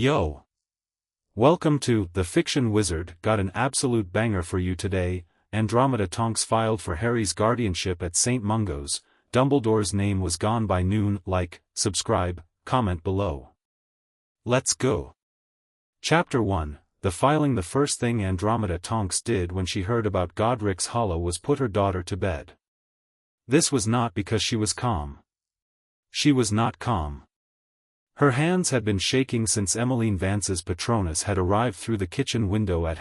Yo! Welcome to The Fiction Wizard. Got an absolute banger for you today. Andromeda Tonks filed for Harry's guardianship at St. Mungo's. Dumbledore's name was gone by noon. Like, subscribe, comment below. Let's go. Chapter 1. The filing. The first thing Andromeda Tonks did when she heard about Godric's hollow was put her daughter to bed. This was not because she was calm. She was not calm. Her hands had been shaking since Emmeline Vance's Patronus had arrived through the kitchen window at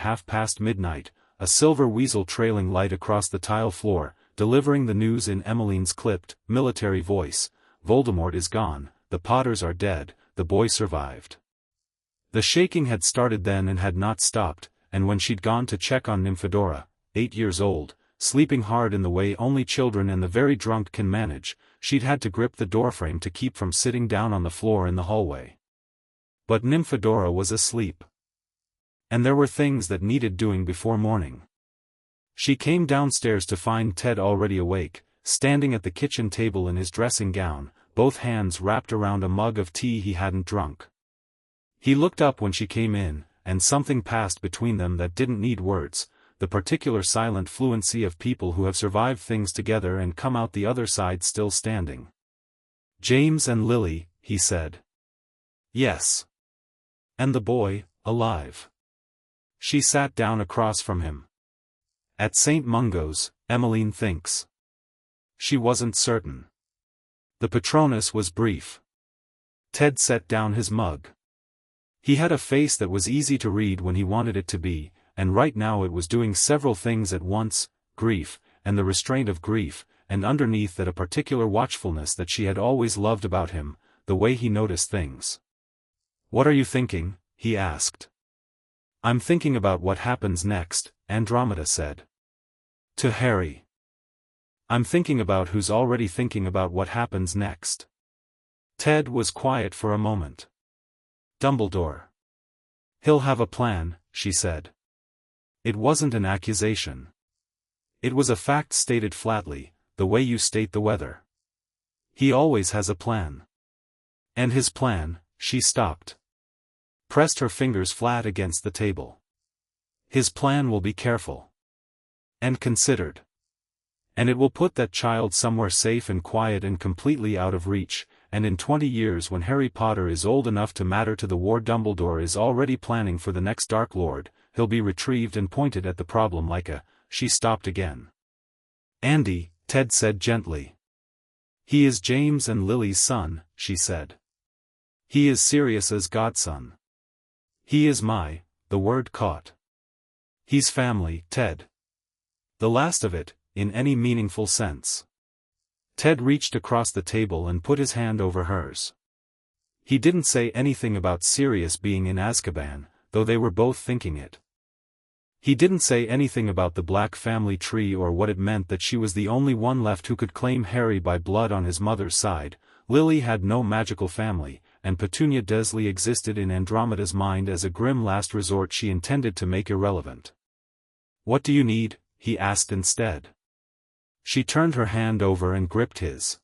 midnight, a silver weasel trailing light across the tile floor, delivering the news in Emmeline's clipped, military voice. Voldemort is gone, the Potters are dead, the boy survived. The shaking had started then and had not stopped, and when she'd gone to check on Nymphadora, 8 years old, sleeping hard in the way only children and the very drunk can manage, she'd had to grip the doorframe to keep from sitting down on the floor in the hallway. But Nymphadora was asleep. And there were things that needed doing before morning. She came downstairs to find Ted already awake, standing at the kitchen table in his dressing gown, both hands wrapped around a mug of tea he hadn't drunk. He looked up when she came in, and something passed between them that didn't need words, the particular silent fluency of people who have survived things together and come out the other side still standing. James and Lily, he said. Yes. And the boy, alive. She sat down across from him. At St. Mungo's, Emmeline thinks. She wasn't certain. The Patronus was brief. Ted set down his mug. He had a face that was easy to read when he wanted it to be, and right now it was doing several things at once: grief, and the restraint of grief, and underneath that a particular watchfulness that she had always loved about him, the way he noticed things. "What are you thinking?" he asked. "I'm thinking about what happens next," Andromeda said. To Harry. "I'm thinking about who's already thinking about what happens next." Ted was quiet for a moment. "Dumbledore. He'll have a plan," she said. It wasn't an accusation. It was a fact stated flatly, the way you state the weather. He always has a plan. And his plan. She stopped. Pressed her fingers flat against the table. His plan will be careful. And considered. And it will put that child somewhere safe and quiet and completely out of reach, and in 20 years when Harry Potter is old enough to matter to the war, Dumbledore is already planning for the next Dark Lord. He'll be retrieved and pointed at the problem like a... She stopped again. "Andy," Ted said gently. "He is James and Lily's son," she said. "He is Sirius's godson. He is the word caught. He's family, Ted. The last of it, in any meaningful sense." Ted reached across the table and put his hand over hers. He didn't say anything about Sirius being in Azkaban, though they were both thinking it. He didn't say anything about the Black family tree or what it meant that she was the only one left who could claim Harry by blood on his mother's side. Lily had no magical family, and Petunia Dursley existed in Andromeda's mind as a grim last resort she intended to make irrelevant. "What do you need?" he asked instead. She turned her hand over and gripped his.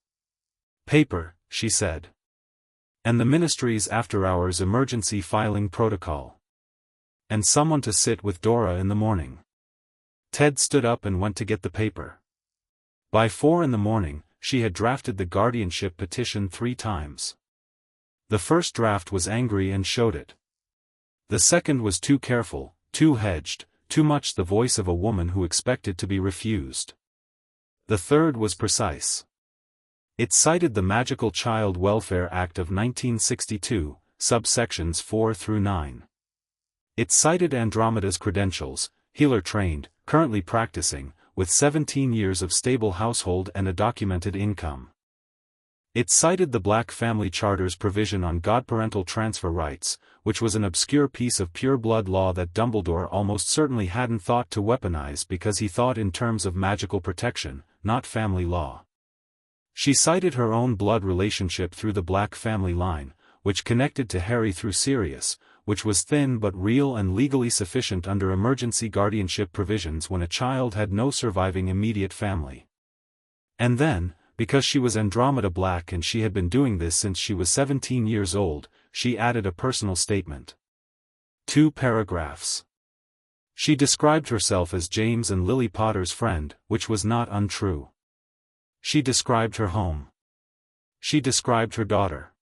"Paper," she said. "And the Ministry's after-hours emergency filing protocol. And someone to sit with Dora in the morning." Ted stood up and went to get the paper. By 4 in the morning, she had drafted the guardianship petition 3 times. The first draft was angry and showed it. The second was too careful, too hedged, too much the voice of a woman who expected to be refused. The third was precise. It cited the Magical Child Welfare Act of 1962, subsections 4 through 9. It cited Andromeda's credentials: healer-trained, currently practicing, with 17 years of stable household and a documented income. It cited the Black family charter's provision on godparental transfer rights, which was an obscure piece of pureblood law that Dumbledore almost certainly hadn't thought to weaponize because he thought in terms of magical protection, not family law. She cited her own blood relationship through the Black family line, which connected to Harry through Sirius, which was thin but real and legally sufficient under emergency guardianship provisions when a child had no surviving immediate family. And then, because she was Andromeda Black and she had been doing this since she was 17 years old, she added a personal statement. 2 paragraphs. She described herself as James and Lily Potter's friend, which was not untrue. She described her home. She described her daughter.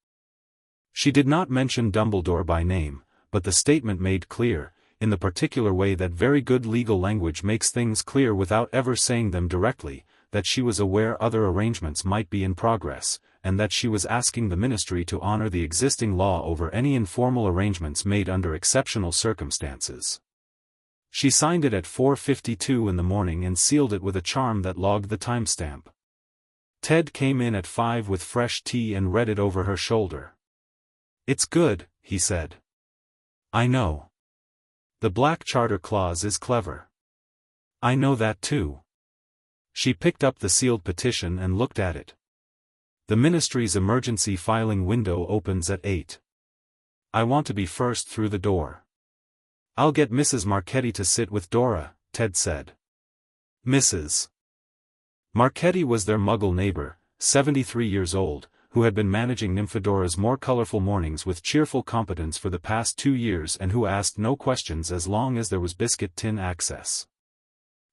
She did not mention Dumbledore by name, but the statement made clear, in the particular way that very good legal language makes things clear without ever saying them directly, that she was aware other arrangements might be in progress, and that she was asking the Ministry to honor the existing law over any informal arrangements made under exceptional circumstances. She signed it at 4:52 in the morning and sealed it with a charm that logged the timestamp. Ted came in at 5 with fresh tea and read it over her shoulder. "It's good," he said. "I know. The Black Charter clause is clever. I know that too." She picked up the sealed petition and looked at it. "The Ministry's emergency filing window opens at 8. I want to be first through the door." "I'll get Mrs. Marchetti to sit with Dora," Ted said. Mrs. Marchetti was their Muggle neighbor, 73 years old, who had been managing Nymphodora's more colorful mornings with cheerful competence for the past 2 years and who asked no questions as long as there was biscuit tin access.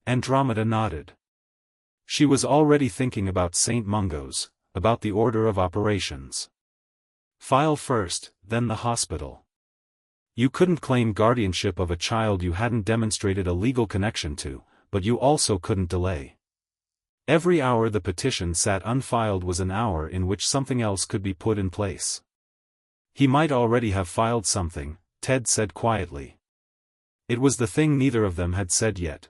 Andromeda nodded. She was already thinking about St. Mungo's, about the order of operations. File first, then the hospital. You couldn't claim guardianship of a child you hadn't demonstrated a legal connection to, but you also couldn't delay. Every hour the petition sat unfiled was an hour in which something else could be put in place. He might already have filed something, Ted said quietly. It was the thing neither of them had said yet.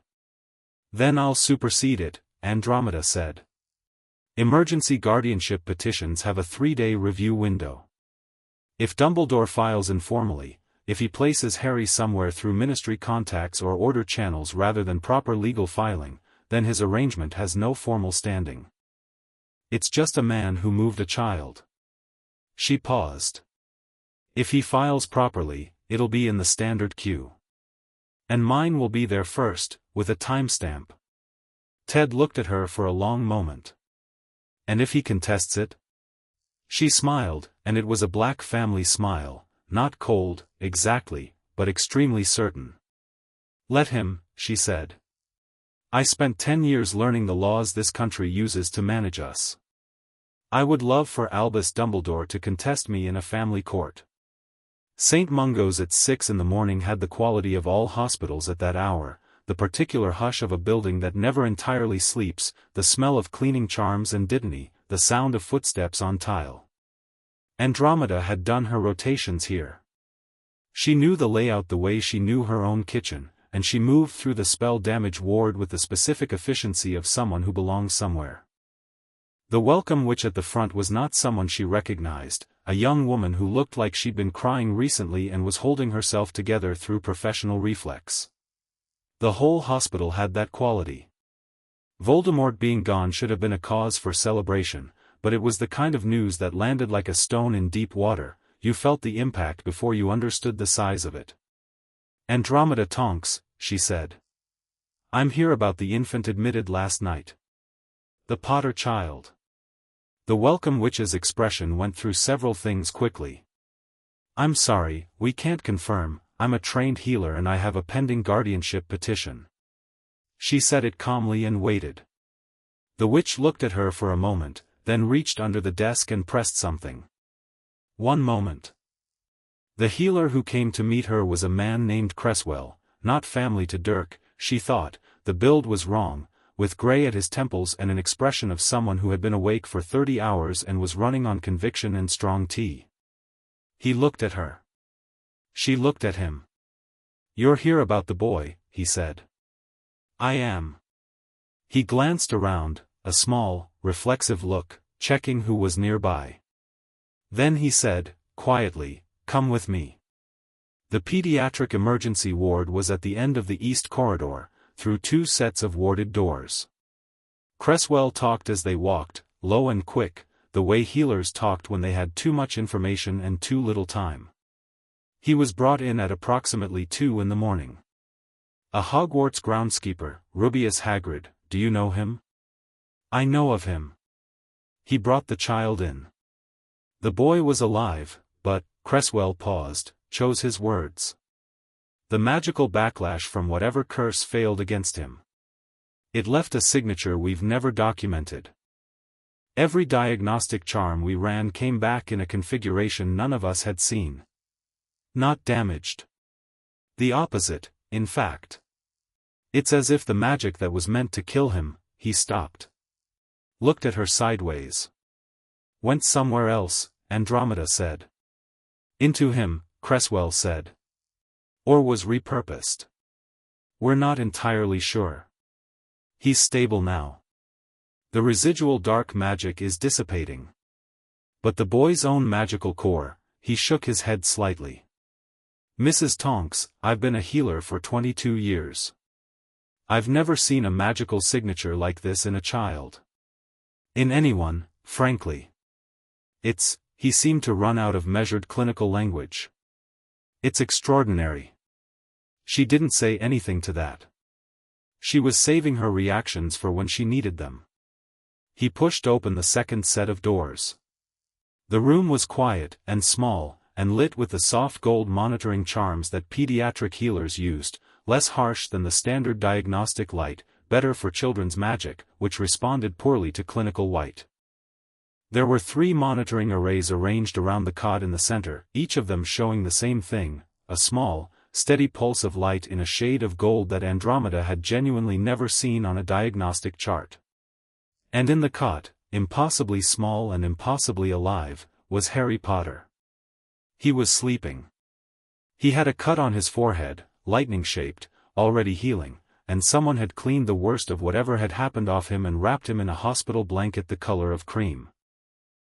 "Then I'll supersede it," Andromeda said. "Emergency guardianship petitions have a 3-day review window. If Dumbledore files informally, if he places Harry somewhere through Ministry contacts or order channels rather than proper legal filing, then his arrangement has no formal standing. It's just a man who moved a child." She paused. "If he files properly, it'll be in the standard queue. And mine will be there first, with a timestamp." Ted looked at her for a long moment. "And if he contests it?" She smiled, and it was a black family smile, not cold, exactly, but extremely certain. "Let him," she said. "I spent 10 years learning the laws this country uses to manage us. I would love for Albus Dumbledore to contest me in a family court." St. Mungo's at 6 in the morning had the quality of all hospitals at that hour, the particular hush of a building that never entirely sleeps, the smell of cleaning charms and dittany, the sound of footsteps on tile. Andromeda had done her rotations here. She knew the layout the way she knew her own kitchen, and she moved through the spell-damage ward with the specific efficiency of someone who belongs somewhere. The welcome witch at the front was not someone she recognized, a young woman who looked like she'd been crying recently and was holding herself together through professional reflex. The whole hospital had that quality. Voldemort being gone should have been a cause for celebration, but it was the kind of news that landed like a stone in deep water. You felt the impact before you understood the size of it. "Andromeda Tonks," she said. "I'm here about the infant admitted last night. The Potter child." The welcome witch's expression went through several things quickly. "I'm sorry, we can't confirm. I'm a trained healer and I have a pending guardianship petition." She said it calmly and waited. The witch looked at her for a moment, then reached under the desk and pressed something. "One moment." The healer who came to meet her was a man named Cresswell, not family to Dirk, she thought. The build was wrong, with gray at his temples and an expression of someone who had been awake for 30 hours and was running on conviction and strong tea. He looked at her. She looked at him. "You're here about the boy," he said. "I am." He glanced around, a small, reflexive look, checking who was nearby. Then he said, quietly, "Come with me." The pediatric emergency ward was at the end of the east corridor, through 2 sets of warded doors. Cresswell talked as they walked, low and quick, the way healers talked when they had too much information and too little time. He was brought in at approximately 2 in the morning. "A Hogwarts groundskeeper, Rubeus Hagrid, do you know him?" "I know of him. He brought the child in. The boy was alive, but, Cresswell paused, chose his words. The magical backlash from whatever curse failed against him. It left a signature we've never documented. Every diagnostic charm we ran came back in a configuration none of us had seen. Not damaged. The opposite, in fact. It's as if the magic that was meant to kill him, he stopped. Looked at her sideways. Went somewhere else, Andromeda said. Into him, Cresswell said. Or was repurposed. We're not entirely sure. He's stable now. The residual dark magic is dissipating. But the boy's own magical core, he shook his head slightly. Mrs. Tonks, I've been a healer for 22 years. I've never seen a magical signature like this in a child. In anyone, frankly. He seemed to run out of measured clinical language. It's extraordinary. She didn't say anything to that. She was saving her reactions for when she needed them. He pushed open the second set of doors. The room was quiet and small, and lit with the soft gold monitoring charms that pediatric healers used, less harsh than the standard diagnostic light, better for children's magic, which responded poorly to clinical white. There were 3 monitoring arrays arranged around the cot in the center, each of them showing the same thing, a small, steady pulse of light in a shade of gold that Andromeda had genuinely never seen on a diagnostic chart. And in the cot, impossibly small and impossibly alive, was Harry Potter. He was sleeping. He had a cut on his forehead, lightning-shaped, already healing, and someone had cleaned the worst of whatever had happened off him and wrapped him in a hospital blanket the color of cream.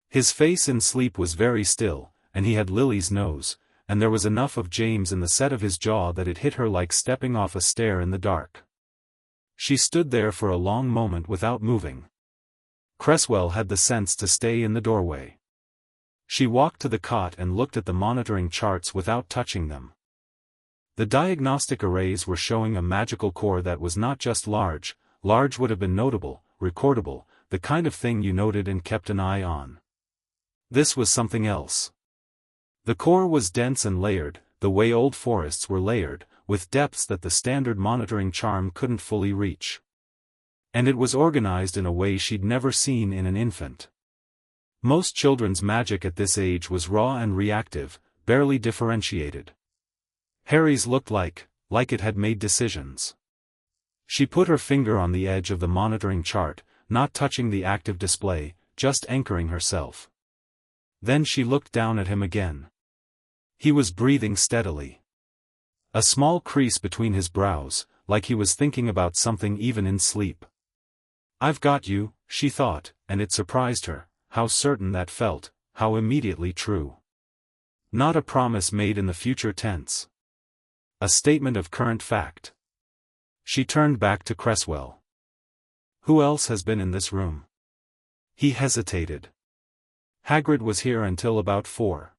His face in sleep was very still, and he had Lily's nose, and there was enough of James in the set of his jaw that it hit her like stepping off a stair in the dark. She stood there for a long moment without moving. Cresswell had the sense to stay in the doorway. She walked to the cot and looked at the monitoring charts without touching them. The diagnostic arrays were showing a magical core that was not just large would have been notable, recordable, the kind of thing you noted and kept an eye on. This was something else. The core was dense and layered, the way old forests were layered, with depths that the standard monitoring charm couldn't fully reach. And it was organized in a way she'd never seen in an infant. Most children's magic at this age was raw and reactive, barely differentiated. Harry's looked like it had made decisions. She put her finger on the edge of the monitoring chart, not touching the active display, just anchoring herself. Then she looked down at him again. He was breathing steadily. A small crease between his brows, like he was thinking about something even in sleep. I've got you, she thought, and it surprised her, how certain that felt, how immediately true. Not a promise made in the future tense. A statement of current fact. She turned back to Cresswell. Who else has been in this room? He hesitated. Hagrid was here until about 4.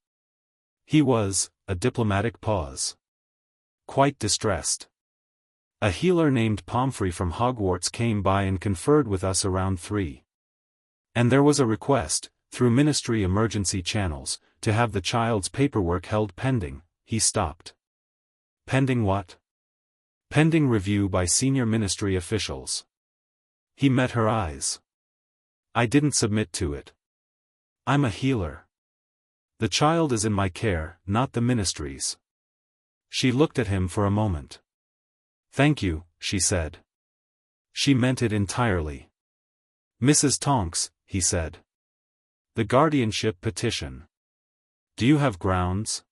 He was, a diplomatic pause. Quite distressed. A healer named Pomfrey from Hogwarts came by and conferred with us around 3. And there was a request, through ministry emergency channels, to have the child's paperwork held pending. He stopped. Pending what? Pending review by senior ministry officials. He met her eyes. I didn't submit to it. I'm a healer. The child is in my care, not the ministry's. She looked at him for a moment. Thank you, she said. She meant it entirely. Mrs. Tonks, he said. The guardianship petition. Do you have grounds?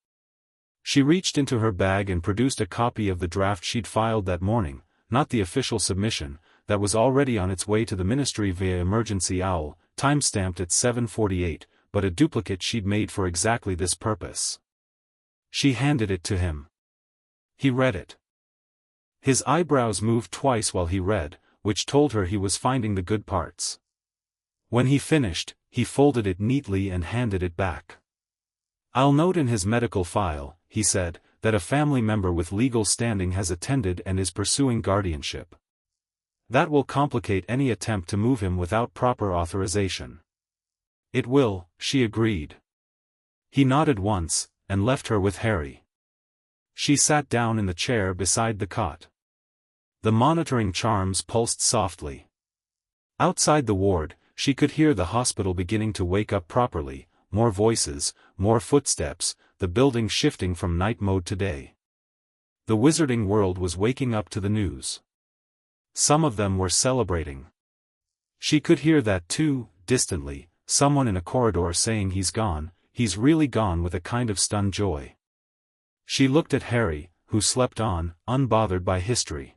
She reached into her bag and produced a copy of the draft she'd filed that morning, not the official submission, that was already on its way to the ministry via emergency owl, time-stamped at 7:48, but a duplicate she'd made for exactly this purpose. She handed it to him. He read it. His eyebrows moved twice while he read, which told her he was finding the good parts. When he finished, he folded it neatly and handed it back. I'll note in his medical file, he said, that a family member with legal standing has attended and is pursuing guardianship. That will complicate any attempt to move him without proper authorization. It will, she agreed. He nodded once, and left her with Harry. She sat down in the chair beside the cot. The monitoring charms pulsed softly. Outside the ward, she could hear the hospital beginning to wake up properly, more voices, more footsteps, the building shifting from night mode to day. The wizarding world was waking up to the news. Some of them were celebrating. She could hear that too, distantly, someone in a corridor saying he's really gone with a kind of stunned joy. She looked at Harry, who slept on, unbothered by history.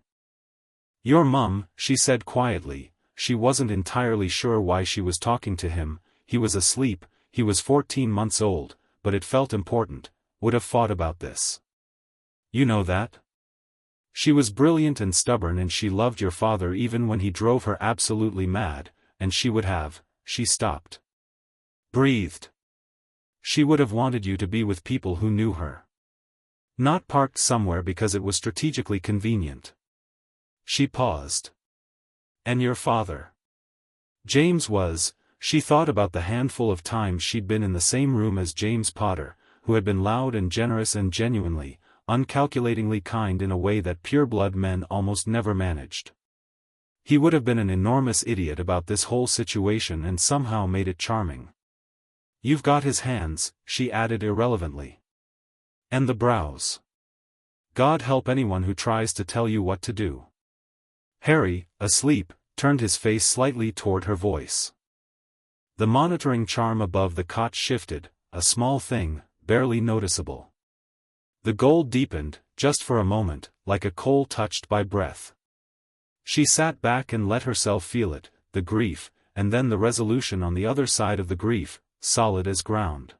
"Your mum," she said quietly. She wasn't entirely sure why she was talking to him. He was asleep, he was 14 months old, but it felt important, would have fought about this. "You know that? She was brilliant and stubborn and she loved your father even when he drove her absolutely mad, and she would have," she stopped. Breathed. "She would have wanted you to be with people who knew her. Not parked somewhere because it was strategically convenient." She paused. "And your father?" James was. She thought about the handful of times she'd been in the same room as James Potter, who had been loud and generous and genuinely, uncalculatingly kind in a way that pure-blood men almost never managed. He would have been an enormous idiot about this whole situation and somehow made it charming. "You've got his hands," she added irrelevantly. "And the brows. God help anyone who tries to tell you what to do." Harry, asleep, turned his face slightly toward her voice. The monitoring charm above the cot shifted, a small thing, barely noticeable. The gold deepened, just for a moment, like a coal touched by breath. She sat back and let herself feel it, the grief, and then the resolution on the other side of the grief, solid as ground.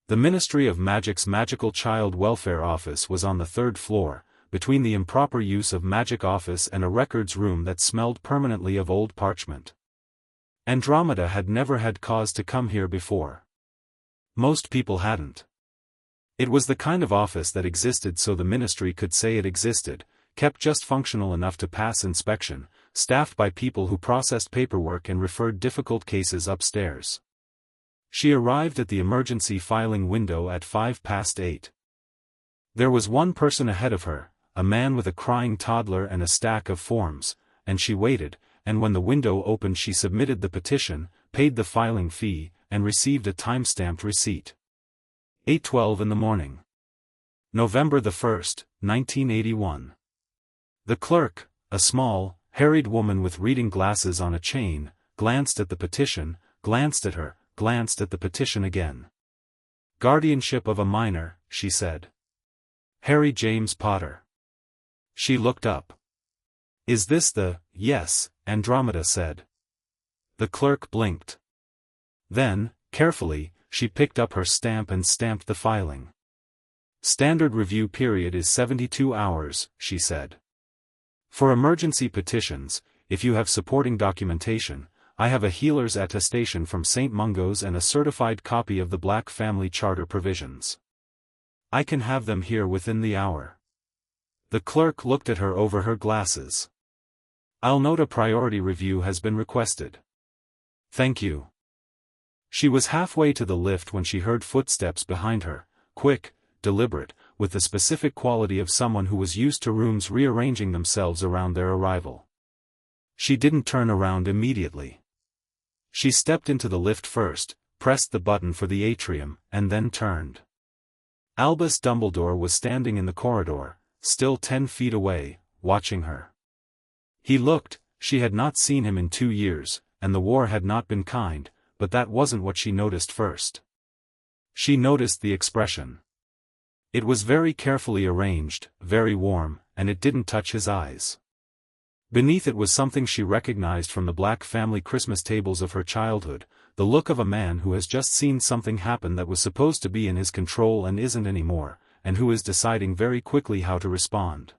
The Ministry of Magic's Magical Child Welfare Office was on the 3rd floor, between the improper use of magic office and a records room that smelled permanently of old parchment. Andromeda had never had cause to come here before. Most people hadn't. It was the kind of office that existed so the ministry could say it existed, kept just functional enough to pass inspection, staffed by people who processed paperwork and referred difficult cases upstairs. She arrived at the emergency filing window at 8:05. There was one person ahead of her, a man with a crying toddler and a stack of forms, and she waited, and when the window opened she submitted the petition, paid the filing fee, and received a time-stamped receipt. 8:12 in the morning. November 1st, 1981. The clerk, a small, harried woman with reading glasses on a chain, glanced at the petition, glanced at her, glanced at the petition again. "Guardianship of a minor," she said. "Harry James Potter." She looked up. "Is this the—" "Yes," Andromeda said. The clerk blinked. Then, carefully, she picked up her stamp and stamped the filing. "Standard review period is 72 hours, she said. "For emergency petitions, if you have supporting documentation, I have a healer's attestation from St. Mungo's and a certified copy of the Black Family Charter provisions. I can have them here within the hour." The clerk looked at her over her glasses. "I'll note a priority review has been requested." "Thank you." She was halfway to the lift when she heard footsteps behind her, quick, deliberate, with the specific quality of someone who was used to rooms rearranging themselves around their arrival. She didn't turn around immediately. She stepped into the lift first, pressed the button for the atrium, and then turned. Albus Dumbledore was standing in the corridor, still 10 feet away, watching her. He looked, she had not seen him in 2 years, and the war had not been kind, but that wasn't what she noticed first. She noticed the expression. It was very carefully arranged, very warm, and it didn't touch his eyes. Beneath it was something she recognized from the Black family Christmas tables of her childhood, the look of a man who has just seen something happen that was supposed to be in his control and isn't anymore, and who is deciding very quickly how to respond.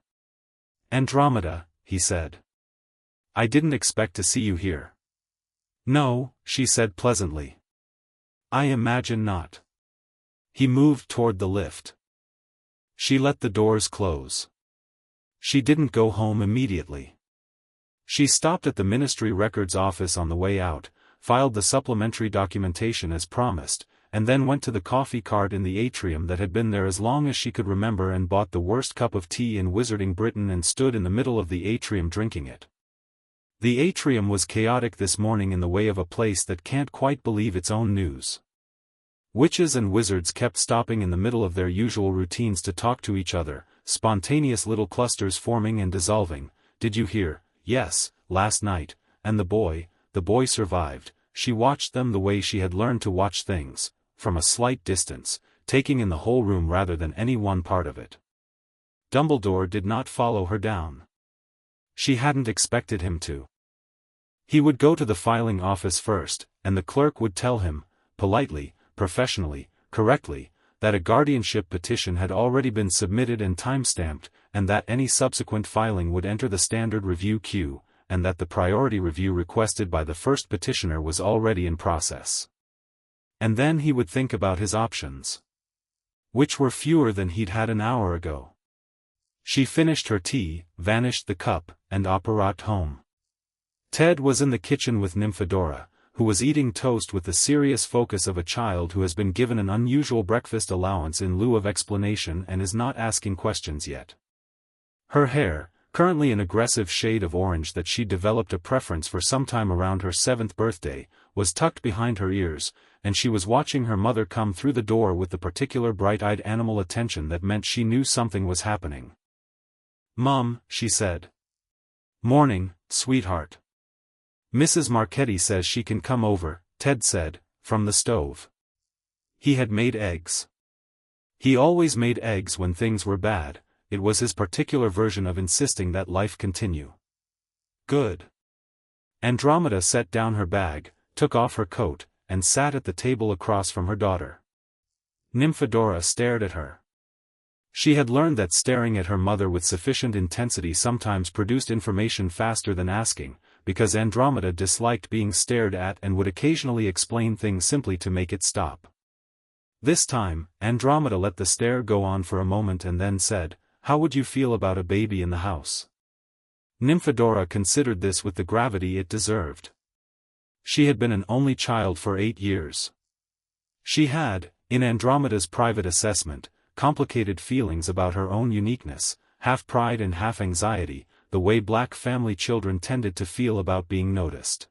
"Andromeda," he said. "I didn't expect to see you here." "No," she said pleasantly. "I imagine not." He moved toward the lift. She let the doors close. She didn't go home immediately. She stopped at the ministry records office on the way out, filed the supplementary documentation as promised, and then went to the coffee cart in the atrium that had been there as long as she could remember and bought the worst cup of tea in Wizarding Britain and stood in the middle of the atrium drinking it. The atrium was chaotic this morning in the way of a place that can't quite believe its own news. Witches and wizards kept stopping in the middle of their usual routines to talk to each other, spontaneous little clusters forming and dissolving. Did you hear? Yes, last night, and the boy survived. She watched them the way she had learned to watch things, from a slight distance, taking in the whole room rather than any one part of it. Dumbledore did not follow her down. She hadn't expected him to. He would go to the filing office first, and the clerk would tell him, politely, professionally, correctly, that a guardianship petition had already been submitted and time-stamped, and that any subsequent filing would enter the standard review queue, and that the priority review requested by the first petitioner was already in process. And then he would think about his options, which were fewer than he'd had an hour ago. She finished her tea, vanished the cup, and operated home. Ted was in the kitchen with Nymphadora, who was eating toast with the serious focus of a child who has been given an unusual breakfast allowance in lieu of explanation and is not asking questions yet. Her hair, currently an aggressive shade of orange that she'd developed a preference for sometime around her 7th birthday, was tucked behind her ears, and she was watching her mother come through the door with the particular bright-eyed animal attention that meant she knew something was happening. "Mum," she said. "Morning, sweetheart. Mrs. Marchetti says she can come over," Ted said, from the stove. He had made eggs. He always made eggs when things were bad. It was his particular version of insisting that life continue. "Good." Andromeda set down her bag, took off her coat, and sat at the table across from her daughter. Nymphadora stared at her. She had learned that staring at her mother with sufficient intensity sometimes produced information faster than asking, because Andromeda disliked being stared at and would occasionally explain things simply to make it stop. This time, Andromeda let the stare go on for a moment and then said, "How would you feel about a baby in the house?" Nymphadora considered this with the gravity it deserved. She had been an only child for 8 years. She had, in Andromeda's private assessment, complicated feelings about her own uniqueness, half pride and half anxiety, the way black family children tended to feel about being noticed.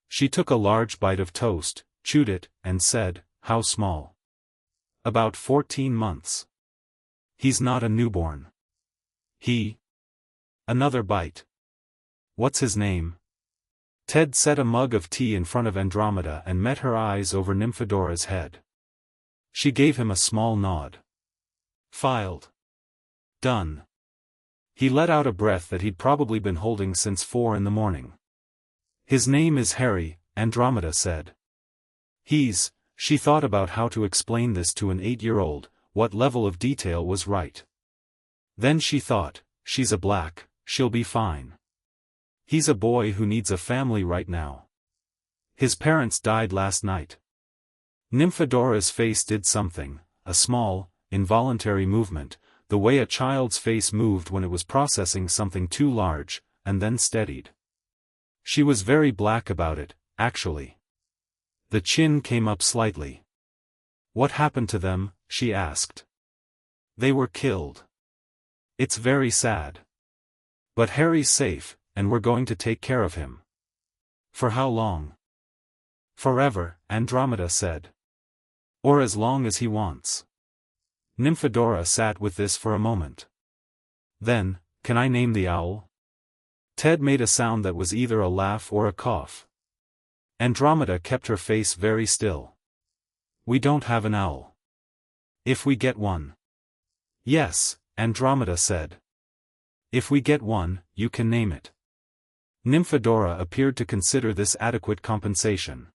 She took a large bite of toast, chewed it, and said, "How small?" "About 14 months. He's not a newborn." Another bite. "What's his name?" Ted set a mug of tea in front of Andromeda and met her eyes over Nymphadora's head. She gave him a small nod. "Filed. Done." He let out a breath that he'd probably been holding since 4 in the morning. "His name is Harry," Andromeda said. She thought about how to explain this to an 8-year-old, what level of detail was right. Then she thought, she's a black, she'll be fine. He's a boy who needs a family right now. His parents died last night. Nymphadora's face did something, a small, involuntary movement, the way a child's face moved when it was processing something too large, and then steadied. She was very black about it, actually. The chin came up slightly. "What happened to them?" she asked. "They were killed. It's very sad. But Harry's safe, and we're going to take care of him." "For how long?" "Forever," Andromeda said. "Or as long as he wants." Nymphadora sat with this for a moment. Then, "Can I name the owl?" Ted made a sound that was either a laugh or a cough. Andromeda kept her face very still. "We don't have an owl. If we get one." "Yes," Andromeda said. "If we get one, you can name it." Nymphadora appeared to consider this adequate compensation.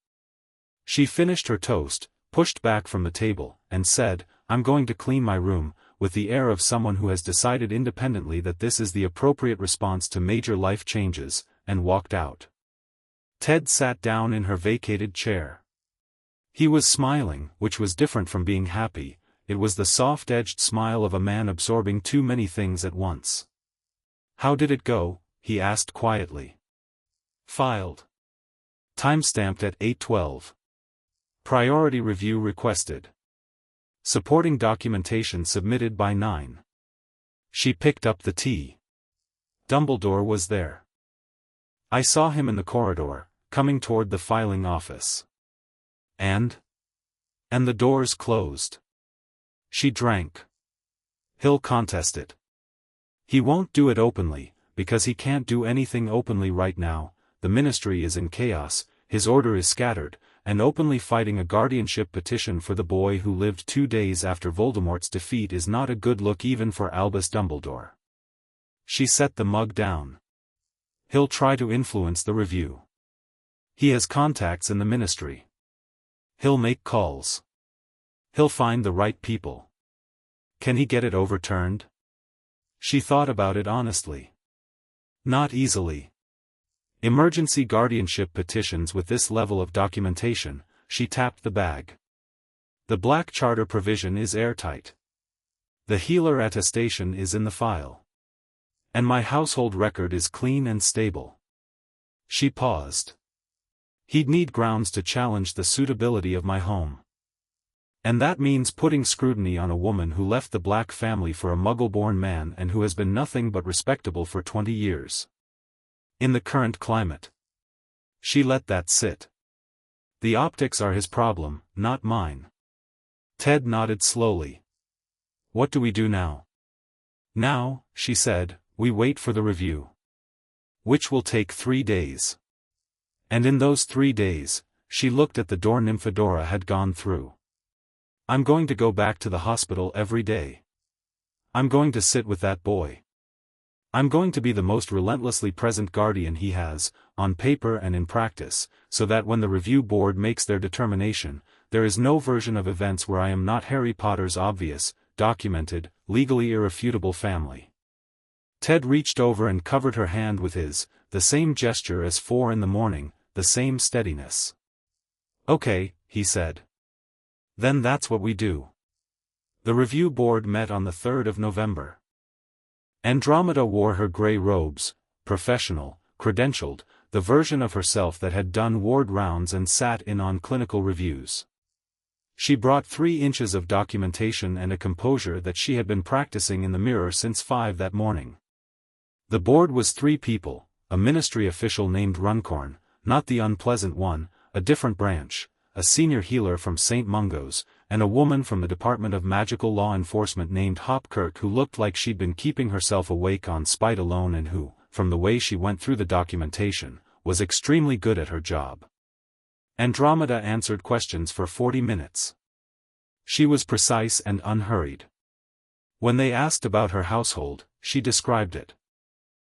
She finished her toast, pushed back from the table, and said, "I'm going to clean my room," with the air of someone who has decided independently that this is the appropriate response to major life changes, and walked out. Ted sat down in her vacated chair. He was smiling, which was different from being happy. It was the soft-edged smile of a man absorbing too many things at once. "How did it go?" he asked quietly. "Filed. Timestamped at 8:12. Priority review requested. Supporting documentation submitted by 9. She picked up the tea. Dumbledore was there. I saw him in the corridor, coming toward the filing office. And the doors closed. She drank. He'll contest it. He won't do it openly, because he can't do anything openly right now. The ministry is in chaos, his order is scattered, and openly fighting a guardianship petition for the boy who lived 2 days after Voldemort's defeat is not a good look even for Albus Dumbledore. She set the mug down. He'll try to influence the review. He has contacts in the ministry. He'll make calls. He'll find the right people. Can he get it overturned? She thought about it honestly. Not easily. Emergency guardianship petitions with this level of documentation, she tapped the bag. The black charter provision is airtight. The healer attestation is in the file. And my household record is clean and stable. She paused. He'd need grounds to challenge the suitability of my home. And that means putting scrutiny on a woman who left the black family for a muggle-born man and who has been nothing but respectable for 20 years. In the current climate. She let that sit. The optics are his problem, not mine. Ted nodded slowly. What do we do now? Now, she said, we wait for the review. Which will take 3 days. And in those 3 days, she looked at the door Nymphadora had gone through. I'm going to go back to the hospital every day. I'm going to sit with that boy. I'm going to be the most relentlessly present guardian he has, on paper and in practice, so that when the review board makes their determination, there is no version of events where I am not Harry Potter's obvious, documented, legally irrefutable family. Ted reached over and covered her hand with his, the same gesture as 4 in the morning, the same steadiness. Okay, he said. Then that's what we do. The review board met on the 3rd of November. Andromeda wore her grey robes, professional, credentialed, the version of herself that had done ward rounds and sat in on clinical reviews. She brought 3 inches of documentation and a composure that she had been practicing in the mirror since 5 that morning. The board was 3 people, a ministry official named Runcorn, not the unpleasant one, a different branch, a senior healer from St. Mungo's, and a woman from the Department of Magical Law Enforcement named Hopkirk who looked like she'd been keeping herself awake on spite alone and who, from the way she went through the documentation, was extremely good at her job. Andromeda answered questions for 40 minutes. She was precise and unhurried. When they asked about her household, she described it.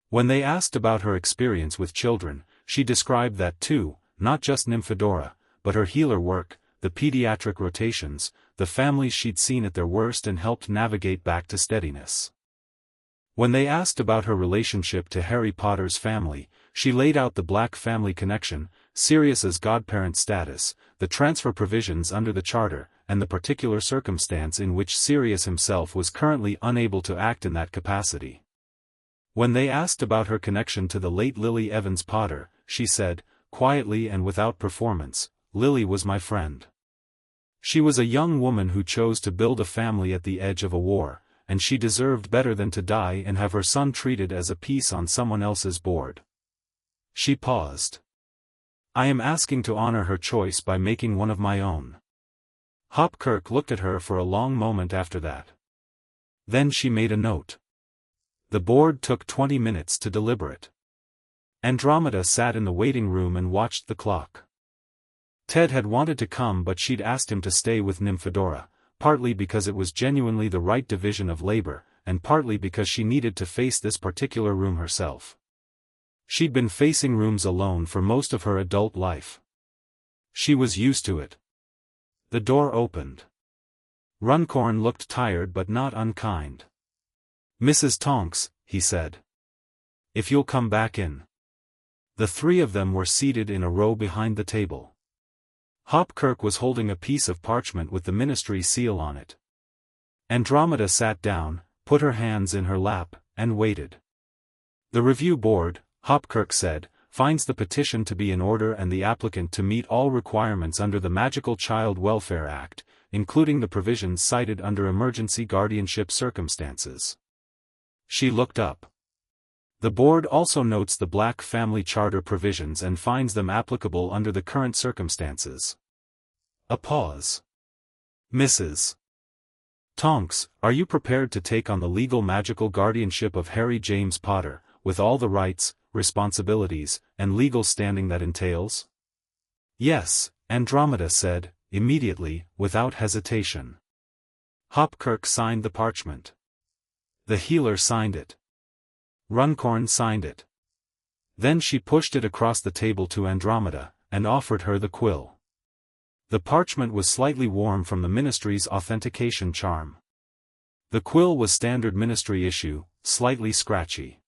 When they asked about her experience with children, she described that too, not just Nymphadora, but her healer work, the pediatric rotations, the families she'd seen at their worst and helped navigate back to steadiness. When they asked about her relationship to Harry Potter's family, she laid out the black family connection, Sirius's godparent status, the transfer provisions under the charter, and the particular circumstance in which Sirius himself was currently unable to act in that capacity. When they asked about her connection to the late Lily Evans Potter, she said, quietly and without performance, Lily was my friend. She was a young woman who chose to build a family at the edge of a war, and she deserved better than to die and have her son treated as a piece on someone else's board. She paused. I am asking to honor her choice by making one of my own. Hopkirk looked at her for a long moment after that. Then she made a note. The board took 20 minutes to deliberate. Andromeda sat in the waiting room and watched the clock. Ted had wanted to come but she'd asked him to stay with Nymphadora, partly because it was genuinely the right division of labor, and partly because she needed to face this particular room herself. She'd been facing rooms alone for most of her adult life. She was used to it. The door opened. Runcorn looked tired but not unkind. Mrs. Tonks, he said. If you'll come back in. The 3 of them were seated in a row behind the table. Hopkirk was holding a piece of parchment with the ministry seal on it. Andromeda sat down, put her hands in her lap, and waited. The review board, Hopkirk said, finds the petition to be in order and the applicant to meet all requirements under the Magical Child Welfare Act, including the provisions cited under emergency guardianship circumstances. She looked up. The board also notes the Black Family Charter provisions and finds them applicable under the current circumstances. A pause. Mrs. Tonks, are you prepared to take on the legal magical guardianship of Harry James Potter, with all the rights, responsibilities, and legal standing that entails? Yes, Andromeda said, immediately, without hesitation. Hopkirk signed the parchment. The healer signed it. Runcorn signed it. Then she pushed it across the table to Andromeda, and offered her the quill. The parchment was slightly warm from the ministry's authentication charm. The quill was standard ministry issue, slightly scratchy.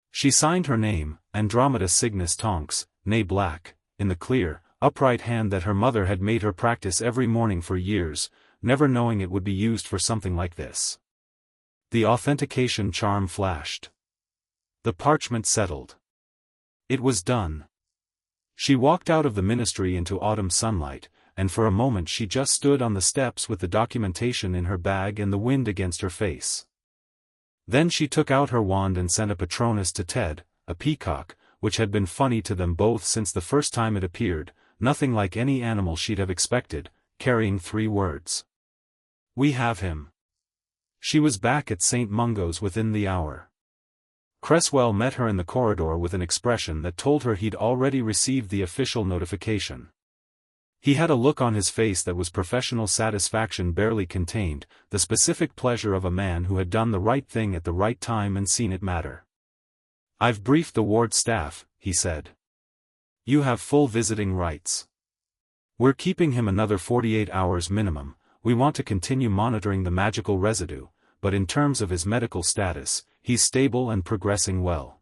She signed her name, Andromeda Cygnus Tonks, née Black, in the clear, upright hand that her mother had made her practice every morning for years, never knowing it would be used for something like this. The authentication charm flashed. The parchment settled. It was done. She walked out of the ministry into autumn sunlight, and for a moment she just stood on the steps with the documentation in her bag and the wind against her face. Then she took out her wand and sent a Patronus to Ted, a peacock, which had been funny to them both since the first time it appeared, nothing like any animal she'd have expected, carrying 3 words. "We have him." She was back at St. Mungo's within the hour. Cresswell met her in the corridor with an expression that told her he'd already received the official notification. He had a look on his face that was professional satisfaction barely contained, the specific pleasure of a man who had done the right thing at the right time and seen it matter. "I've briefed the ward staff," he said. "You have full visiting rights. We're keeping him another 48 hours minimum. We want to continue monitoring the magical residue, but in terms of his medical status, he's stable and progressing well.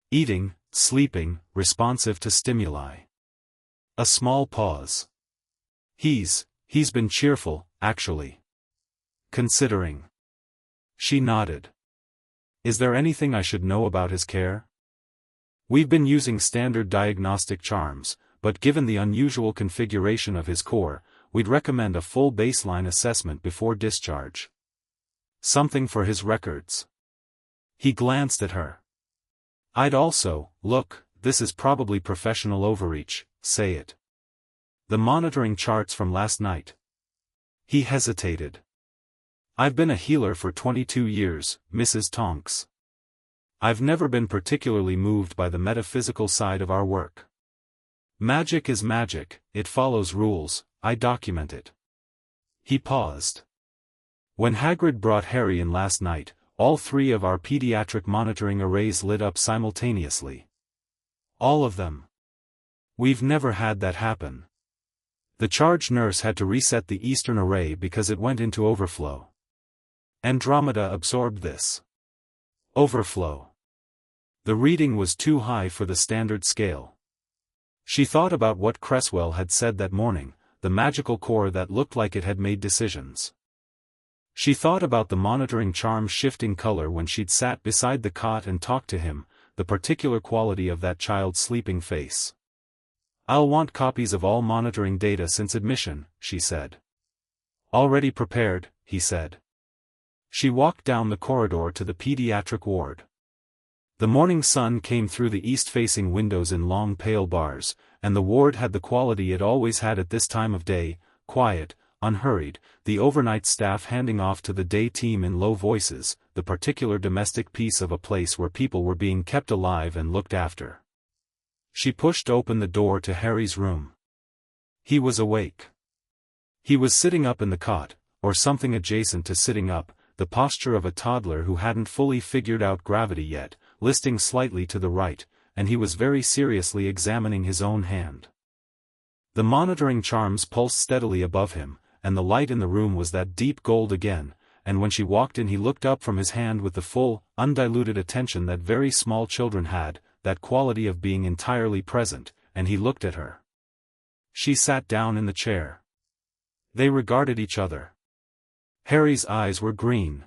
Eating, sleeping, responsive to stimuli." A small pause. He's been cheerful, actually. Considering. She nodded. "Is there anything I should know about his care?" "We've been using standard diagnostic charms, but given the unusual configuration of his core, we'd recommend a full baseline assessment before discharge. Something for his records." He glanced at her. "I'd also, look, this is probably professional overreach, say it. The monitoring charts from last night." He hesitated. "I've been a healer for 22 years, Mrs. Tonks. I've never been particularly moved by the metaphysical side of our work. Magic is magic, it follows rules, I document it." He paused. "When Hagrid brought Harry in last night, all 3 of our pediatric monitoring arrays lit up simultaneously. All of them. We've never had that happen. The charge nurse had to reset the eastern array because it went into overflow." Andromeda absorbed this. Overflow. The reading was too high for the standard scale. She thought about what Cresswell had said that morning, the magical core that looked like it had made decisions. She thought about the monitoring charm's shifting color when she'd sat beside the cot and talked to him, the particular quality of that child's sleeping face. "I'll want copies of all monitoring data since admission," she said. "Already prepared," he said. She walked down the corridor to the pediatric ward. The morning sun came through the east-facing windows in long pale bars, and the ward had the quality it always had at this time of day, quiet, unhurried, the overnight staff handing off to the day team in low voices, the particular domestic peace of a place where people were being kept alive and looked after. She pushed open the door to Harry's room. He was awake. He was sitting up in the cot, or something adjacent to sitting up, the posture of a toddler who hadn't fully figured out gravity yet, listing slightly to the right, and he was very seriously examining his own hand. The monitoring charms pulsed steadily above him, and the light in the room was that deep gold again, and when she walked in he looked up from his hand with the full, undiluted attention that very small children had, that quality of being entirely present, and he looked at her. She sat down in the chair. They regarded each other. Harry's eyes were green.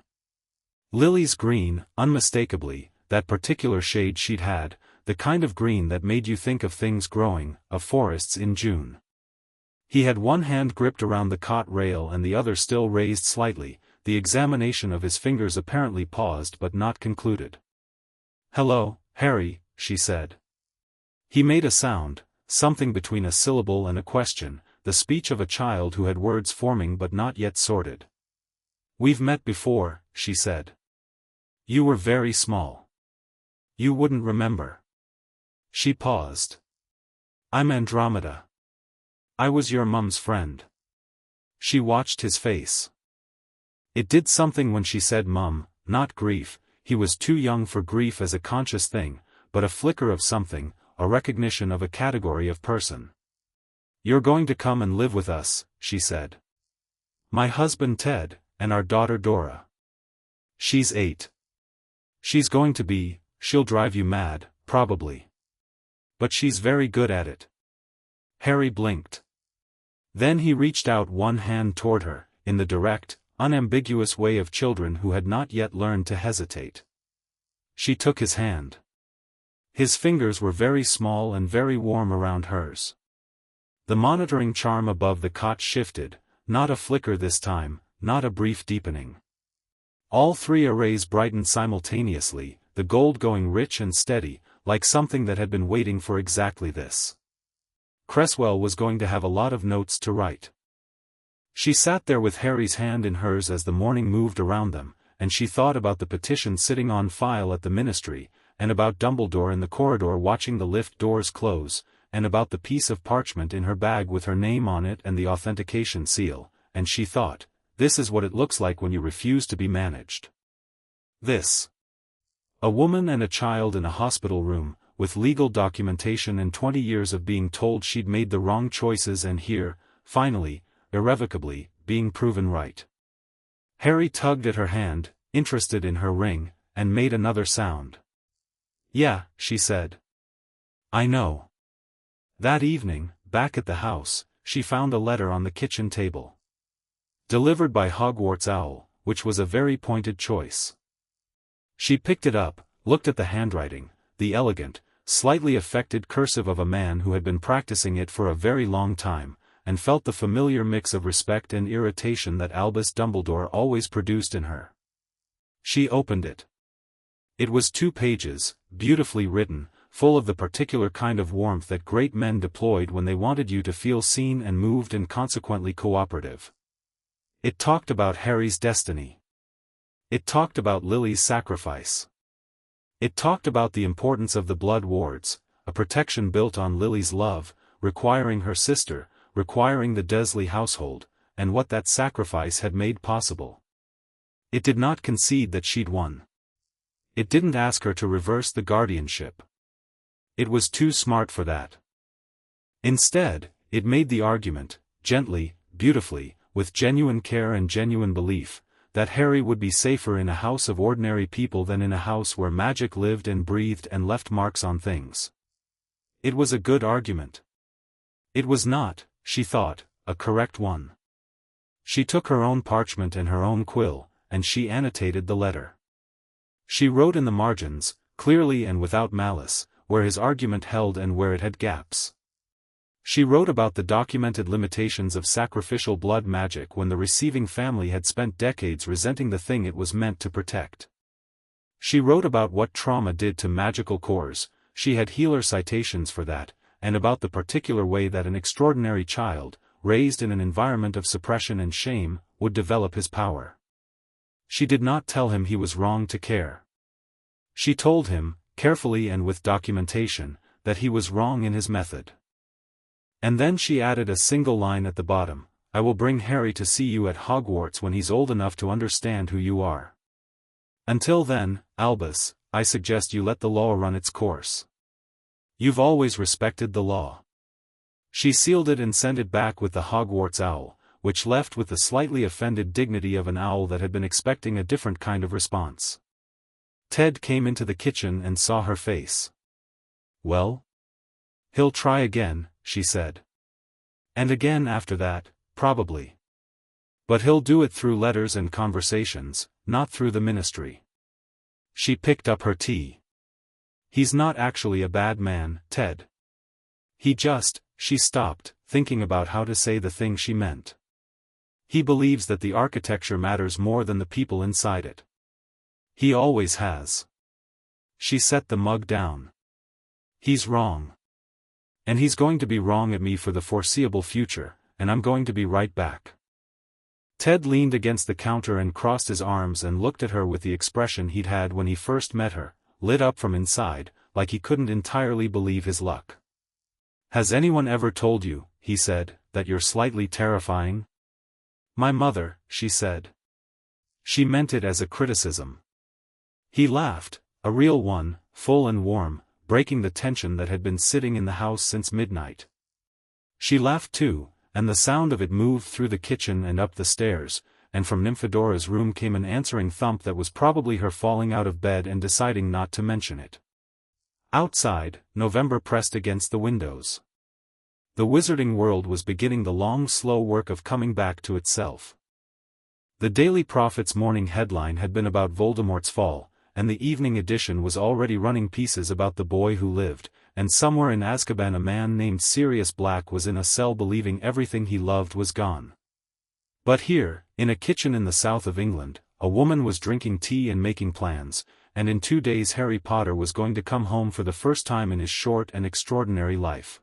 Lily's green, unmistakably, that particular shade she'd had, the kind of green that made you think of things growing, of forests in June. He had one hand gripped around the cot rail and the other still raised slightly, the examination of his fingers apparently paused but not concluded. "Hello, Harry," she said. He made a sound, something between a syllable and a question, the speech of a child who had words forming but not yet sorted. "We've met before," she said. "You were very small. You wouldn't remember." She paused. "I'm Andromeda. I was your mum's friend." She watched his face. It did something when she said mum, not grief. He was too young for grief as a conscious thing, but a flicker of something, a recognition of a category of person. "You're going to come and live with us," she said. "My husband Ted, and our daughter Dora. She's 8. She's going to she'll drive you mad, probably. But she's very good at it." Harry blinked. Then he reached out one hand toward her, in the direct, unambiguous way of children who had not yet learned to hesitate. She took his hand. His fingers were very small and very warm around hers. The monitoring charm above the cot shifted, not a flicker this time, not a brief deepening. All three arrays brightened simultaneously, the gold going rich and steady, like something that had been waiting for exactly this. Cresswell was going to have a lot of notes to write. She sat there with Harry's hand in hers as the morning moved around them, and she thought about the petition sitting on file at the ministry, and about Dumbledore in the corridor watching the lift doors close, and about the piece of parchment in her bag with her name on it and the authentication seal, and she thought, this is what it looks like when you refuse to be managed. This. A woman and a child in a hospital room, with legal documentation and 20 years of being told she'd made the wrong choices and here, finally, irrevocably, being proven right. Harry tugged at her hand, interested in her ring, and made another sound. "Yeah," she said. "I know." That evening, back at the house, she found a letter on the kitchen table. Delivered by Hogwarts Owl, which was a very pointed choice. She picked it up, looked at the handwriting, the elegant, slightly affected cursive of a man who had been practicing it for a very long time, and felt the familiar mix of respect and irritation that Albus Dumbledore always produced in her. She opened it. It was 2 pages, beautifully written, full of the particular kind of warmth that great men deployed when they wanted you to feel seen and moved and consequently cooperative. It talked about Harry's destiny. It talked about Lily's sacrifice. It talked about the importance of the blood wards, a protection built on Lily's love, requiring her sister, requiring the Dursley household, and what that sacrifice had made possible. It did not concede that she'd won. It didn't ask her to reverse the guardianship. It was too smart for that. Instead, it made the argument, gently, beautifully, with genuine care and genuine belief, that Harry would be safer in a house of ordinary people than in a house where magic lived and breathed and left marks on things. It was a good argument. It was not, she thought, a correct one. She took her own parchment and her own quill, and she annotated the letter. She wrote in the margins, clearly and without malice, where his argument held and where it had gaps. She wrote about the documented limitations of sacrificial blood magic when the receiving family had spent decades resenting the thing it was meant to protect. She wrote about what trauma did to magical cores, she had healer citations for that, and about the particular way that an extraordinary child, raised in an environment of suppression and shame, would develop his power. She did not tell him he was wrong to care. She told him, carefully and with documentation, that he was wrong in his method. And then she added a single line at the bottom, "I will bring Harry to see you at Hogwarts when he's old enough to understand who you are. Until then, Albus, I suggest you let the law run its course. You've always respected the law." She sealed it and sent it back with the Hogwarts owl, which left with the slightly offended dignity of an owl that had been expecting a different kind of response. Ted came into the kitchen and saw her face. "Well? He'll try again," she said. "And again after that, probably. But he'll do it through letters and conversations, not through the ministry." She picked up her tea. He's not actually a bad man, Ted. She stopped, thinking about how to say the thing she meant. He believes that the architecture matters more than the people inside it. He always has. She set the mug down. He's wrong. And he's going to be wrong at me for the foreseeable future, and I'm going to be right back. Ted leaned against the counter and crossed his arms and looked at her with the expression he'd had when he first met her, lit up from inside, like he couldn't entirely believe his luck. "Has anyone ever told you," he said, "that you're slightly terrifying?" "My mother," she said. She meant it as a criticism. He laughed, a real one, full and warm, breaking the tension that had been sitting in the house since midnight. She laughed too, and the sound of it moved through the kitchen and up the stairs, and from Nymphodora's room came an answering thump that was probably her falling out of bed and deciding not to mention it. Outside, November pressed against the windows. The wizarding world was beginning the long slow work of coming back to itself. The Daily Prophet's morning headline had been about Voldemort's fall, and the evening edition was already running pieces about the boy who lived, and somewhere in Azkaban a man named Sirius Black was in a cell believing everything he loved was gone. But here, in a kitchen in the south of England, a woman was drinking tea and making plans, and in 2 days Harry Potter was going to come home for the first time in his short and extraordinary life.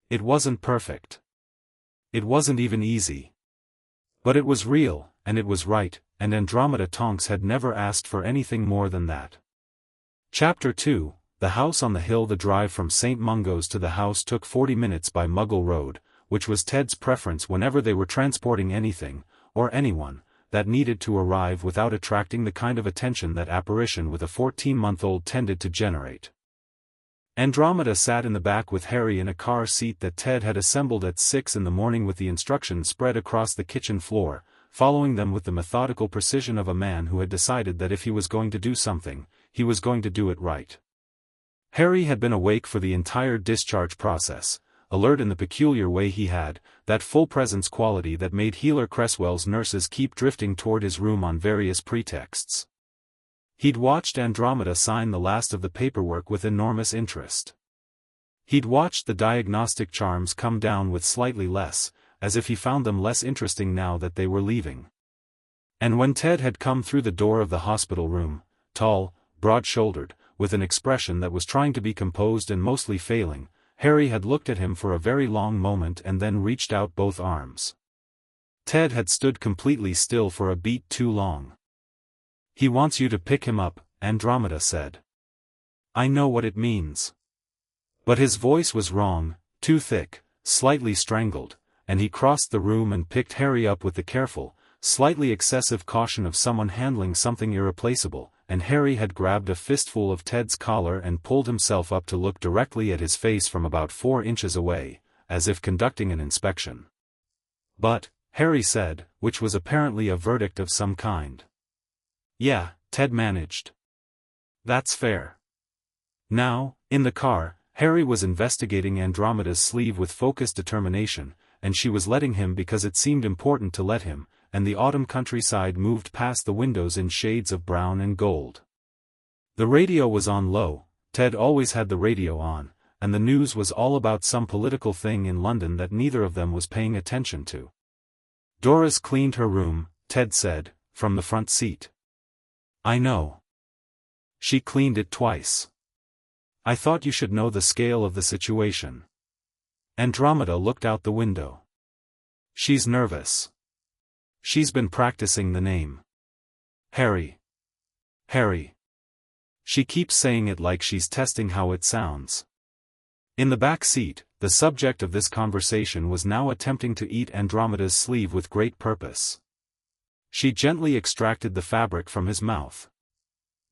It wasn't perfect. It wasn't even easy. But it was real, and it was right, and Andromeda Tonks had never asked for anything more than that. Chapter 2, The House on the Hill. The drive from St. Mungo's to the house took 40 minutes by Muggle Road, which was Ted's preference whenever they were transporting anything, or anyone, that needed to arrive without attracting the kind of attention that apparition with a 14-month-old tended to generate. Andromeda sat in the back with Harry in a car seat that Ted had assembled at 6 in the morning with the instructions spread across the kitchen floor, following them with the methodical precision of a man who had decided that if he was going to do something, he was going to do it right. Harry had been awake for the entire discharge process, alert in the peculiar way he had, that full presence quality that made Healer Cresswell's nurses keep drifting toward his room on various pretexts. He'd watched Andromeda sign the last of the paperwork with enormous interest. He'd watched the diagnostic charms come down with slightly less, as if he found them less interesting now that they were leaving. And when Ted had come through the door of the hospital room, tall, broad-shouldered, with an expression that was trying to be composed and mostly failing, Harry had looked at him for a very long moment and then reached out both arms. Ted had stood completely still for a beat too long. "He wants you to pick him up," Andromeda said. "I know what it means." But his voice was wrong, too thick, slightly strangled, and he crossed the room and picked Harry up with the careful, slightly excessive caution of someone handling something irreplaceable, and Harry had grabbed a fistful of Ted's collar and pulled himself up to look directly at his face from about 4 inches away, as if conducting an inspection. "But," Harry said, which was apparently a verdict of some kind. "Yeah," Ted managed. "That's fair." Now, in the car, Harry was investigating Andromeda's sleeve with focused determination, and she was letting him because it seemed important to let him, and the autumn countryside moved past the windows in shades of brown and gold. The radio was on low. Ted always had the radio on, and the news was all about some political thing in London that neither of them was paying attention to. "Doris cleaned her room," Ted said, from the front seat. "I know. She cleaned it twice. I thought you should know the scale of the situation." Andromeda looked out the window. "She's nervous. She's been practicing the name. Harry. Harry. She keeps saying it like she's testing how it sounds." In the back seat, the subject of this conversation was now attempting to eat Andromeda's sleeve with great purpose. She gently extracted the fabric from his mouth.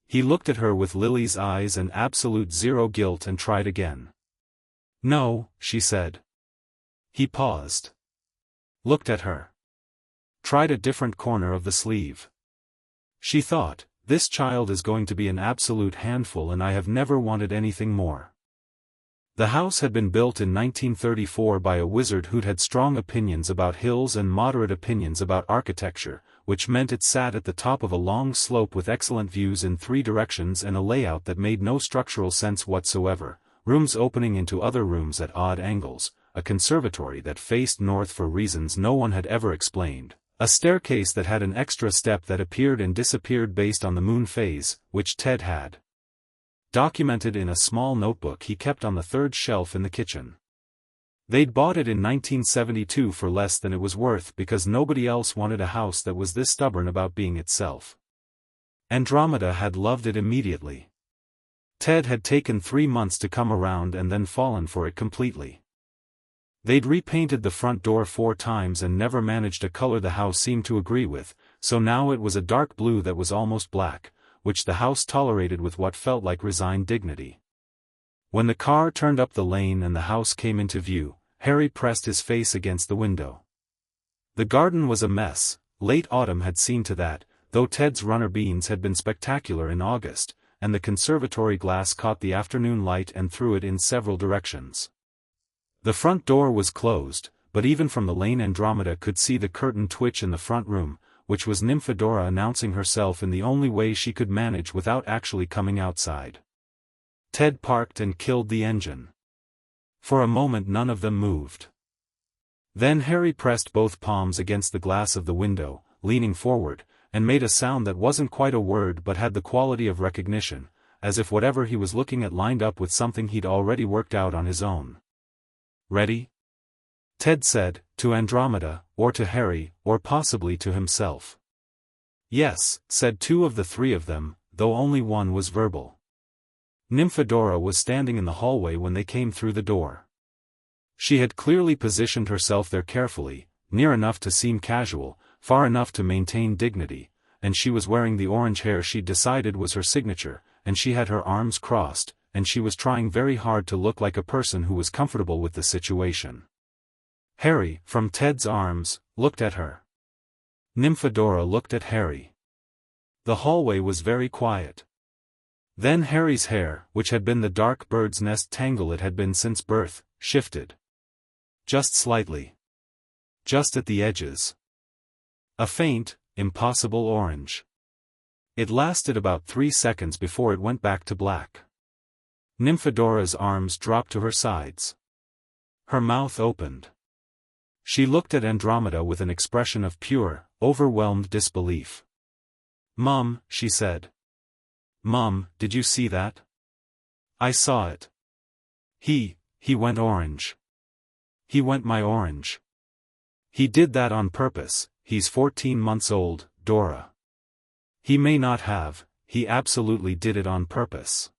He looked at her with Lily's eyes and absolute zero guilt and tried again. "No," she said. He paused. Looked at her. Tried a different corner of the sleeve. She thought, "This child is going to be an absolute handful and I have never wanted anything more." The house had been built in 1934 by a wizard who'd had strong opinions about hills and moderate opinions about architecture, which meant it sat at the top of a long slope with excellent views in 3 directions and a layout that made no structural sense whatsoever, rooms opening into other rooms at odd angles, a conservatory that faced north for reasons no one had ever explained, a staircase that had an extra step that appeared and disappeared based on the moon phase, which Ted had documented in a small notebook he kept on the 3rd shelf in the kitchen. They'd bought it in 1972 for less than it was worth because nobody else wanted a house that was this stubborn about being itself. Andromeda had loved it immediately. Ted had taken 3 months to come around and then fallen for it completely. They'd repainted the front door 4 times and never managed a color the house seemed to agree with, so now it was a dark blue that was almost black, which the house tolerated with what felt like resigned dignity. When the car turned up the lane and the house came into view, Harry pressed his face against the window. The garden was a mess. Late autumn had seen to that, though Ted's runner beans had been spectacular in August, and the conservatory glass caught the afternoon light and threw it in several directions. The front door was closed, but even from the lane Andromeda could see the curtain twitch in the front room, which was Nymphadora announcing herself in the only way she could manage without actually coming outside. Ted parked and killed the engine. For a moment none of them moved. Then Harry pressed both palms against the glass of the window, leaning forward, and made a sound that wasn't quite a word but had the quality of recognition, as if whatever he was looking at lined up with something he'd already worked out on his own. "Ready?" Ted said, to Andromeda, or to Harry, or possibly to himself. "Yes," said 2 of the 3 of them, though only one was verbal. Nymphadora was standing in the hallway when they came through the door. She had clearly positioned herself there carefully, near enough to seem casual, far enough to maintain dignity, and she was wearing the orange hair she'd decided was her signature, and she had her arms crossed, and she was trying very hard to look like a person who was comfortable with the situation. Harry, from Ted's arms, looked at her. Nymphadora looked at Harry. The hallway was very quiet. Then Harry's hair, which had been the dark bird's nest tangle it had been since birth, shifted. Just slightly. Just at the edges. A faint, impossible orange. It lasted about 3 seconds before it went back to black. Nymphadora's arms dropped to her sides. Her mouth opened. She looked at Andromeda with an expression of pure, overwhelmed disbelief. "Mum," she said. "Mum, did you see that?" "I saw it. He went orange. He went my orange. He did that on purpose. He's 14 months old, Dora. He may not have, he absolutely did it on purpose."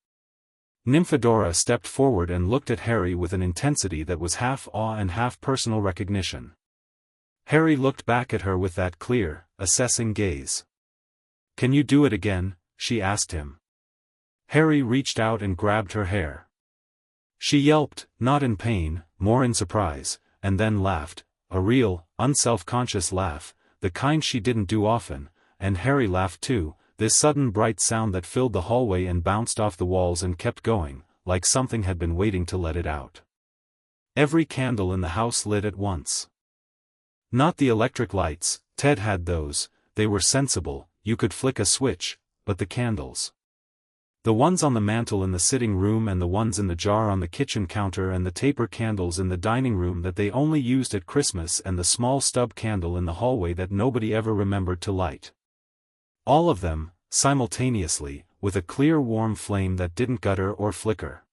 Nymphadora stepped forward and looked at Harry with an intensity that was half awe and half personal recognition. Harry looked back at her with that clear, assessing gaze. "Can you do it again?" she asked him. Harry reached out and grabbed her hair. She yelped, not in pain, more in surprise, and then laughed, a real, unself-conscious laugh, the kind she didn't do often, and Harry laughed too, this sudden bright sound that filled the hallway and bounced off the walls and kept going, like something had been waiting to let it out. Every candle in the house lit at once. Not the electric lights, Ted had those, they were sensible, you could flick a switch, but the candles. The ones on the mantel in the sitting room and the ones in the jar on the kitchen counter and the taper candles in the dining room that they only used at Christmas and the small stub candle in the hallway that nobody ever remembered to light. All of them, simultaneously, with a clear warm flame that didn't gutter or flicker.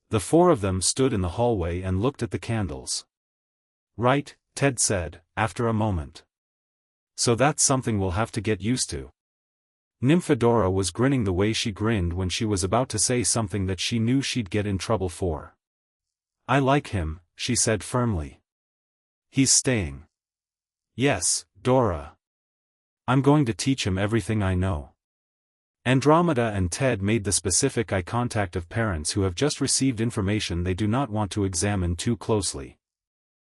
The 4 of them stood in the hallway and looked at the candles. "Right," Ted said, after a moment. "So that's something we'll have to get used to." Nymphadora was grinning the way she grinned when she was about to say something that she knew she'd get in trouble for. "I like him," she said firmly. "He's staying." "Yes, Dora. I'm going to teach him everything I know." Andromeda and Ted made the specific eye contact of parents who have just received information they do not want to examine too closely.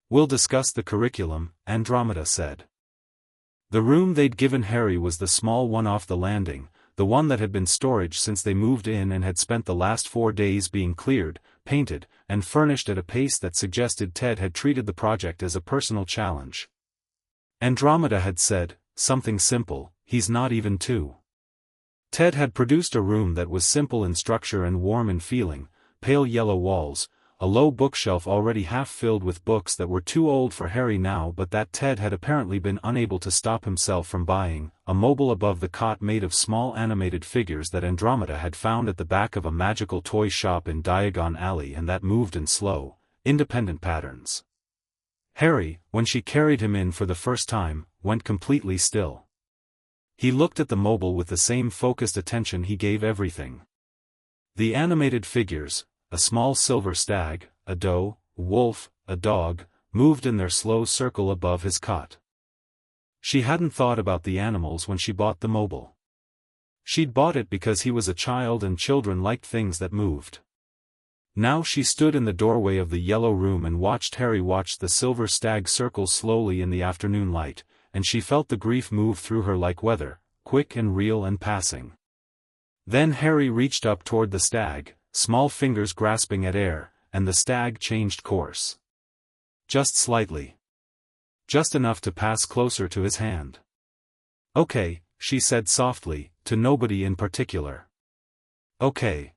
"We'll discuss the curriculum," Andromeda said. The room they'd given Harry was the small one off the landing, the one that had been storage since they moved in and had spent the last 4 days being cleared, painted, and furnished at a pace that suggested Ted had treated the project as a personal challenge. Andromeda had said, something simple, he's not even two. Ted had produced a room that was simple in structure and warm in feeling, pale yellow walls, a low bookshelf already half filled with books that were too old for Harry now but that Ted had apparently been unable to stop himself from buying, a mobile above the cot made of small animated figures that Andromeda had found at the back of a magical toy shop in Diagon Alley and that moved in slow, independent patterns. Harry, when she carried him in for the first time, went completely still. He looked at the mobile with the same focused attention he gave everything. The animated figures, a small silver stag, a doe, a wolf, a dog, moved in their slow circle above his cot. She hadn't thought about the animals when she bought the mobile. She'd bought it because he was a child and children liked things that moved. Now she stood in the doorway of the yellow room and watched Harry watch the silver stag circle slowly in the afternoon light, and she felt the grief move through her like weather, quick and real and passing. Then Harry reached up toward the stag, small fingers grasping at air, and the stag changed course. Just slightly. Just enough to pass closer to his hand. "Okay," she said softly, to nobody in particular. "Okay."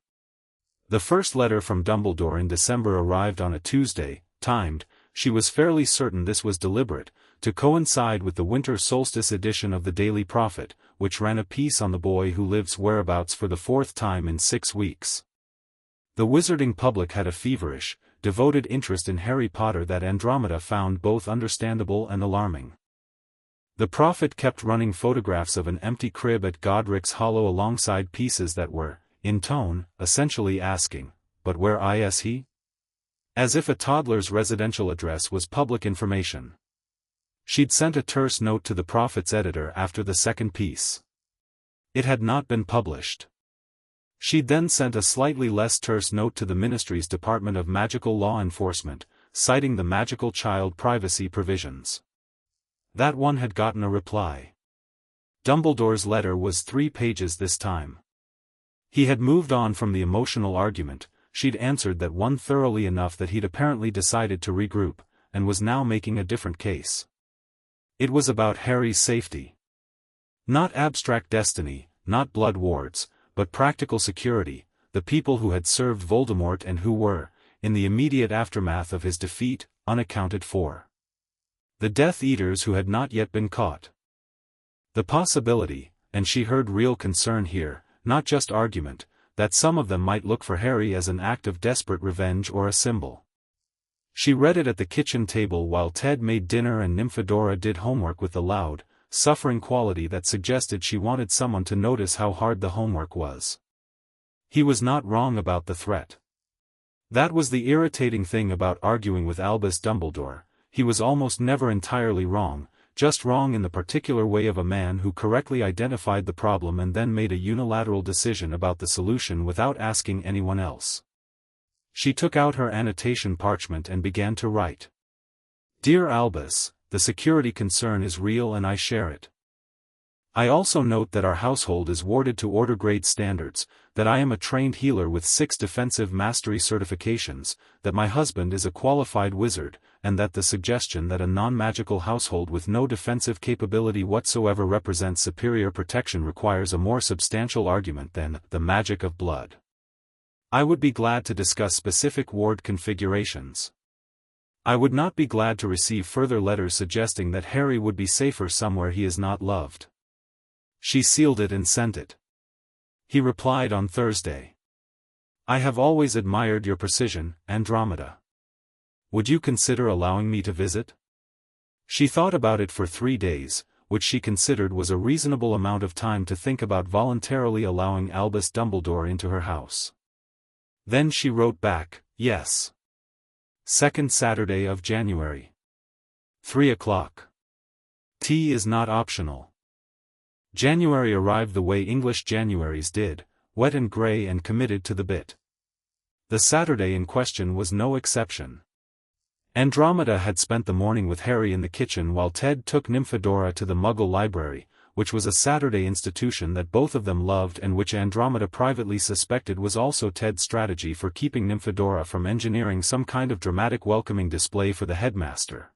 The first letter from Dumbledore in December arrived on a Tuesday, timed, she was fairly certain this was deliberate, to coincide with the winter solstice edition of the Daily Prophet, which ran a piece on the boy who lives whereabouts for the 4th time in 6 weeks. The wizarding public had a feverish, devoted interest in Harry Potter that Andromeda found both understandable and alarming. The prophet kept running photographs of an empty crib at Godric's Hollow alongside pieces that were, in tone, essentially asking, "But where is he?" As if a toddler's residential address was public information. She'd sent a terse note to the prophet's editor after the second piece. It had not been published. She'd then sent a slightly less terse note to the Ministry's Department of Magical Law Enforcement, citing the magical child privacy provisions. That one had gotten a reply. Dumbledore's letter was 3 pages this time. He had moved on from the emotional argument, she'd answered that one thoroughly enough that he'd apparently decided to regroup, and was now making a different case. It was about Harry's safety. Not abstract destiny, not blood wards, but practical security, the people who had served Voldemort and who were, in the immediate aftermath of his defeat, unaccounted for. The Death Eaters who had not yet been caught. The possibility, and she heard real concern here, not just argument, that some of them might look for Harry as an act of desperate revenge or a symbol. She read it at the kitchen table while Ted made dinner and Nymphadora did homework with the loud, suffering quality that suggested she wanted someone to notice how hard the homework was. He was not wrong about the threat. That was the irritating thing about arguing with Albus Dumbledore, he was almost never entirely wrong, just wrong in the particular way of a man who correctly identified the problem and then made a unilateral decision about the solution without asking anyone else. She took out her annotation parchment and began to write. "Dear Albus, the security concern is real and I share it. I also note that our household is warded to order grade standards, that I am a trained healer with 6 defensive mastery certifications, that my husband is a qualified wizard, and that the suggestion that a non-magical household with no defensive capability whatsoever represents superior protection requires a more substantial argument than the magic of blood. I would be glad to discuss specific ward configurations. I would not be glad to receive further letters suggesting that Harry would be safer somewhere he is not loved." She sealed it and sent it. He replied on Thursday. "I have always admired your precision, Andromeda. Would you consider allowing me to visit?" She thought about it for 3 days, which she considered was a reasonable amount of time to think about voluntarily allowing Albus Dumbledore into her house. Then she wrote back, "Yes. 2nd Saturday of January. 3 o'clock. Tea is not optional." January arrived the way English Januaries did, wet and grey and committed to the bit. The Saturday in question was no exception. Andromeda had spent the morning with Harry in the kitchen while Ted took Nymphadora to the Muggle Library, which was a Saturday institution that both of them loved and which Andromeda privately suspected was also Ted's strategy for keeping Nymphadora from engineering some kind of dramatic welcoming display for the headmaster.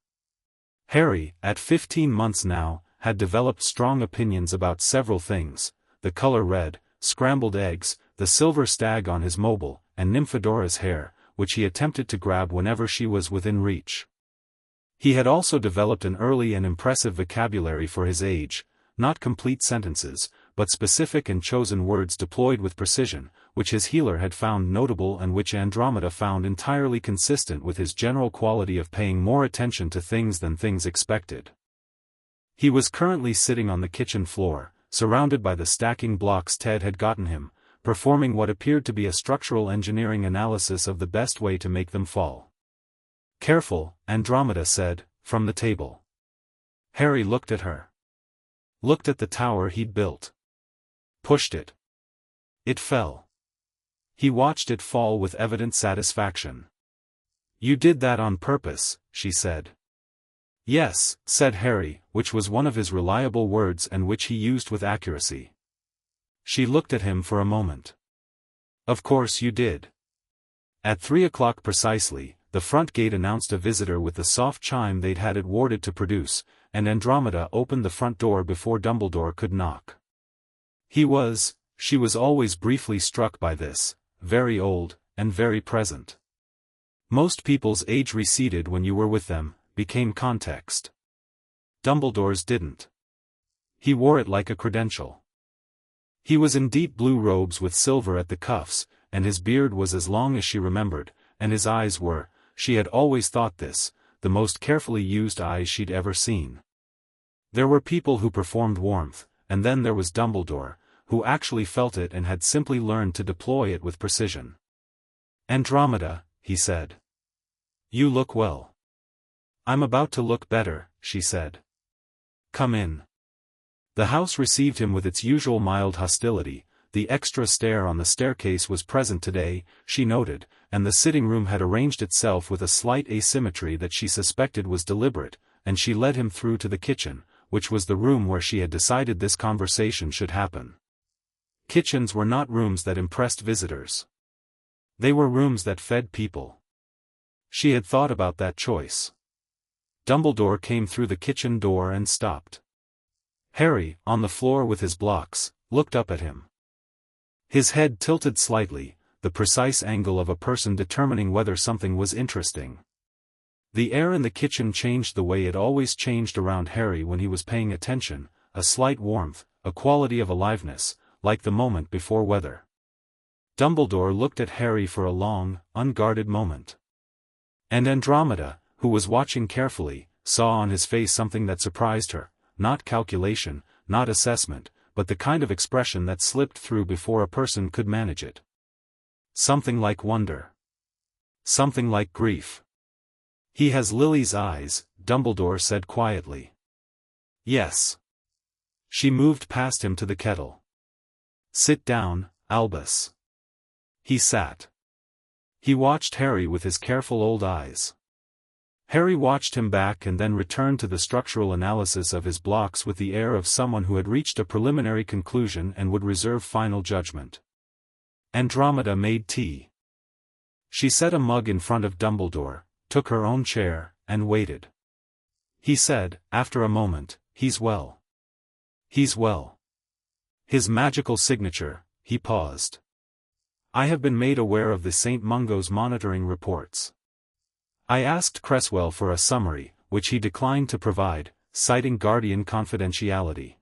Harry, at 15 months now, had developed strong opinions about several things: the color red, scrambled eggs, the silver stag on his mobile, and Nymphodora's hair, which he attempted to grab whenever she was within reach. He had also developed an early and impressive vocabulary for his age, not complete sentences, but specific and chosen words deployed with precision, which his healer had found notable and which Andromeda found entirely consistent with his general quality of paying more attention to things than things expected. He was currently sitting on the kitchen floor, surrounded by the stacking blocks Ted had gotten him, performing what appeared to be a structural engineering analysis of the best way to make them fall. "Careful," Andromeda said, from the table. Harry looked at her. Looked at the tower he'd built. Pushed it. It fell. He watched it fall with evident satisfaction. "You did that on purpose," she said. "Yes," said Harry, which was one of his reliable words and which he used with accuracy. She looked at him for a moment. "Of course you did." At 3 o'clock precisely, the front gate announced a visitor with the soft chime they'd had it warded to produce, and Andromeda opened the front door before Dumbledore could knock. She was always briefly struck by this, very old, and very present. Most people's age receded when you were with them, became context. Dumbledore's didn't. He wore it like a credential. He was in deep blue robes with silver at the cuffs, and his beard was as long as she remembered, and his eyes were, she had always thought this, the most carefully used eyes she'd ever seen. There were people who performed warmth, and then there was Dumbledore, who actually felt it and had simply learned to deploy it with precision. "Andromeda," he said. "You look well." "I'm about to look better," she said. "Come in." The house received him with its usual mild hostility. The extra stair on the staircase was present today, she noted, and the sitting room had arranged itself with a slight asymmetry that she suspected was deliberate, and she led him through to the kitchen, which was the room where she had decided this conversation should happen. Kitchens were not rooms that impressed visitors. They were rooms that fed people. She had thought about that choice. Dumbledore came through the kitchen door and stopped. Harry, on the floor with his blocks, looked up at him. His head tilted slightly, the precise angle of a person determining whether something was interesting. The air in the kitchen changed the way it always changed around Harry when he was paying attention, a slight warmth, a quality of aliveness, like the moment before weather. Dumbledore looked at Harry for a long, unguarded moment. And Andromeda, who was watching carefully, saw on his face something that surprised her, not calculation, not assessment, but the kind of expression that slipped through before a person could manage it. Something like wonder. Something like grief. "He has Lily's eyes," Dumbledore said quietly. "Yes." She moved past him to the kettle. "Sit down, Albus." He sat. He watched Harry with his careful old eyes. Harry watched him back and then returned to the structural analysis of his blocks with the air of someone who had reached a preliminary conclusion and would reserve final judgment. Andromeda made tea. She set a mug in front of Dumbledore, took her own chair, and waited. He said, after a moment, "He's well. He's well. His magical signature," he paused. "I have been made aware of the St. Mungo's monitoring reports. I asked Cresswell for a summary, which he declined to provide, citing Guardian confidentiality."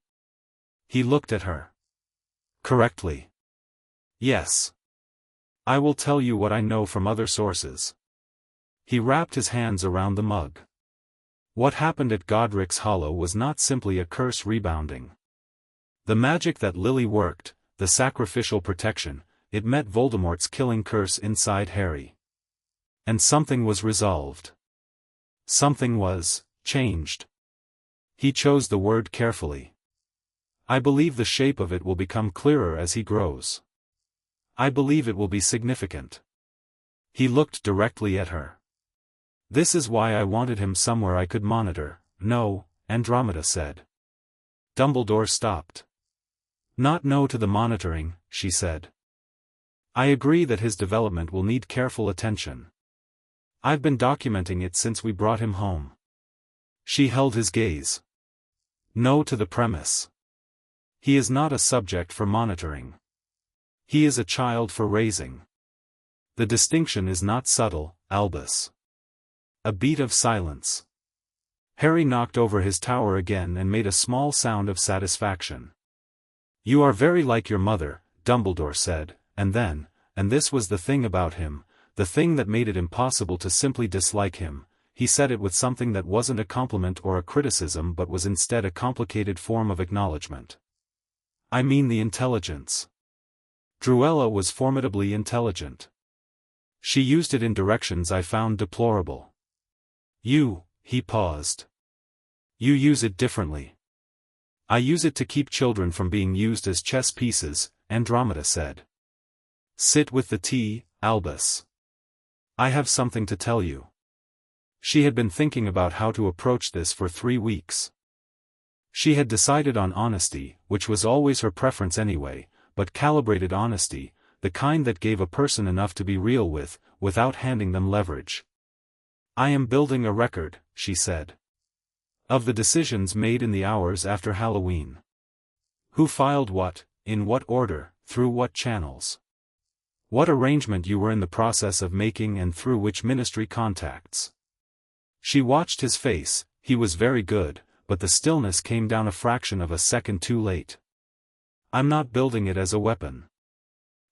He looked at her. "Correctly." "Yes. I will tell you what I know from other sources." He wrapped his hands around the mug. What happened at Godric's Hollow was not simply a curse rebounding. The magic that Lily worked, the sacrificial protection, it met Voldemort's killing curse inside Harry. And something was resolved. Something was changed. He chose the word carefully. "I believe the shape of it will become clearer as he grows. I believe it will be significant." He looked directly at her. "This is why I wanted him somewhere I could monitor." "No," Andromeda said. Dumbledore stopped. "Not no to the monitoring," she said. "I agree that his development will need careful attention. I've been documenting it since we brought him home." She held his gaze. No to the premise. He is not a subject for monitoring. He is a child for raising. The distinction is not subtle, Albus. A beat of silence. Harry knocked over his tower again and made a small sound of satisfaction. You are very like your mother, Dumbledore said, and then, and this was the thing about him, the thing that made it impossible to simply dislike him, he said it with something that wasn't a compliment or a criticism but was instead a complicated form of acknowledgement. I mean the intelligence. Druella was formidably intelligent. She used it in directions I found deplorable. He paused. You use it differently. I use it to keep children from being used as chess pieces, Andromeda said. Sit with the tea, Albus. I have something to tell you. She had been thinking about how to approach this for 3 weeks. She had decided on honesty, which was always her preference anyway, but calibrated honesty, the kind that gave a person enough to be real with, without handing them leverage. I am building a record, she said. Of the decisions made in the hours after Halloween. Who filed what, in what order, through what channels. What arrangement you were in the process of making and through which ministry contacts. She watched his face, he was very good, but the stillness came down a fraction of a second too late. I'm not building it as a weapon.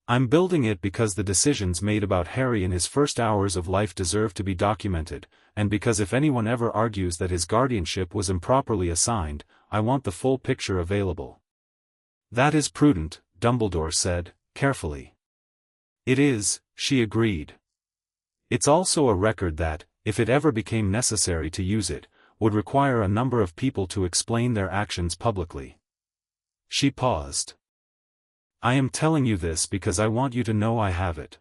I'm building it because the decisions made about Harry in his first hours of life deserve to be documented, and because if anyone ever argues that his guardianship was improperly assigned, I want the full picture available. That is prudent, Dumbledore said, carefully. It is, she agreed. It's also a record that, if it ever became necessary to use it, would require a number of people to explain their actions publicly. She paused. I am telling you this because I want you to know I have it.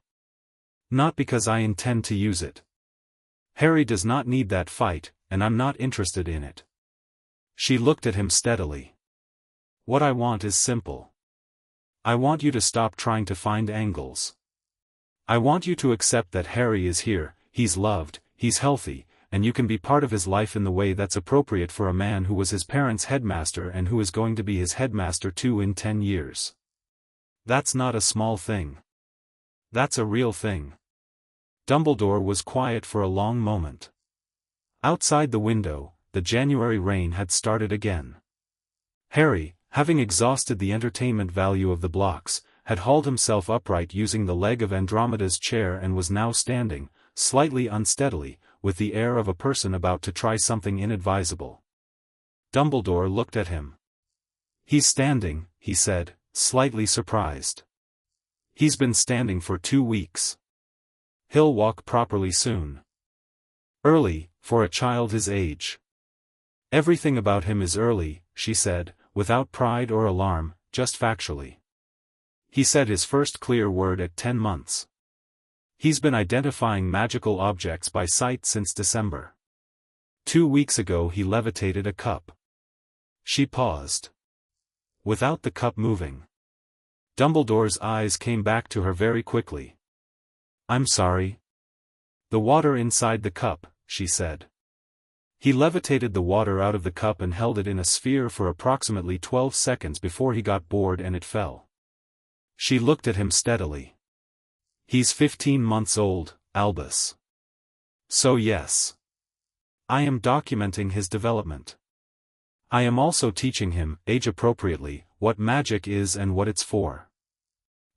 Not because I intend to use it. Harry does not need that fight, and I'm not interested in it. She looked at him steadily. What I want is simple. I want you to stop trying to find angles. I want you to accept that Harry is here, he's loved, he's healthy, and you can be part of his life in the way that's appropriate for a man who was his parents' headmaster and who is going to be his headmaster too in 10 years. That's not a small thing. That's a real thing. Dumbledore was quiet for a long moment. Outside the window, the January rain had started again. Harry, having exhausted the entertainment value of the blocks, had hauled himself upright using the leg of Andromeda's chair and was now standing, slightly unsteadily, with the air of a person about to try something inadvisable. Dumbledore looked at him. He's standing, he said, slightly surprised. He's been standing for 2 weeks. He'll walk properly soon. Early, for a child his age. Everything about him is early, she said, without pride or alarm, just factually. He said his first clear word at 10 months. He's been identifying magical objects by sight since December. 2 weeks ago he levitated a cup. She paused. Without the cup moving. Dumbledore's eyes came back to her very quickly. I'm sorry. The water inside the cup, she said. He levitated the water out of the cup and held it in a sphere for approximately 12 seconds before he got bored and it fell. She looked at him steadily. He's 15 months old, Albus. So yes. I am documenting his development. I am also teaching him, age-appropriately, what magic is and what it's for.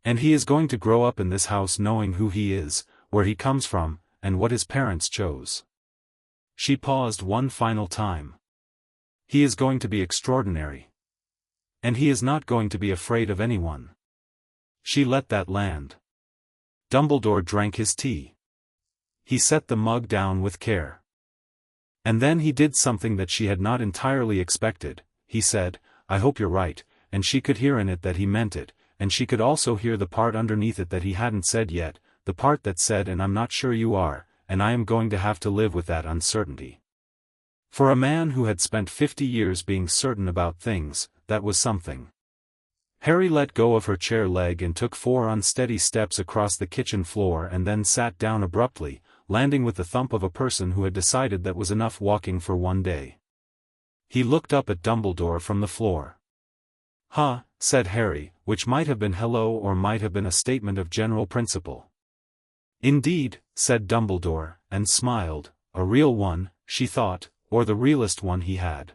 And he is going to grow up in this house knowing who he is, where he comes from, and what his parents chose. She paused one final time. He is going to be extraordinary. And he is not going to be afraid of anyone. She let that land. Dumbledore drank his tea. He set the mug down with care. And then he did something that she had not entirely expected. He said, I hope you're right, and she could hear in it that he meant it, and she could also hear the part underneath it that he hadn't said yet, the part that said and I'm not sure you are, and I am going to have to live with that uncertainty. For a man who had spent 50 years being certain about things, that was something. Harry let go of her chair leg and took 4 unsteady steps across the kitchen floor and then sat down abruptly, landing with the thump of a person who had decided that was enough walking for one day. He looked up at Dumbledore from the floor. "Huh," said Harry, which might have been hello or might have been a statement of general principle. "Indeed," said Dumbledore, and smiled, a real one, she thought, or the realest one he had.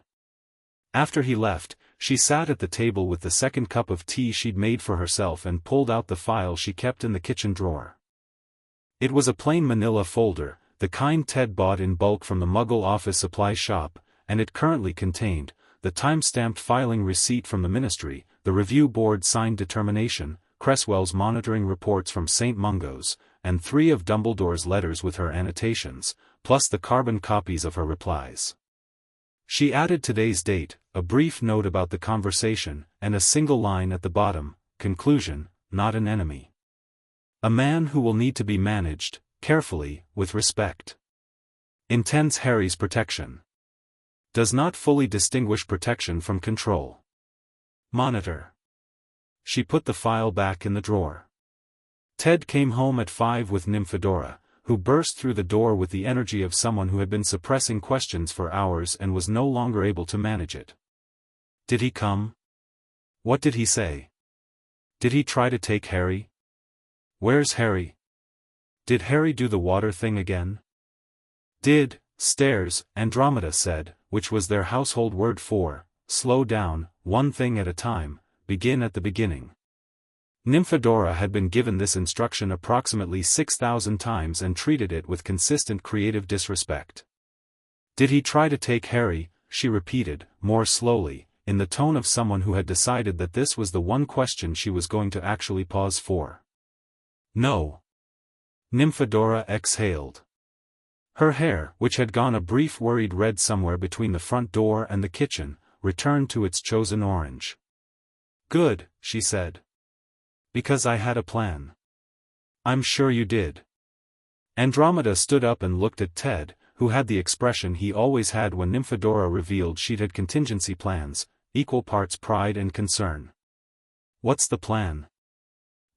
After he left, she sat at the table with the second cup of tea she'd made for herself and pulled out the file she kept in the kitchen drawer. It was a plain manila folder, the kind Ted bought in bulk from the Muggle office supply shop, and it currently contained the time-stamped filing receipt from the Ministry, the review board signed determination, Cresswell's monitoring reports from St. Mungo's, and 3 of Dumbledore's letters with her annotations, plus the carbon copies of her replies. She added today's date, a brief note about the conversation, and a single line at the bottom, conclusion, not an enemy. A man who will need to be managed, carefully, with respect. Intends Harry's protection. Does not fully distinguish protection from control. Monitor. She put the file back in the drawer. Ted came home at 5 with Nymphadora, who burst through the door with the energy of someone who had been suppressing questions for hours and was no longer able to manage it. Did he come? What did he say? Did he try to take Harry? Where's Harry? Did Harry do the water thing again? Did, stairs, Andromeda said, which was their household word for, slow down, one thing at a time, begin at the beginning. Nymphadora had been given this instruction approximately 6,000 times and treated it with consistent creative disrespect. Did he try to take Harry, she repeated, more slowly, in the tone of someone who had decided that this was the one question she was going to actually pause for. No. Nymphadora exhaled. Her hair, which had gone a brief worried red somewhere between the front door and the kitchen, returned to its chosen orange. Good, she said. Because I had a plan. I'm sure you did. Andromeda stood up and looked at Ted, who had the expression he always had when Nymphadora revealed she'd had contingency plans, equal parts pride and concern. What's the plan?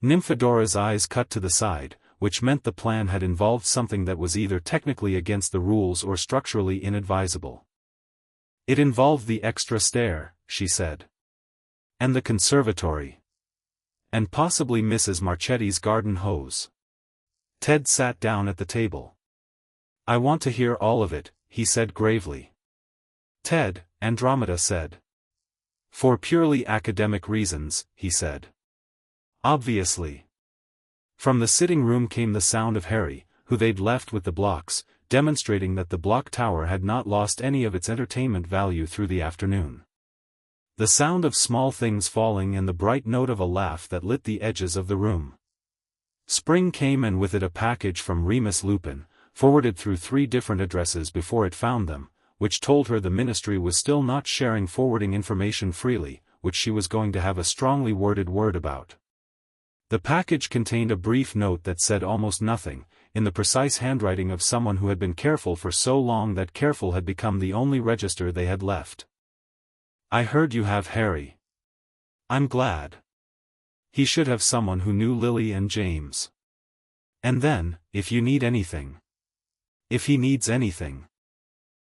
Nymphadora's eyes cut to the side, which meant the plan had involved something that was either technically against the rules or structurally inadvisable. It involved the extra stair, she said. And the conservatory. And possibly Mrs. Marchetti's garden hose. Ted sat down at the table. I want to hear all of it, he said gravely. Ted, Andromeda said. For purely academic reasons, he said. Obviously. From the sitting room came the sound of Harry, who they'd left with the blocks, demonstrating that the block tower had not lost any of its entertainment value through the afternoon. The sound of small things falling and the bright note of a laugh that lit the edges of the room. Spring came and with it a package from Remus Lupin, forwarded through 3 different addresses before it found them, which told her the Ministry was still not sharing forwarding information freely, which she was going to have a strongly worded word about. The package contained a brief note that said almost nothing, in the precise handwriting of someone who had been careful for so long that careful had become the only register they had left. I heard you have Harry. I'm glad. He should have someone who knew Lily and James. And then, if you need anything. If he needs anything.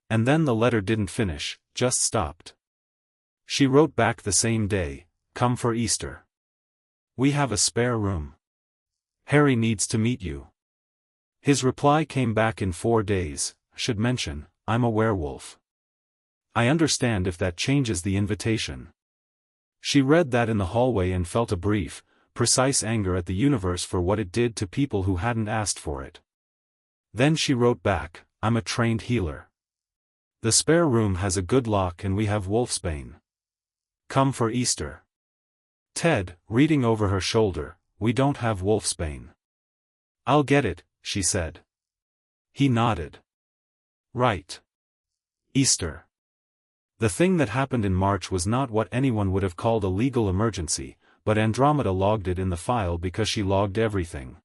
And then the letter didn't finish, just stopped. She wrote back the same day, come for Easter. We have a spare room. Harry needs to meet you. His reply came back in 4 days, should mention, I'm a werewolf. I understand if that changes the invitation. She read that in the hallway and felt a brief, precise anger at the universe for what it did to people who hadn't asked for it. Then she wrote back, I'm a trained healer. The spare room has a good lock and we have wolfsbane. Come for Easter. Ted, reading over her shoulder, we don't have wolfsbane. I'll get it, she said. He nodded. Right. Easter. The thing that happened in March was not what anyone would have called a legal emergency, but Andromeda logged it in the file because she logged everything.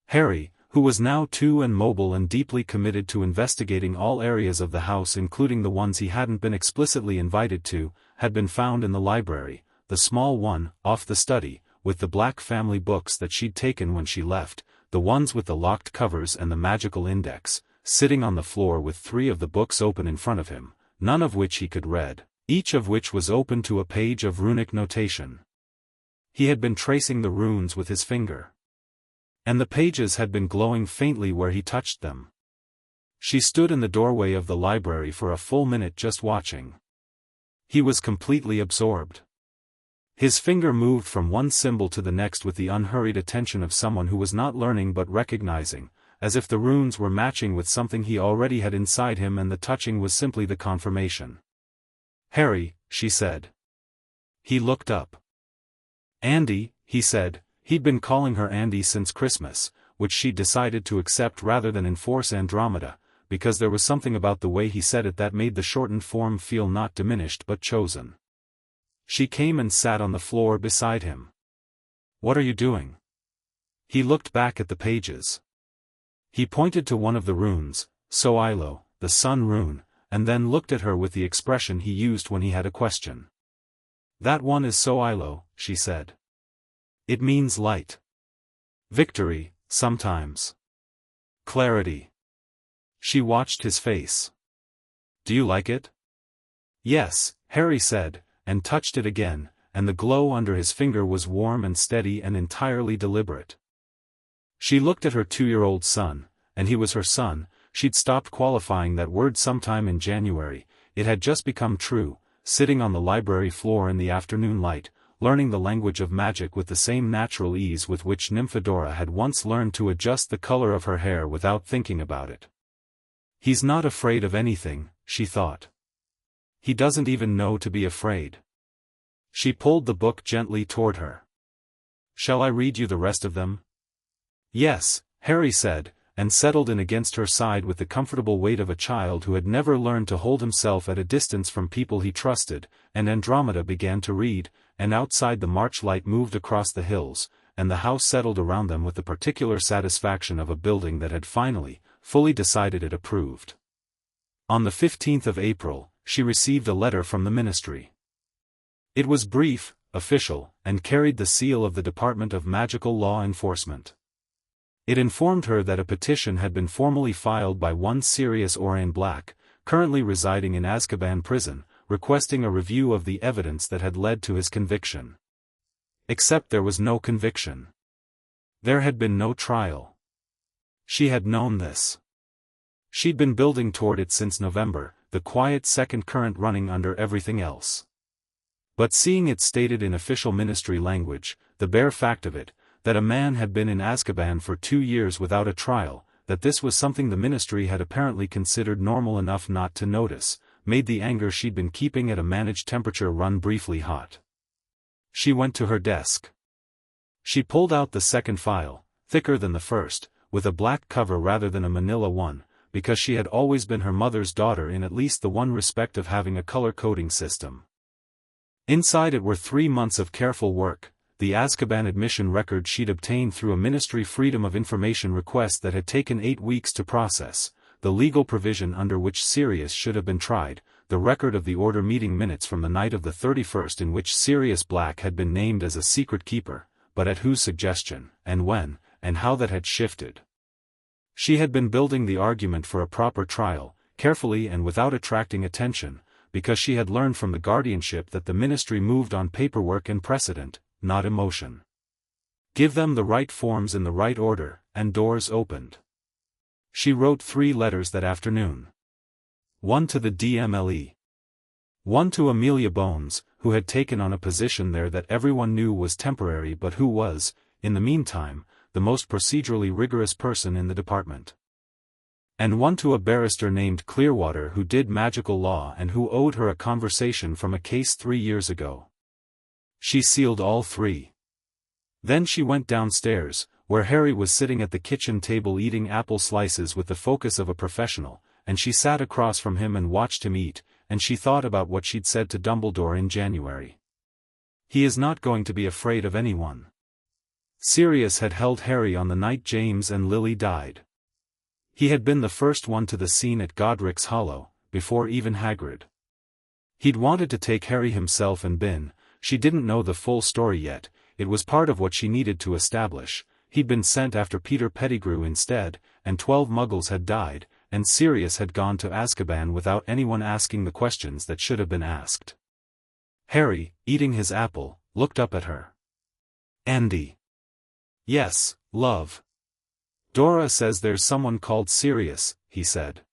Harry, who was now 2 and mobile and deeply committed to investigating all areas of the house including the ones he hadn't been explicitly invited to, had been found in the library, the small one, off the study, with the black family books that she'd taken when she left, the ones with the locked covers and the magical index, sitting on the floor with 3 of the books open in front of him, none of which he could read, each of which was open to a page of runic notation. He had been tracing the runes with his finger, and the pages had been glowing faintly where he touched them. She stood in the doorway of the library for a full minute just watching. He was completely absorbed. His finger moved from one symbol to the next with the unhurried attention of someone who was not learning but recognizing, as if the runes were matching with something he already had inside him and the touching was simply the confirmation. "Harry," she said. He looked up. "Andy," he said. He'd been calling her Andy since Christmas, which she'd decided to accept rather than enforce Andromeda, because there was something about the way he said it that made the shortened form feel not diminished but chosen. She came and sat on the floor beside him. "What are you doing?" He looked back at the pages. He pointed to one of the runes, Soilo, the sun rune, and then looked at her with the expression he used when he had a question. "That one is Soilo," she said. "It means light. Victory, sometimes. Clarity." She watched his face. "Do you like it?" "Yes," Harry said, and touched it again, and the glow under his finger was warm and steady and entirely deliberate. She looked at her 2-year-old son, and he was her son. She'd stopped qualifying that word sometime in January. It had just become true, sitting on the library floor in the afternoon light, learning the language of magic with the same natural ease with which Nymphadora had once learned to adjust the color of her hair without thinking about it. "He's not afraid of anything," she thought. "He doesn't even know to be afraid." She pulled the book gently toward her. "Shall I read you the rest of them?" "Yes," Harry said, and settled in against her side with the comfortable weight of a child who had never learned to hold himself at a distance from people he trusted, and Andromeda began to read, and outside the March light moved across the hills, and the house settled around them with the particular satisfaction of a building that had finally, fully decided it approved. On the 15th of April, she received a letter from the ministry. It was brief, official, and carried the seal of the Department of Magical Law Enforcement. It informed her that a petition had been formally filed by one Sirius Orain Black, currently residing in Azkaban prison, requesting a review of the evidence that had led to his conviction. Except there was no conviction. There had been no trial. She had known this. She'd been building toward it since November, the quiet second current running under everything else. But seeing it stated in official ministry language, the bare fact of it, that a man had been in Azkaban for 2 years without a trial, that this was something the ministry had apparently considered normal enough not to notice, made the anger she'd been keeping at a managed temperature run briefly hot. She went to her desk. She pulled out the second file, thicker than the first, with a black cover rather than a manila one, because she had always been her mother's daughter in at least the one respect of having a color-coding system. Inside it were 3 months of careful work, the Azkaban admission record she'd obtained through a Ministry Freedom of Information request that had taken 8 weeks to process, the legal provision under which Sirius should have been tried, the record of the order meeting minutes from the night of the 31st in which Sirius Black had been named as a secret keeper, but at whose suggestion, and when, and how that had shifted. She had been building the argument for a proper trial, carefully and without attracting attention, because she had learned from the Guardianship that the ministry moved on paperwork and precedent, not emotion. Give them the right forms in the right order, and doors opened. She wrote 3 letters that afternoon. One to the DMLE. One to Amelia Bones, who had taken on a position there that everyone knew was temporary but who was, in the meantime, the most procedurally rigorous person in the department. And one to a barrister named Clearwater who did magical law and who owed her a conversation from a case 3 years ago. She sealed all 3. Then she went downstairs, where Harry was sitting at the kitchen table eating apple slices with the focus of a professional, and she sat across from him and watched him eat, and she thought about what she'd said to Dumbledore in January. He is not going to be afraid of anyone. Sirius had held Harry on the night James and Lily died. He had been the first one to the scene at Godric's Hollow, before even Hagrid. He'd wanted to take Harry himself and been, she didn't know the full story yet, it was part of what she needed to establish, he'd been sent after Peter Pettigrew instead, and 12 Muggles had died, and Sirius had gone to Azkaban without anyone asking the questions that should have been asked. Harry, eating his apple, looked up at her. "Andy." "Yes, love." "Dora says there's someone called Sirius," he said.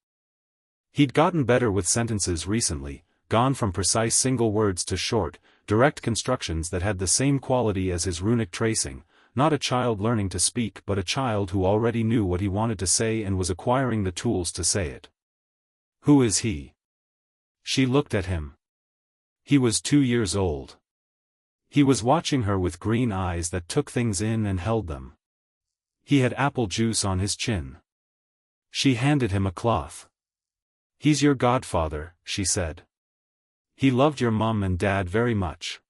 He'd gotten better with sentences recently, gone from precise single words to short, direct constructions that had the same quality as his runic tracing, not a child learning to speak but a child who already knew what he wanted to say and was acquiring the tools to say it. "Who is he?" She looked at him. He was 2 years old. He was watching her with green eyes that took things in and held them. He had apple juice on his chin. She handed him a cloth. "He's your godfather," she said. "He loved your mum and dad very much.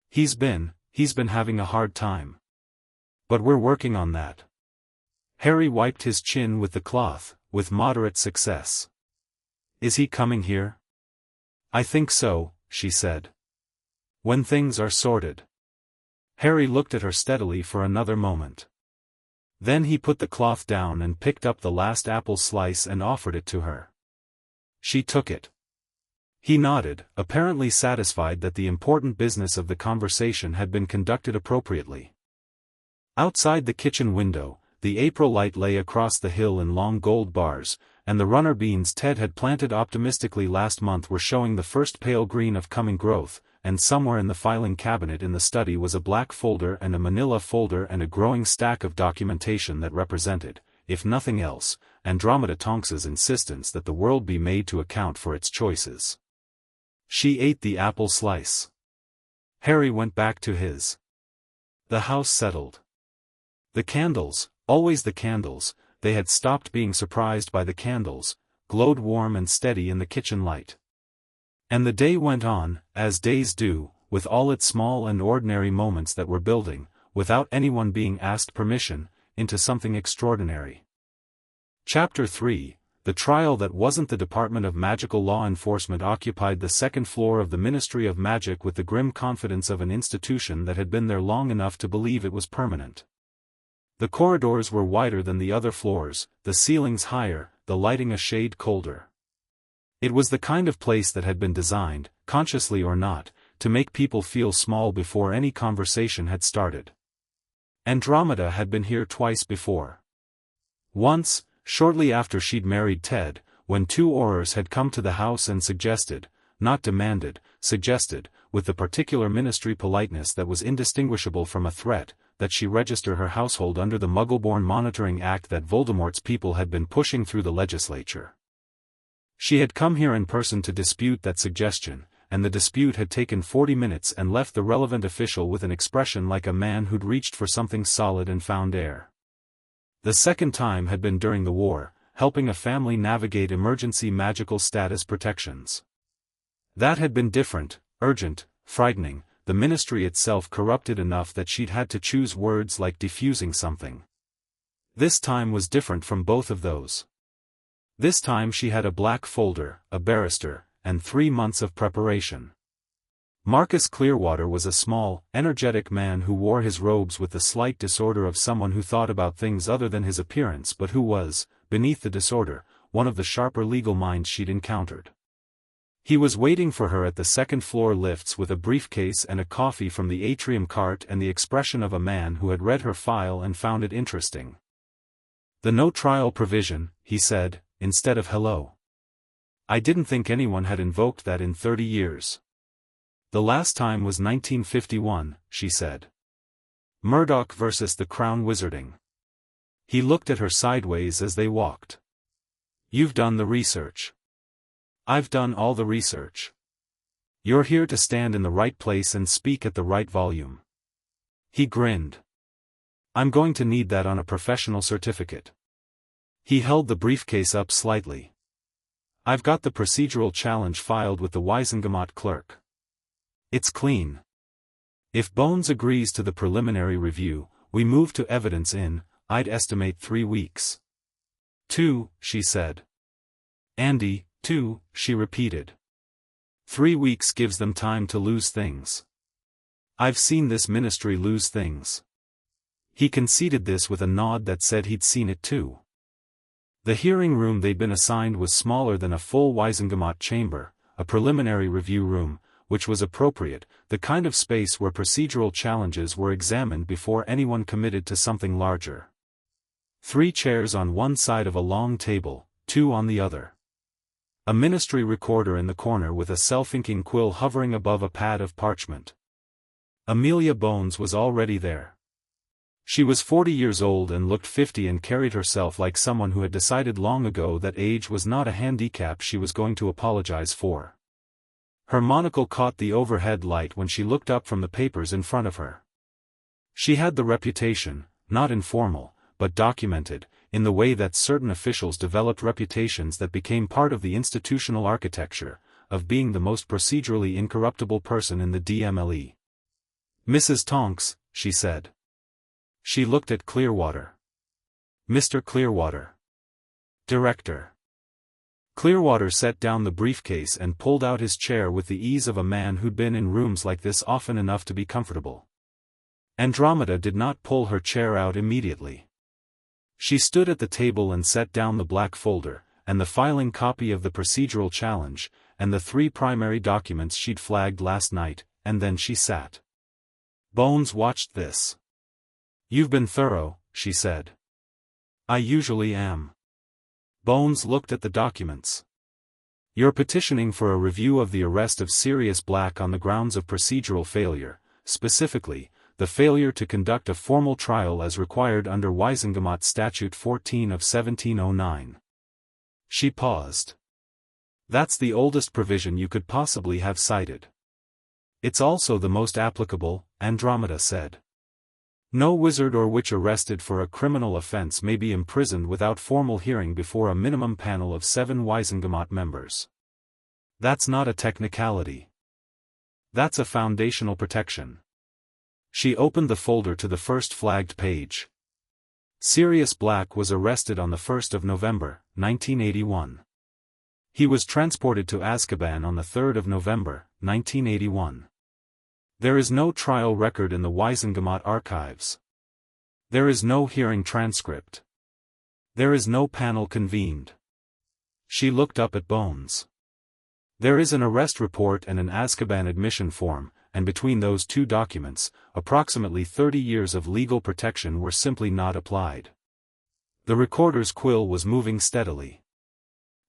He's been having a hard time. But we're working on that." Harry wiped his chin with the cloth, with moderate success. "Is he coming here?" "I think so," she said. "When things are sorted." Harry looked at her steadily for another moment. Then he put the cloth down and picked up the last apple slice and offered it to her. She took it. He nodded, apparently satisfied that the important business of the conversation had been conducted appropriately. Outside the kitchen window, the April light lay across the hill in long gold bars, and the runner beans Ted had planted optimistically last month were showing the first pale green of coming growth, and somewhere in the filing cabinet in the study was a black folder and a manila folder and a growing stack of documentation that represented, if nothing else, Andromeda Tonks's insistence that the world be made to account for its choices. She ate the apple slice. Harry went back to his. The house settled. The candles, always the candles, they had stopped being surprised by the candles, glowed warm and steady in the kitchen light. And the day went on, as days do, with all its small and ordinary moments that were building, without anyone being asked permission, into something extraordinary. Chapter 3, The trial that wasn't the Department of Magical Law Enforcement occupied the second floor of the Ministry of Magic with the grim confidence of an institution that had been there long enough to believe it was permanent. The corridors were wider than the other floors, the ceilings higher, the lighting a shade colder. It was the kind of place that had been designed, consciously or not, to make people feel small before any conversation had started. Andromeda had been here twice before. Once, shortly after she'd married Ted, when 2 Aurors had come to the house and suggested, not demanded, suggested, with the particular ministry politeness that was indistinguishable from a threat, that she register her household under the Muggleborn Monitoring Act that Voldemort's people had been pushing through the legislature. She had come here in person to dispute that suggestion, and the dispute had taken 40 minutes and left the relevant official with an expression like a man who'd reached for something solid and found air. The second time had been during the war, helping a family navigate emergency magical status protections. That had been different, urgent, frightening, the ministry itself corrupted enough that she'd had to choose words like defusing something. This time was different from both of those. This time she had a black folder, a barrister, and 3 months of preparation. Marcus Clearwater was a small, energetic man who wore his robes with the slight disorder of someone who thought about things other than his appearance but who was, beneath the disorder, one of the sharper legal minds she'd encountered. He was waiting for her at the second-floor lifts with a briefcase and a coffee from the atrium cart and the expression of a man who had read her file and found it interesting. "The no-trial provision," he said, instead of hello. "I didn't think anyone had invoked that in 30 years. "The last time was 1951, she said. "Murdoch versus the Crown Wizarding." He looked at her sideways as they walked. "You've done the research." "I've done all the research. You're here to stand in the right place and speak at the right volume." He grinned. "I'm going to need that on a professional certificate." He held the briefcase up slightly. "I've got the procedural challenge filed with the Wisengamot clerk. It's clean. If Bones agrees to the preliminary review, we move to evidence in, I'd estimate 3 weeks. 2, she said. "Andy, 2, she repeated. 3 weeks gives them time to lose things. I've seen this ministry lose things." He conceded this with a nod that said he'd seen it too. The hearing room they'd been assigned was smaller than a full Wisengamot chamber, a preliminary review room, which was appropriate, the kind of space where procedural challenges were examined before anyone committed to something larger. 3 chairs on one side of a long table, 2 on the other. A ministry recorder in the corner with a self-inking quill hovering above a pad of parchment. Amelia Bones was already there. She was 40 years old and looked 50 and carried herself like someone who had decided long ago that age was not a handicap she was going to apologize for. Her monocle caught the overhead light when she looked up from the papers in front of her. She had the reputation, not informal, but documented, in the way that certain officials developed reputations that became part of the institutional architecture, of being the most procedurally incorruptible person in the DMLE. "Mrs. Tonks," she said. She looked at Clearwater. "Mr. Clearwater." "Director." Clearwater set down the briefcase and pulled out his chair with the ease of a man who'd been in rooms like this often enough to be comfortable. Andromeda did not pull her chair out immediately. She stood at the table and set down the black folder, and the filing copy of the procedural challenge, and the 3 primary documents she'd flagged last night, and then she sat. Bones watched this. "You've been thorough," she said. "I usually am." Bones looked at the documents. "You're petitioning for a review of the arrest of Sirius Black on the grounds of procedural failure, specifically, the failure to conduct a formal trial as required under Wisengamot Statute 14 of 1709. She paused. "That's the oldest provision you could possibly have cited." "It's also the most applicable," Andromeda said. "No wizard or witch arrested for a criminal offense may be imprisoned without formal hearing before a minimum panel of 7 Wisengamot members. That's not a technicality. That's a foundational protection." She opened the folder to the first flagged page. Sirius Black was arrested on the 1st of November, 1981. He was transported to Azkaban on the 3rd of November, 1981. There is no trial record in the Wisengamot archives. There is no hearing transcript. There is no panel convened. She looked up at Bones. There is an arrest report and an Azkaban admission form, and between those 2 documents, approximately 30 years of legal protection were simply not applied. The recorder's quill was moving steadily.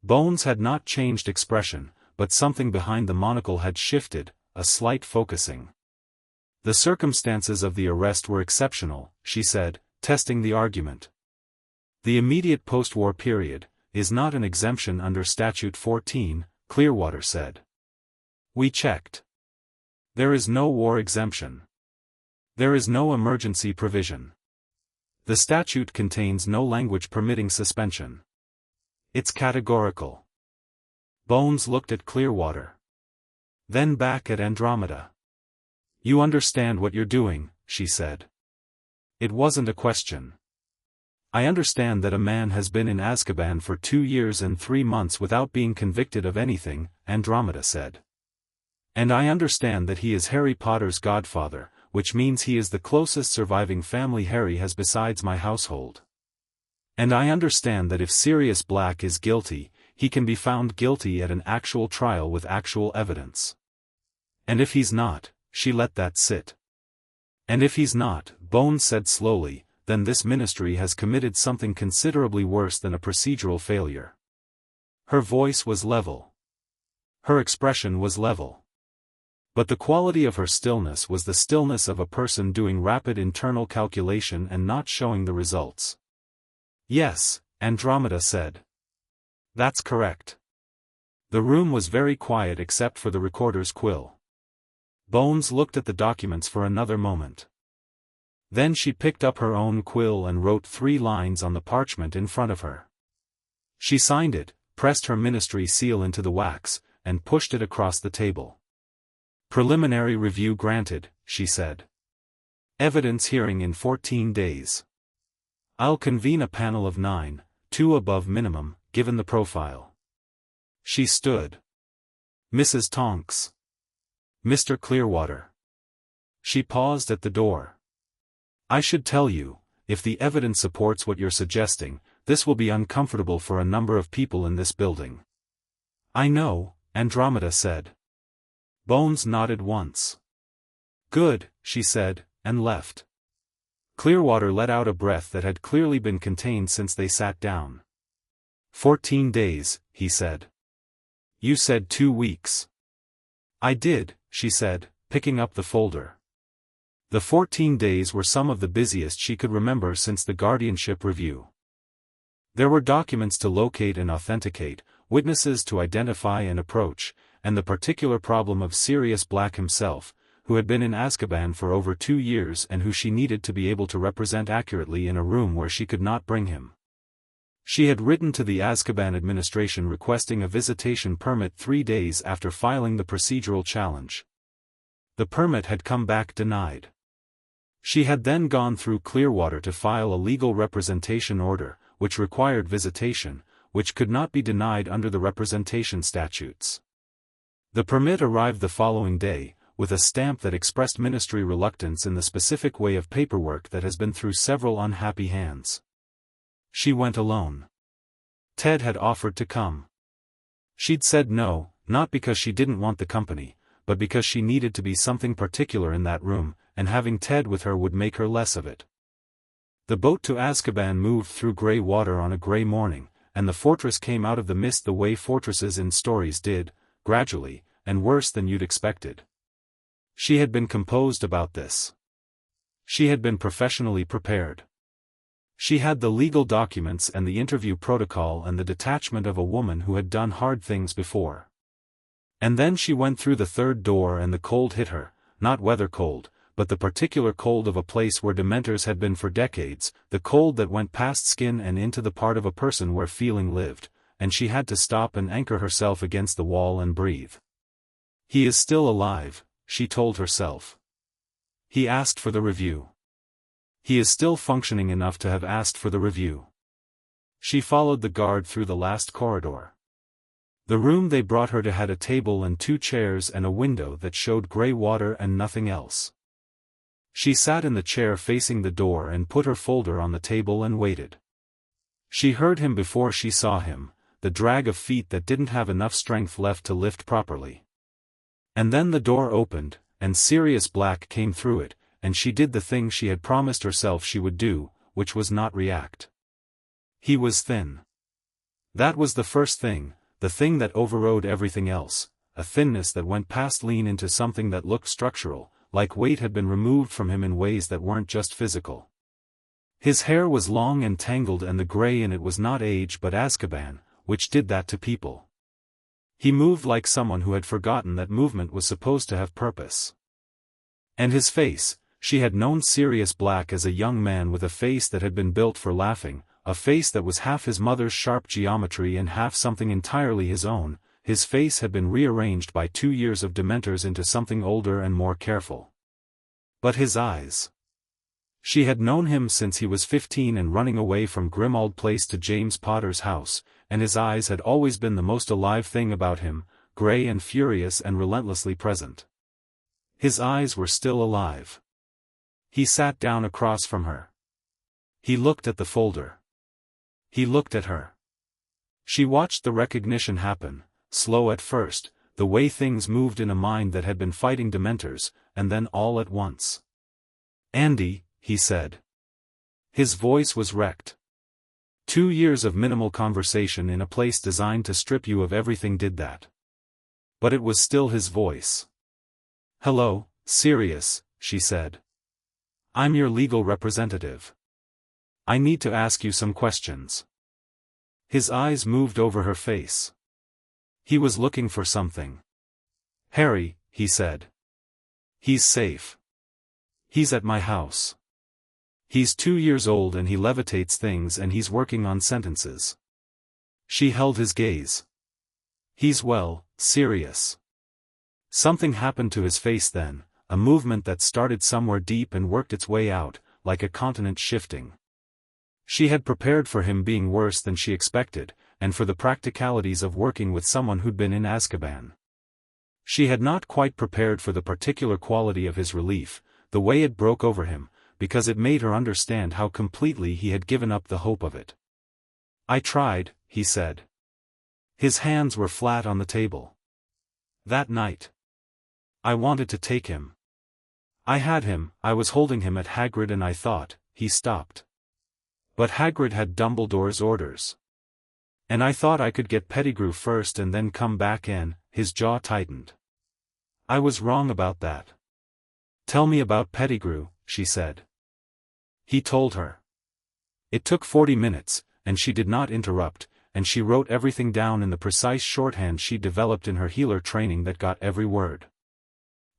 Bones had not changed expression, but something behind the monocle had shifted, a slight focusing. "The circumstances of the arrest were exceptional," she said, testing the argument. "The immediate post-war period is not an exemption under Statute 14, Clearwater said. "We checked. There is no war exemption. There is no emergency provision. The statute contains no language permitting suspension. It's categorical." Bones looked at Clearwater. Then back at Andromeda. "You understand what you're doing," she said. It wasn't a question. "I understand that a man has been in Azkaban for 2 years and 3 months without being convicted of anything," Andromeda said. "And I understand that he is Harry Potter's godfather, which means he is the closest surviving family Harry has besides my household. And I understand that if Sirius Black is guilty, he can be found guilty at an actual trial with actual evidence. And if he's not," she let that sit. "And if he's not," Bones said slowly, "then this ministry has committed something considerably worse than a procedural failure." Her voice was level. Her expression was level. But the quality of her stillness was the stillness of a person doing rapid internal calculation and not showing the results. "Yes," Andromeda said. "That's correct." The room was very quiet except for the recorder's quill. Bones looked at the documents for another moment. Then she picked up her own quill and wrote 3 lines on the parchment in front of her. She signed it, pressed her ministry seal into the wax, and pushed it across the table. "Preliminary review granted," she said. "Evidence hearing in 14 days. I'll convene a panel of 9, 2 above minimum, given the profile." She stood. "Mrs. Tonks. Mr. Clearwater." She paused at the door. "I should tell you, if the evidence supports what you're suggesting, this will be uncomfortable for a number of people in this building." "I know," Andromeda said. Bones nodded once. "Good," she said, and left. Clearwater let out a breath that had clearly been contained since they sat down. 14 days, he said. "You said 2 weeks." "I did," she said, picking up the folder. The 14 days were some of the busiest she could remember since the Guardianship review. There were documents to locate and authenticate, witnesses to identify and approach, and the particular problem of Sirius Black himself, who had been in Azkaban for over 2 years and who she needed to be able to represent accurately in a room where she could not bring him. She had written to the Azkaban administration requesting a visitation permit 3 days after filing the procedural challenge. The permit had come back denied. She had then gone through Clearwater to file a legal representation order, which required visitation, which could not be denied under the representation statutes. The permit arrived the following day, with a stamp that expressed ministry reluctance in the specific way of paperwork that has been through several unhappy hands. She went alone. Ted had offered to come. She'd said no, not because she didn't want the company, but because she needed to be something particular in that room, and having Ted with her would make her less of it. The boat to Azkaban moved through grey water on a grey morning, and the fortress came out of the mist the way fortresses in stories did, gradually, and worse than you'd expected. She had been composed about this. She had been professionally prepared. She had the legal documents and the interview protocol and the detachment of a woman who had done hard things before. And then she went through the third door and the cold hit her, not weather cold, but the particular cold of a place where Dementors had been for decades, the cold that went past skin and into the part of a person where feeling lived, and she had to stop and anchor herself against the wall and breathe. "He is still alive," she told herself. "He asked for the review. He is still functioning enough to have asked for the review." She followed the guard through the last corridor. The room they brought her to had a table and 2 chairs and a window that showed grey water and nothing else. She sat in the chair facing the door and put her folder on the table and waited. She heard him before she saw him, the drag of feet that didn't have enough strength left to lift properly. And then the door opened, and Sirius Black came through it, and she did the thing she had promised herself she would do, which was not react. He was thin. That was the first thing, the thing that overrode everything else, a thinness that went past lean into something that looked structural, like weight had been removed from him in ways that weren't just physical. His hair was long and tangled and the grey in it was not age but Azkaban, which did that to people. He moved like someone who had forgotten that movement was supposed to have purpose. And his face, she had known Sirius Black as a young man with a face that had been built for laughing, a face that was half his mother's sharp geometry and half something entirely his own. His face had been rearranged by 2 years of Dementors into something older and more careful. But his eyes. She had known him since he was 15 and running away from Grimmauld Place to James Potter's house, and his eyes had always been the most alive thing about him, grey and furious and relentlessly present. His eyes were still alive. He sat down across from her. He looked at the folder. He looked at her. She watched the recognition happen, slow at first, the way things moved in a mind that had been fighting Dementors, and then all at once. "Andy," he said. His voice was wrecked. 2 years of minimal conversation in a place designed to strip you of everything did that. But it was still his voice. "Hello, Sirius," she said. "I'm your legal representative. I need to ask you some questions." His eyes moved over her face. He was looking for something. "Harry," he said. "He's safe. He's at my house. He's 2 years old and he levitates things and he's working on sentences." She held his gaze. "He's well, Sirius." Something happened to his face then, a movement that started somewhere deep and worked its way out, like a continent shifting. She had prepared for him being worse than she expected, and for the practicalities of working with someone who'd been in Azkaban. She had not quite prepared for the particular quality of his relief, the way it broke over him, because it made her understand how completely he had given up the hope of it. I tried, he said. His hands were flat on the table. That night. I wanted to take him. I had him, I was holding him at Hagrid and I thought, he stopped. But Hagrid had Dumbledore's orders. And I thought I could get Pettigrew first and then come back in, his jaw tightened. I was wrong about that. Tell me about Pettigrew, she said. He told her. It took 40 minutes, and she did not interrupt, and she wrote everything down in the precise shorthand she developed in her healer training that got every word.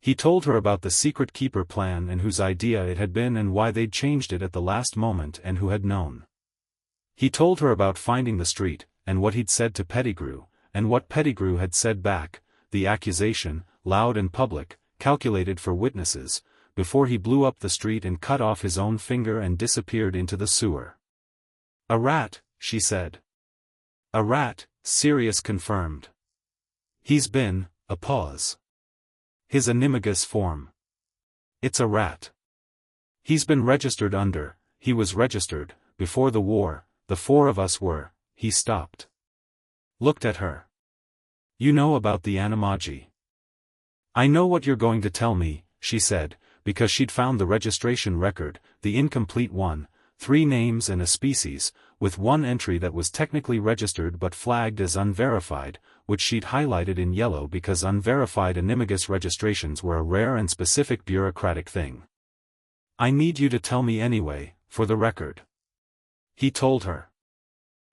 He told her about the secret keeper plan and whose idea it had been and why they'd changed it at the last moment and who had known. He told her about finding the street, and what he'd said to Pettigrew, and what Pettigrew had said back, the accusation, loud and public, calculated for witnesses, before he blew up the street and cut off his own finger and disappeared into the sewer. A rat, she said. A rat, Sirius confirmed. He's been, a pause. His animagus form. It's a rat. He's been registered under, he was registered, before the war, the four of us were, he stopped. Looked at her. You know about the animagi. I know what you're going to tell me, she said, because she'd found the registration record, the incomplete one, 3 names and a species, with one entry that was technically registered but flagged as unverified, which she'd highlighted in yellow because unverified animagus registrations were a rare and specific bureaucratic thing. I need you to tell me anyway, for the record. He told her.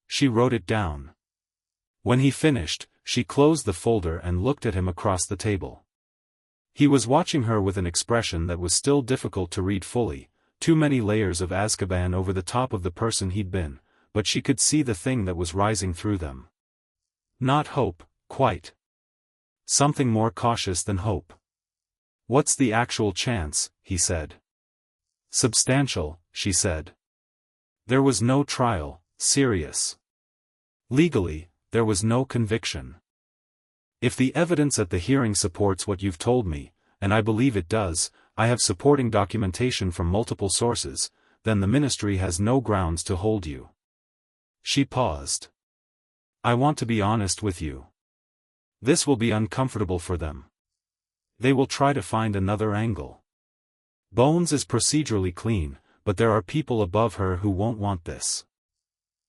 She wrote it down. When he finished, she closed the folder and looked at him across the table. He was watching her with an expression that was still difficult to read fully, too many layers of Azkaban over the top of the person he'd been, but she could see the thing that was rising through them. Not hope, quite. Something more cautious than hope. What's the actual chance, he said. Substantial, she said. There was no trial, Sirius. Legally, there was no conviction. If the evidence at the hearing supports what you've told me, and I believe it does, I have supporting documentation from multiple sources, then the ministry has no grounds to hold you. She paused. I want to be honest with you. This will be uncomfortable for them. They will try to find another angle. Bones is procedurally clean, but there are people above her who won't want this.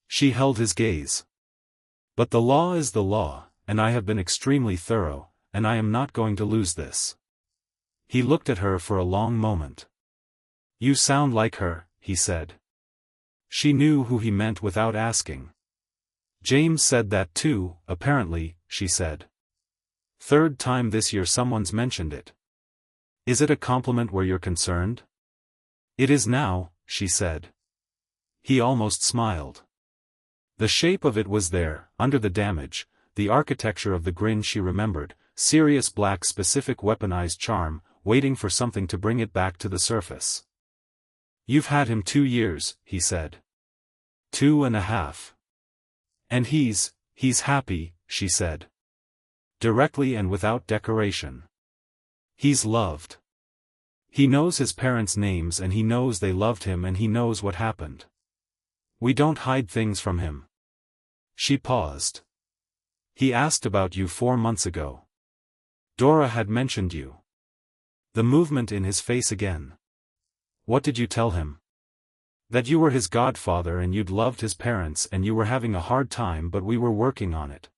She held his gaze. But the law is the law, and I have been extremely thorough, and I am not going to lose this. He looked at her for a long moment. You sound like her, he said. She knew who he meant without asking. James said that too, apparently, she said. 3rd time this year someone's mentioned it. Is it a compliment where you're concerned? It is now, she said. He almost smiled. The shape of it was there, under the damage, the architecture of the grin she remembered, Sirius Black's specific weaponized charm, waiting for something to bring it back to the surface. You've had him 2 years, he said. 2.5. And he's happy, she said. Directly and without decoration. He's loved. He knows his parents' names and he knows they loved him and he knows what happened. We don't hide things from him. She paused. He asked about you 4 months ago. Dora had mentioned you. The movement in his face again. What did you tell him? That you were his godfather and you'd loved his parents and you were having a hard time but we were working on it.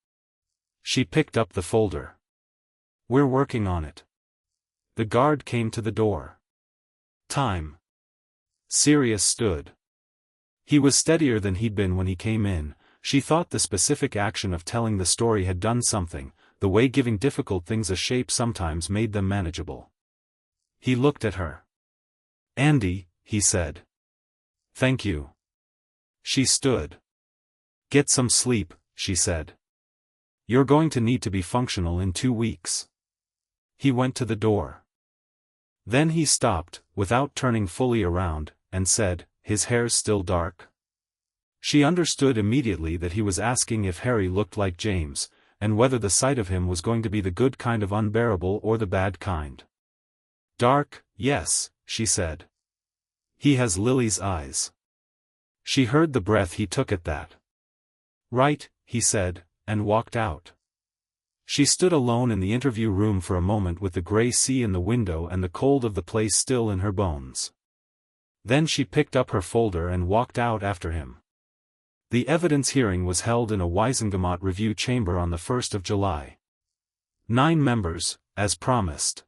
She picked up the folder. We're working on it. The guard came to the door. Time. Sirius stood. He was steadier than he'd been when he came in. She thought the specific action of telling the story had done something, the way giving difficult things a shape sometimes made them manageable. He looked at her. Andy, he said. Thank you. She stood. Get some sleep, she said. You're going to need to be functional in 2 weeks. He went to the door. Then he stopped, without turning fully around, and said, his hair's still dark? She understood immediately that he was asking if Harry looked like James, and whether the sight of him was going to be the good kind of unbearable or the bad kind. Dark, yes, she said. He has Lily's eyes. She heard the breath he took at that. "Right," he said, and walked out. She stood alone in the interview room for a moment with the grey sea in the window and the cold of the place still in her bones. Then she picked up her folder and walked out after him. The evidence hearing was held in a Wiesengemot review chamber on the 1st of July. 9 members, as promised.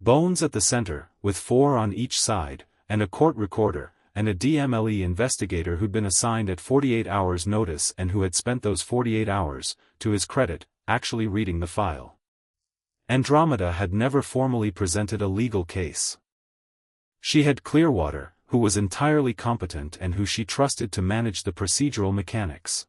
Bones at the center, with 4 on each side, and a court recorder, and a DMLE investigator who'd been assigned at 48 hours' notice and who had spent those 48 hours, to his credit, actually reading the file. Andromeda had never formally presented a legal case. She had Clearwater, who was entirely competent and who she trusted to manage the procedural mechanics.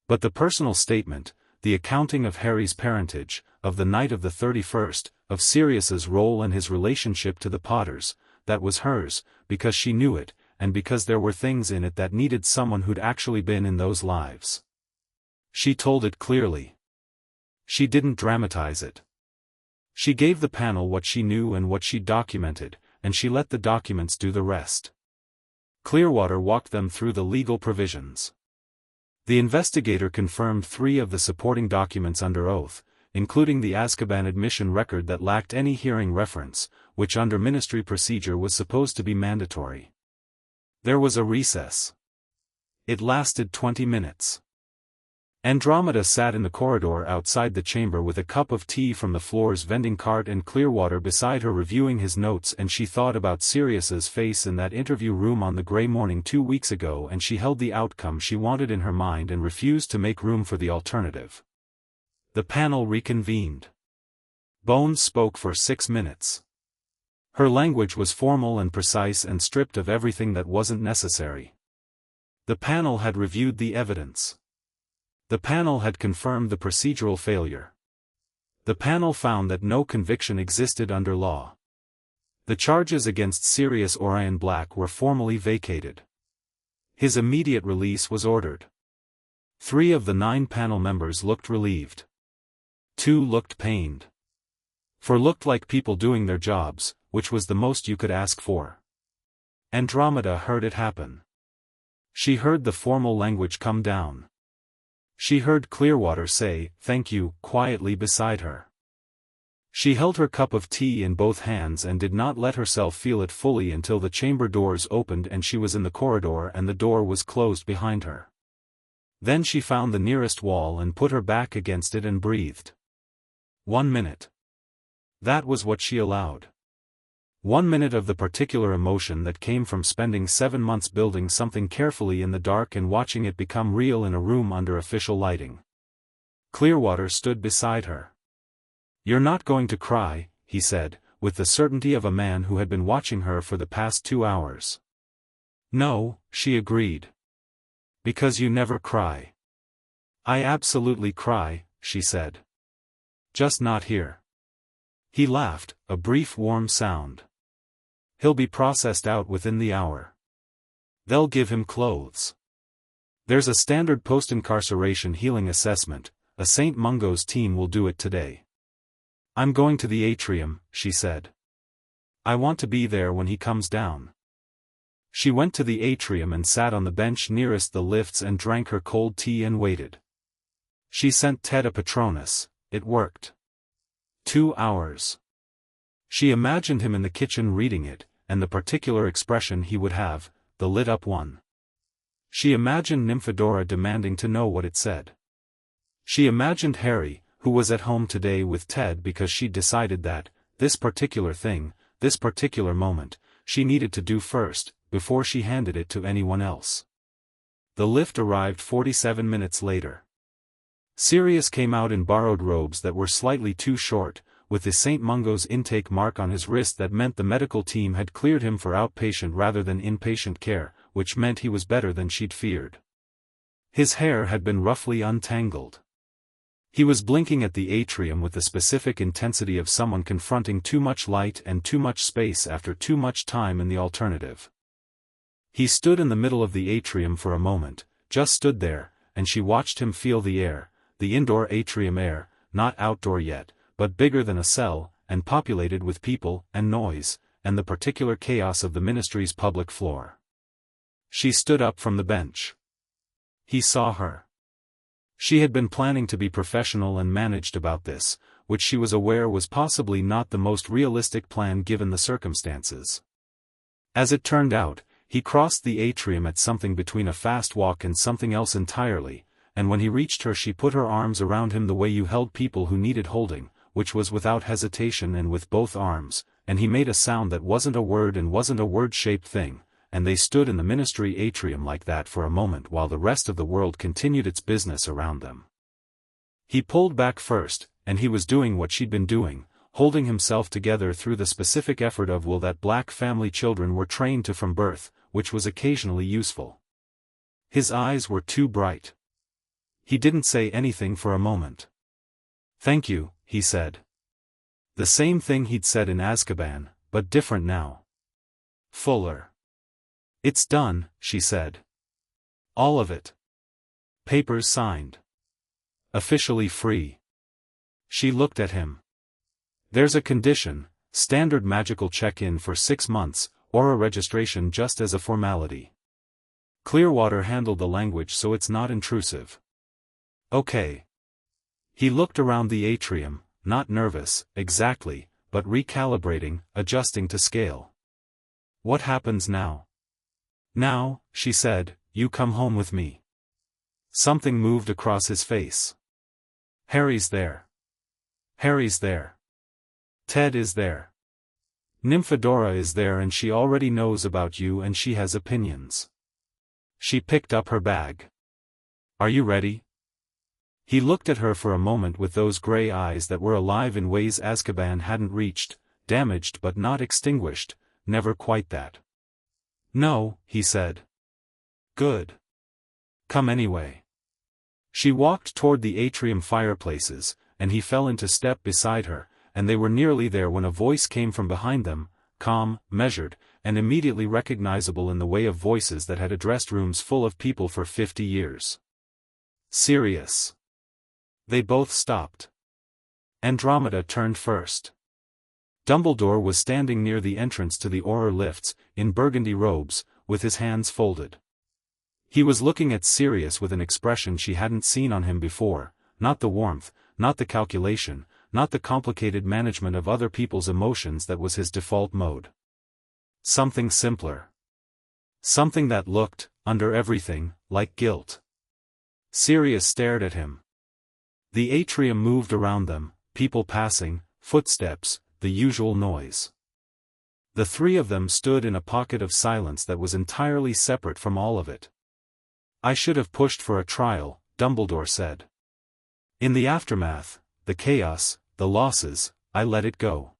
But the personal statement, the accounting of Harry's parentage, of the night of the 31st, of Sirius's role and his relationship to the Potters, that was hers, because she knew it, and because there were things in it that needed someone who'd actually been in those lives. She told it clearly. She didn't dramatize it. She gave the panel what she knew and what she documented, and she let the documents do the rest. Clearwater walked them through the legal provisions. The investigator confirmed 3 of the supporting documents under oath, including the Azkaban admission record that lacked any hearing reference, which under ministry procedure was supposed to be mandatory. There was a recess. It lasted 20 minutes. Andromeda sat in the corridor outside the chamber with a cup of tea from the floor's vending cart and Clearwater beside her reviewing his notes, and she thought about Sirius's face in that interview room on the grey morning 2 weeks ago, and she held the outcome she wanted in her mind and refused to make room for the alternative. The panel reconvened. Bones spoke for 6 minutes. Her language was formal and precise and stripped of everything that wasn't necessary. The panel had reviewed the evidence. The panel had confirmed the procedural failure. The panel found that no conviction existed under law. The charges against Sirius Orion Black were formally vacated. His immediate release was ordered. 3 of the 9 panel members looked relieved. 2 looked pained. 4 looked like people doing their jobs, which was the most you could ask for. Andromeda heard it happen. She heard the formal language come down. She heard Clearwater say, "Thank you," quietly beside her. She held her cup of tea in both hands and did not let herself feel it fully until the chamber doors opened and she was in the corridor and the door was closed behind her. Then she found the nearest wall and put her back against it and breathed. 1 minute. That was what she allowed. 1 minute of the particular emotion that came from spending 7 months building something carefully in the dark and watching it become real in a room under official lighting. Clearwater stood beside her. "You're not going to cry," he said, with the certainty of a man who had been watching her for the past 2 hours. "No," she agreed. "Because you never cry." "I absolutely cry," she said. "Just not here." He laughed, a brief warm sound. "He'll be processed out within the hour. They'll give him clothes. There's a standard post-incarceration healing assessment, a St. Mungo's team will do it today." "I'm going to the atrium," she said. "I want to be there when he comes down." She went to the atrium and sat on the bench nearest the lifts and drank her cold tea and waited. She sent Ted a Patronus. It worked. 2 hours. She imagined him in the kitchen reading it, and the particular expression he would have, the lit-up one. She imagined Nymphadora demanding to know what it said. She imagined Harry, who was at home today with Ted because she'd decided that, this particular thing, this particular moment, she needed to do first, before she handed it to anyone else. The lift arrived 47 minutes later. Sirius came out in borrowed robes that were slightly too short, with the St. Mungo's intake mark on his wrist that meant the medical team had cleared him for outpatient rather than inpatient care, which meant he was better than she'd feared. His hair had been roughly untangled. He was blinking at the atrium with the specific intensity of someone confronting too much light and too much space after too much time in the alternative. He stood in the middle of the atrium for a moment, just stood there, and she watched him feel the air, the indoor atrium air, not outdoor yet, but bigger than a cell, and populated with people, and noise, and the particular chaos of the ministry's public floor. She stood up from the bench. He saw her. She had been planning to be professional and managed about this, which she was aware was possibly not the most realistic plan given the circumstances. As it turned out, he crossed the atrium at something between a fast walk and something else entirely, and when he reached her she put her arms around him the way you held people who needed holding, which was without hesitation and with both arms, and he made a sound that wasn't a word and wasn't a word-shaped thing, and they stood in the ministry atrium like that for a moment while the rest of the world continued its business around them. He pulled back first, and he was doing what she'd been doing, holding himself together through the specific effort of will that black family children were trained to from birth, which was occasionally useful. His eyes were too bright. He didn't say anything for a moment. "Thank you," he said. The same thing he'd said in Azkaban, but different now. Fuller. "It's done," she said. "All of it. Papers signed. Officially free." She looked at him. "There's a condition, standard magical check-in for 6 months, or a registration just as a formality. Clearwater handled the language so it's not intrusive." "Okay." He looked around the atrium, not nervous, exactly, but recalibrating, adjusting to scale. "What happens now?" "Now," she said, "you come home with me." Something moved across his face. "Harry's there. Harry's there. Ted is there. Nymphadora is there and she already knows about you and she has opinions." She picked up her bag. "Are you ready?" He looked at her for a moment with those gray eyes that were alive in ways Azkaban hadn't reached, damaged but not extinguished, never quite that. "No," he said. "Good. Come anyway." She walked toward the atrium fireplaces, and he fell into step beside her, and they were nearly there when a voice came from behind them, calm, measured, and immediately recognizable in the way of voices that had addressed rooms full of people for 50 years. "Sirius." They both stopped. Andromeda turned first. Dumbledore was standing near the entrance to the Auror lifts, in burgundy robes, with his hands folded. He was looking at Sirius with an expression she hadn't seen on him before, not the warmth, not the calculation, not the complicated management of other people's emotions that was his default mode. Something simpler. Something that looked, under everything, like guilt. Sirius stared at him. The atrium moved around them, people passing, footsteps, the usual noise. The three of them stood in a pocket of silence that was entirely separate from all of it. "I should have pushed for a trial," Dumbledore said. "In the aftermath, the chaos, the losses, I let it go.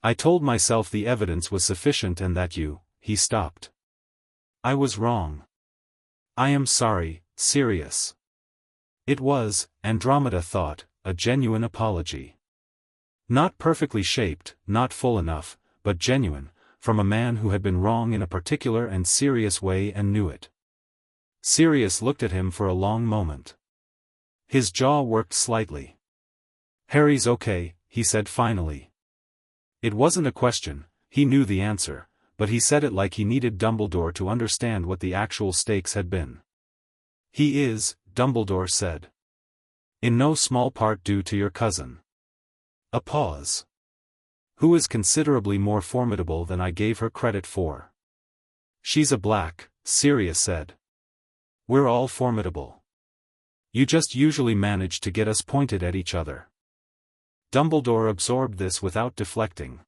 I told myself the evidence was sufficient and that you," he stopped. "I was wrong. I am sorry, Sirius." It was, Andromeda thought, a genuine apology. Not perfectly shaped, not full enough, but genuine, from a man who had been wrong in a particular and serious way and knew it. Sirius looked at him for a long moment. His jaw worked slightly. "Harry's okay," he said finally. It wasn't a question, he knew the answer, but he said it like he needed Dumbledore to understand what the actual stakes had been. "He is," Dumbledore said. "In no small part due to your cousin." A pause. "Who is considerably more formidable than I gave her credit for." "She's a black," Sirius said. "We're all formidable. You just usually manage to get us pointed at each other." Dumbledore absorbed this without deflecting.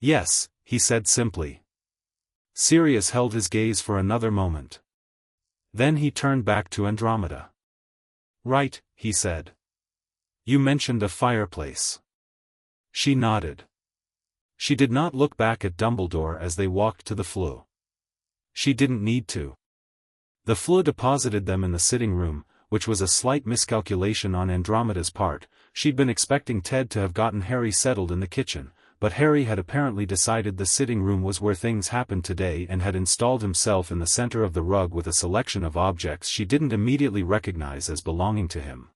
"Yes," he said simply. Sirius held his gaze for another moment. Then he turned back to Andromeda. "Right," he said. "You mentioned a fireplace." She nodded. She did not look back at Dumbledore as they walked to the flue. She didn't need to. The flue deposited them in the sitting room, which was a slight miscalculation on Andromeda's part. She'd been expecting Ted to have gotten Harry settled in the kitchen, but Harry had apparently decided the sitting room was where things happened today and had installed himself in the center of the rug with a selection of objects she didn't immediately recognize as belonging to him.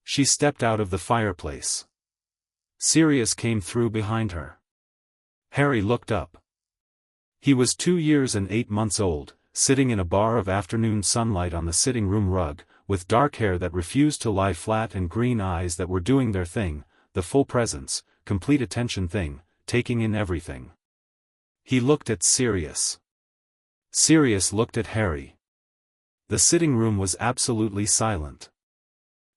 She stepped out of the fireplace. Sirius came through behind her. Harry looked up. He was 2 years and 8 months old, sitting in a bar of afternoon sunlight on the sitting room rug, with dark hair that refused to lie flat and green eyes that were doing their thing, the full presence, complete attention thing, taking in everything. He looked at Sirius. Sirius looked at Harry. The sitting room was absolutely silent.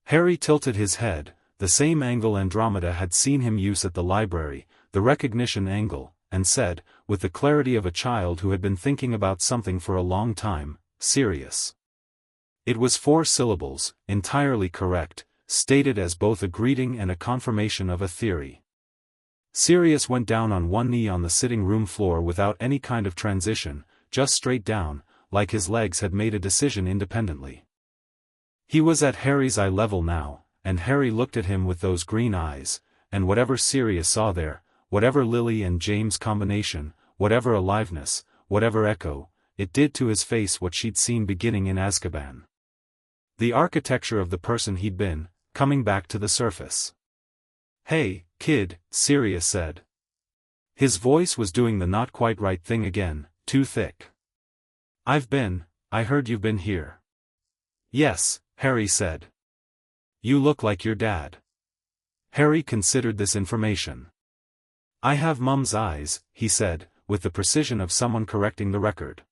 Harry tilted his head, the same angle Andromeda had seen him use at the library, the recognition angle, and said, with the clarity of a child who had been thinking about something for a long time, Sirius. It was 4 syllables, entirely correct, stated as both a greeting and a confirmation of a theory. Sirius went down on one knee on the sitting room floor without any kind of transition, just straight down, like his legs had made a decision independently. He was at Harry's eye level now, and Harry looked at him with those green eyes, and whatever Sirius saw there, whatever Lily and James combination, whatever aliveness, whatever echo, it did to his face what she'd seen beginning in Azkaban. The architecture of the person he'd been, coming back to the surface. "Hey, kid," Sirius said. His voice was doing the not quite right thing again, too thick. I heard you've been here." "Yes," Harry said. "You look like your dad." Harry considered this information. "I have Mum's eyes," he said, with the precision of someone correcting the record.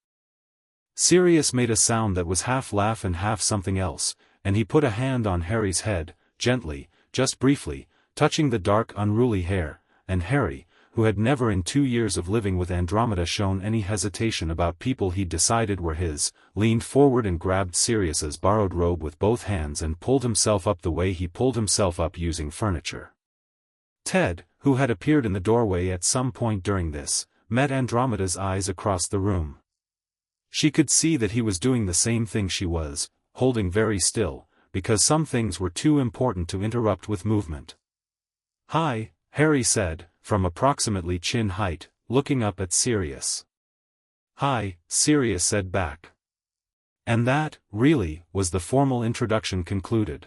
Sirius made a sound that was half laugh and half something else, and he put a hand on Harry's head, gently, just briefly, touching the dark unruly hair, and Harry, who had never in 2 years of living with Andromeda shown any hesitation about people he'd decided were his, leaned forward and grabbed Sirius's borrowed robe with both hands and pulled himself up the way he pulled himself up using furniture. Ted, who had appeared in the doorway at some point during this, met Andromeda's eyes across the room. She could see that he was doing the same thing she was, holding very still, because some things were too important to interrupt with movement. "Hi," Harry said, from approximately chin height, looking up at Sirius. "Hi," Sirius said back. And that, really, was the formal introduction concluded.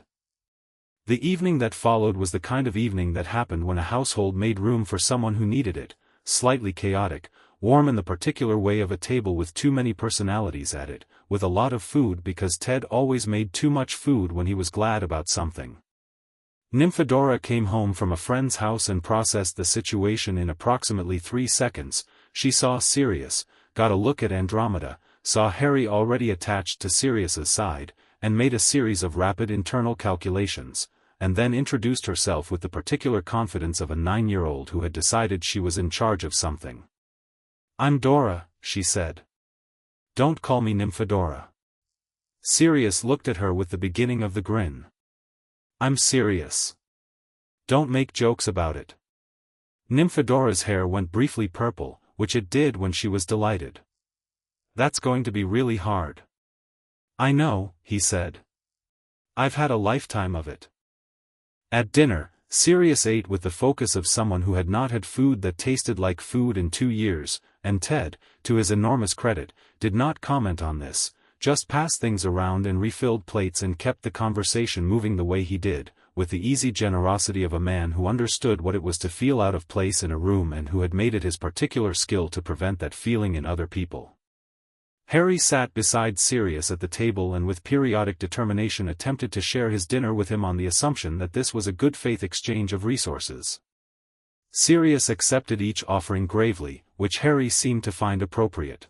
The evening that followed was the kind of evening that happened when a household made room for someone who needed it, slightly chaotic, warm in the particular way of a table with too many personalities at it, with a lot of food because Ted always made too much food when he was glad about something. Nymphadora came home from a friend's house and processed the situation in approximately 3 seconds. She saw Sirius, got a look at Andromeda, saw Harry already attached to Sirius's side, and made a series of rapid internal calculations, and then introduced herself with the particular confidence of a 9-year-old who had decided she was in charge of something. "I'm Dora," she said. "Don't call me Nymphadora." Sirius looked at her with the beginning of the grin. "I'm serious. Don't make jokes about it." Nymphadora's hair went briefly purple, which it did when she was delighted. "That's going to be really hard." "I know," he said. "I've had a lifetime of it." At dinner, Sirius ate with the focus of someone who had not had food that tasted like food in 2 years, and Ted, to his enormous credit, did not comment on this, just passed things around and refilled plates and kept the conversation moving the way he did, with the easy generosity of a man who understood what it was to feel out of place in a room and who had made it his particular skill to prevent that feeling in other people. Harry sat beside Sirius at the table and with periodic determination attempted to share his dinner with him on the assumption that this was a good faith exchange of resources. Sirius accepted each offering gravely, which Harry seemed to find appropriate.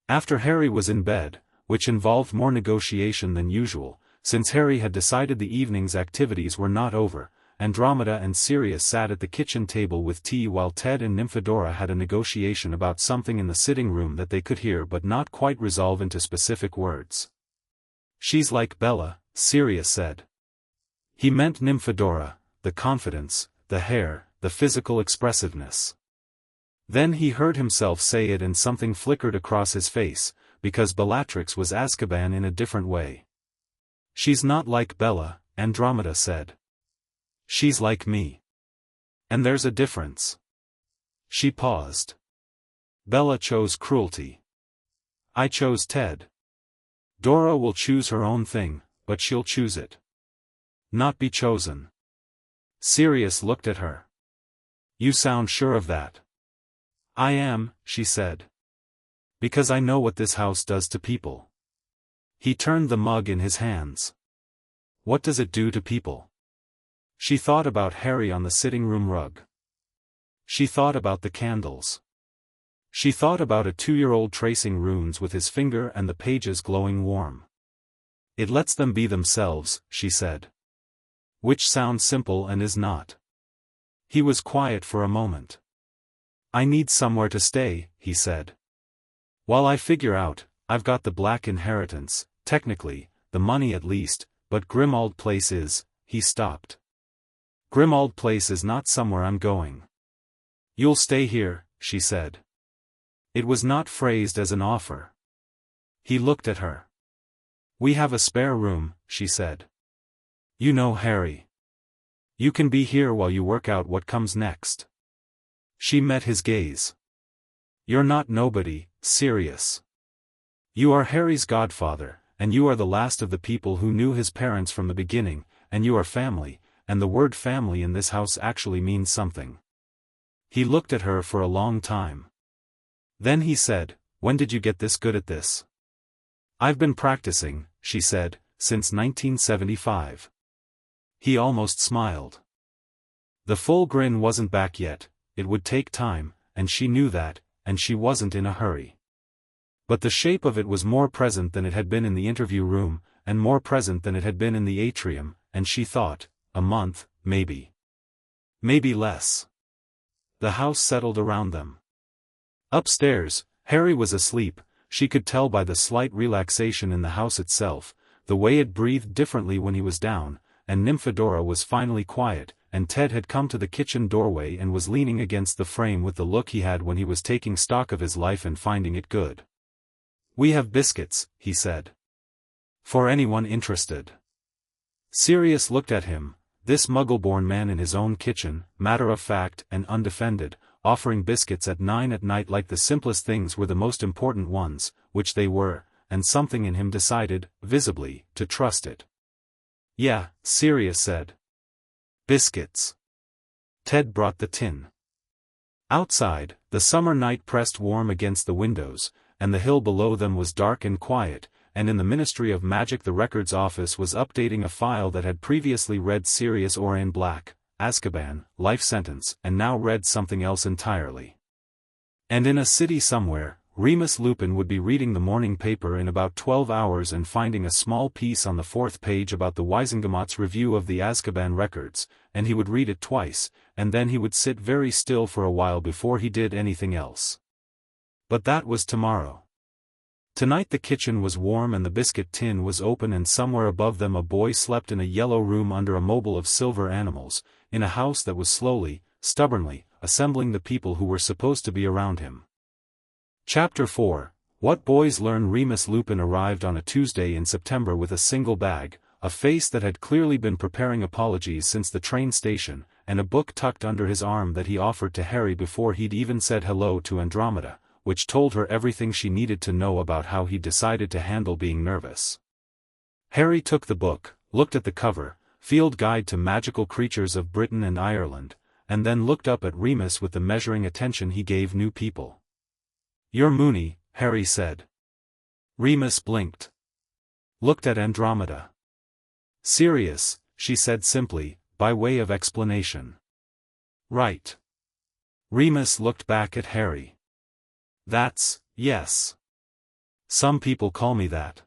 After Harry was in bed, which involved more negotiation than usual, since Harry had decided the evening's activities were not over, Andromeda and Sirius sat at the kitchen table with tea while Ted and Nymphadora had a negotiation about something in the sitting room that they could hear but not quite resolve into specific words. "She's like Bella," Sirius said. He meant Nymphadora, the confidence, the hair, the physical expressiveness. Then he heard himself say it and something flickered across his face, because Bellatrix was Azkaban in a different way. "She's not like Bella," Andromeda said. "She's like me. And there's a difference." She paused. "Bella chose cruelty. I chose Ted. Dora will choose her own thing, but she'll choose it. Not be chosen." Sirius looked at her. "You sound sure of that." "I am," she said. "Because I know what this house does to people." He turned the mug in his hands. What does it do to people? She thought about Harry on the sitting room rug. She thought about the candles. She thought about a 2-year-old tracing runes with his finger and the pages glowing warm. It lets them be themselves, she said. Which sounds simple and is not. He was quiet for a moment. I need somewhere to stay, he said. While I figure out, I've got the black inheritance, technically, the money at least, but Grimmauld Place is, he stopped. Grimmauld Place is not somewhere I'm going. You'll stay here, she said. It was not phrased as an offer. He looked at her. We have a spare room, she said. You know Harry. You can be here while you work out what comes next. She met his gaze. You're not nobody, Sirius. You are Harry's godfather, and you are the last of the people who knew his parents from the beginning, and you are family, and the word family in this house actually means something. He looked at her for a long time. Then he said, when did you get this good at this? I've been practicing, she said, since 1975. He almost smiled. The full grin wasn't back yet, it would take time, and she knew that, and she wasn't in a hurry. But the shape of it was more present than it had been in the interview room, and more present than it had been in the atrium, and she thought, a month, maybe. Maybe less. The house settled around them. Upstairs, Harry was asleep, she could tell by the slight relaxation in the house itself, the way it breathed differently when he was down, and Nymphadora was finally quiet, and Ted had come to the kitchen doorway and was leaning against the frame with the look he had when he was taking stock of his life and finding it good. We have biscuits, he said. For anyone interested. Sirius looked at him, this Muggle-born man in his own kitchen, matter-of-fact and undefended, offering biscuits at 9 at night like the simplest things were the most important ones, which they were, and something in him decided, visibly, to trust it. Yeah, Sirius said. Biscuits. Ted brought the tin. Outside, the summer night pressed warm against the windows, and the hill below them was dark and quiet, and in the Ministry of Magic the records office was updating a file that had previously read Sirius Orain Black, Azkaban, life sentence, and now read something else entirely. And in a city somewhere, Remus Lupin would be reading the morning paper in about 12 hours and finding a small piece on the 4th page about the Wisengamot's review of the Azkaban records, and he would read it twice, and then he would sit very still for a while before he did anything else. But that was tomorrow. Tonight the kitchen was warm and the biscuit tin was open, and somewhere above them a boy slept in a yellow room under a mobile of silver animals, in a house that was slowly, stubbornly, assembling the people who were supposed to be around him. Chapter 4, What Boys Learn. Remus Lupin arrived on a Tuesday in September with a single bag, a face that had clearly been preparing apologies since the train station, and a book tucked under his arm that he offered to Harry before he'd even said hello to Andromeda, which told her everything she needed to know about how he'd decided to handle being nervous. Harry took the book, looked at the cover, Field Guide to Magical Creatures of Britain and Ireland, and then looked up at Remus with the measuring attention he gave new people. You're Moony, Harry said. Remus blinked. Looked at Andromeda. Sirius, she said simply, by way of explanation. Right. Remus looked back at Harry. Yes. Some people call me that.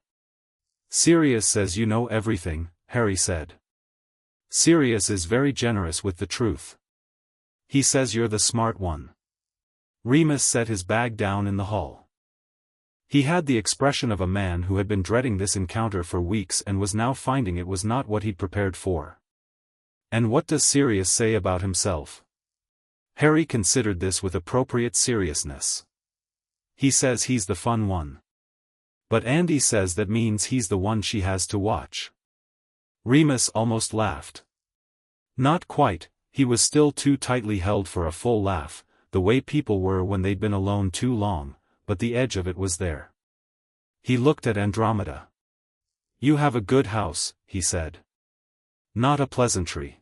Sirius says you know everything, Harry said. Sirius is very generous with the truth. He says you're the smart one. Remus set his bag down in the hall. He had the expression of a man who had been dreading this encounter for weeks and was now finding it was not what he'd prepared for. And what does Sirius say about himself? Harry considered this with appropriate seriousness. He says he's the fun one. But Andy says that means he's the one she has to watch. Remus almost laughed. Not quite, he was still too tightly held for a full laugh, the way people were when they'd been alone too long, but the edge of it was there. He looked at Andromeda. You have a good house, he said. Not a pleasantry.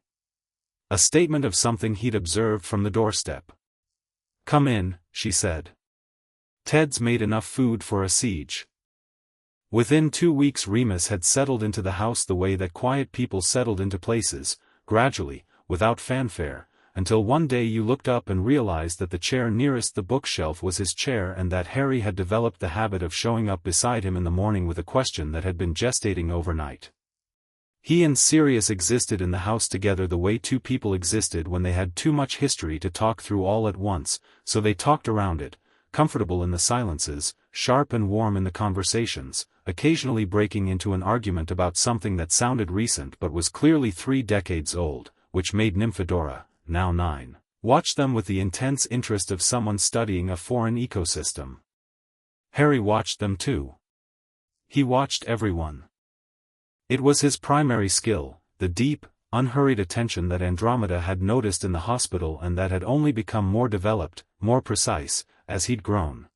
A statement of something he'd observed from the doorstep. Come in, she said. Ted's made enough food for a siege. Within 2 weeks Remus had settled into the house the way that quiet people settled into places, gradually, without fanfare, until one day you looked up and realized that the chair nearest the bookshelf was his chair and that Harry had developed the habit of showing up beside him in the morning with a question that had been gestating overnight. He and Sirius existed in the house together the way two people existed when they had too much history to talk through all at once, so they talked around it, comfortable in the silences, sharp and warm in the conversations, occasionally breaking into an argument about something that sounded recent but was clearly 3 decades old, which made Nymphadora, now 9, watch them with the intense interest of someone studying a foreign ecosystem. Harry watched them too. He watched everyone. It was his primary skill, the deep, unhurried attention that Andromeda had noticed in the hospital and that had only become more developed, more precise, as he'd grown.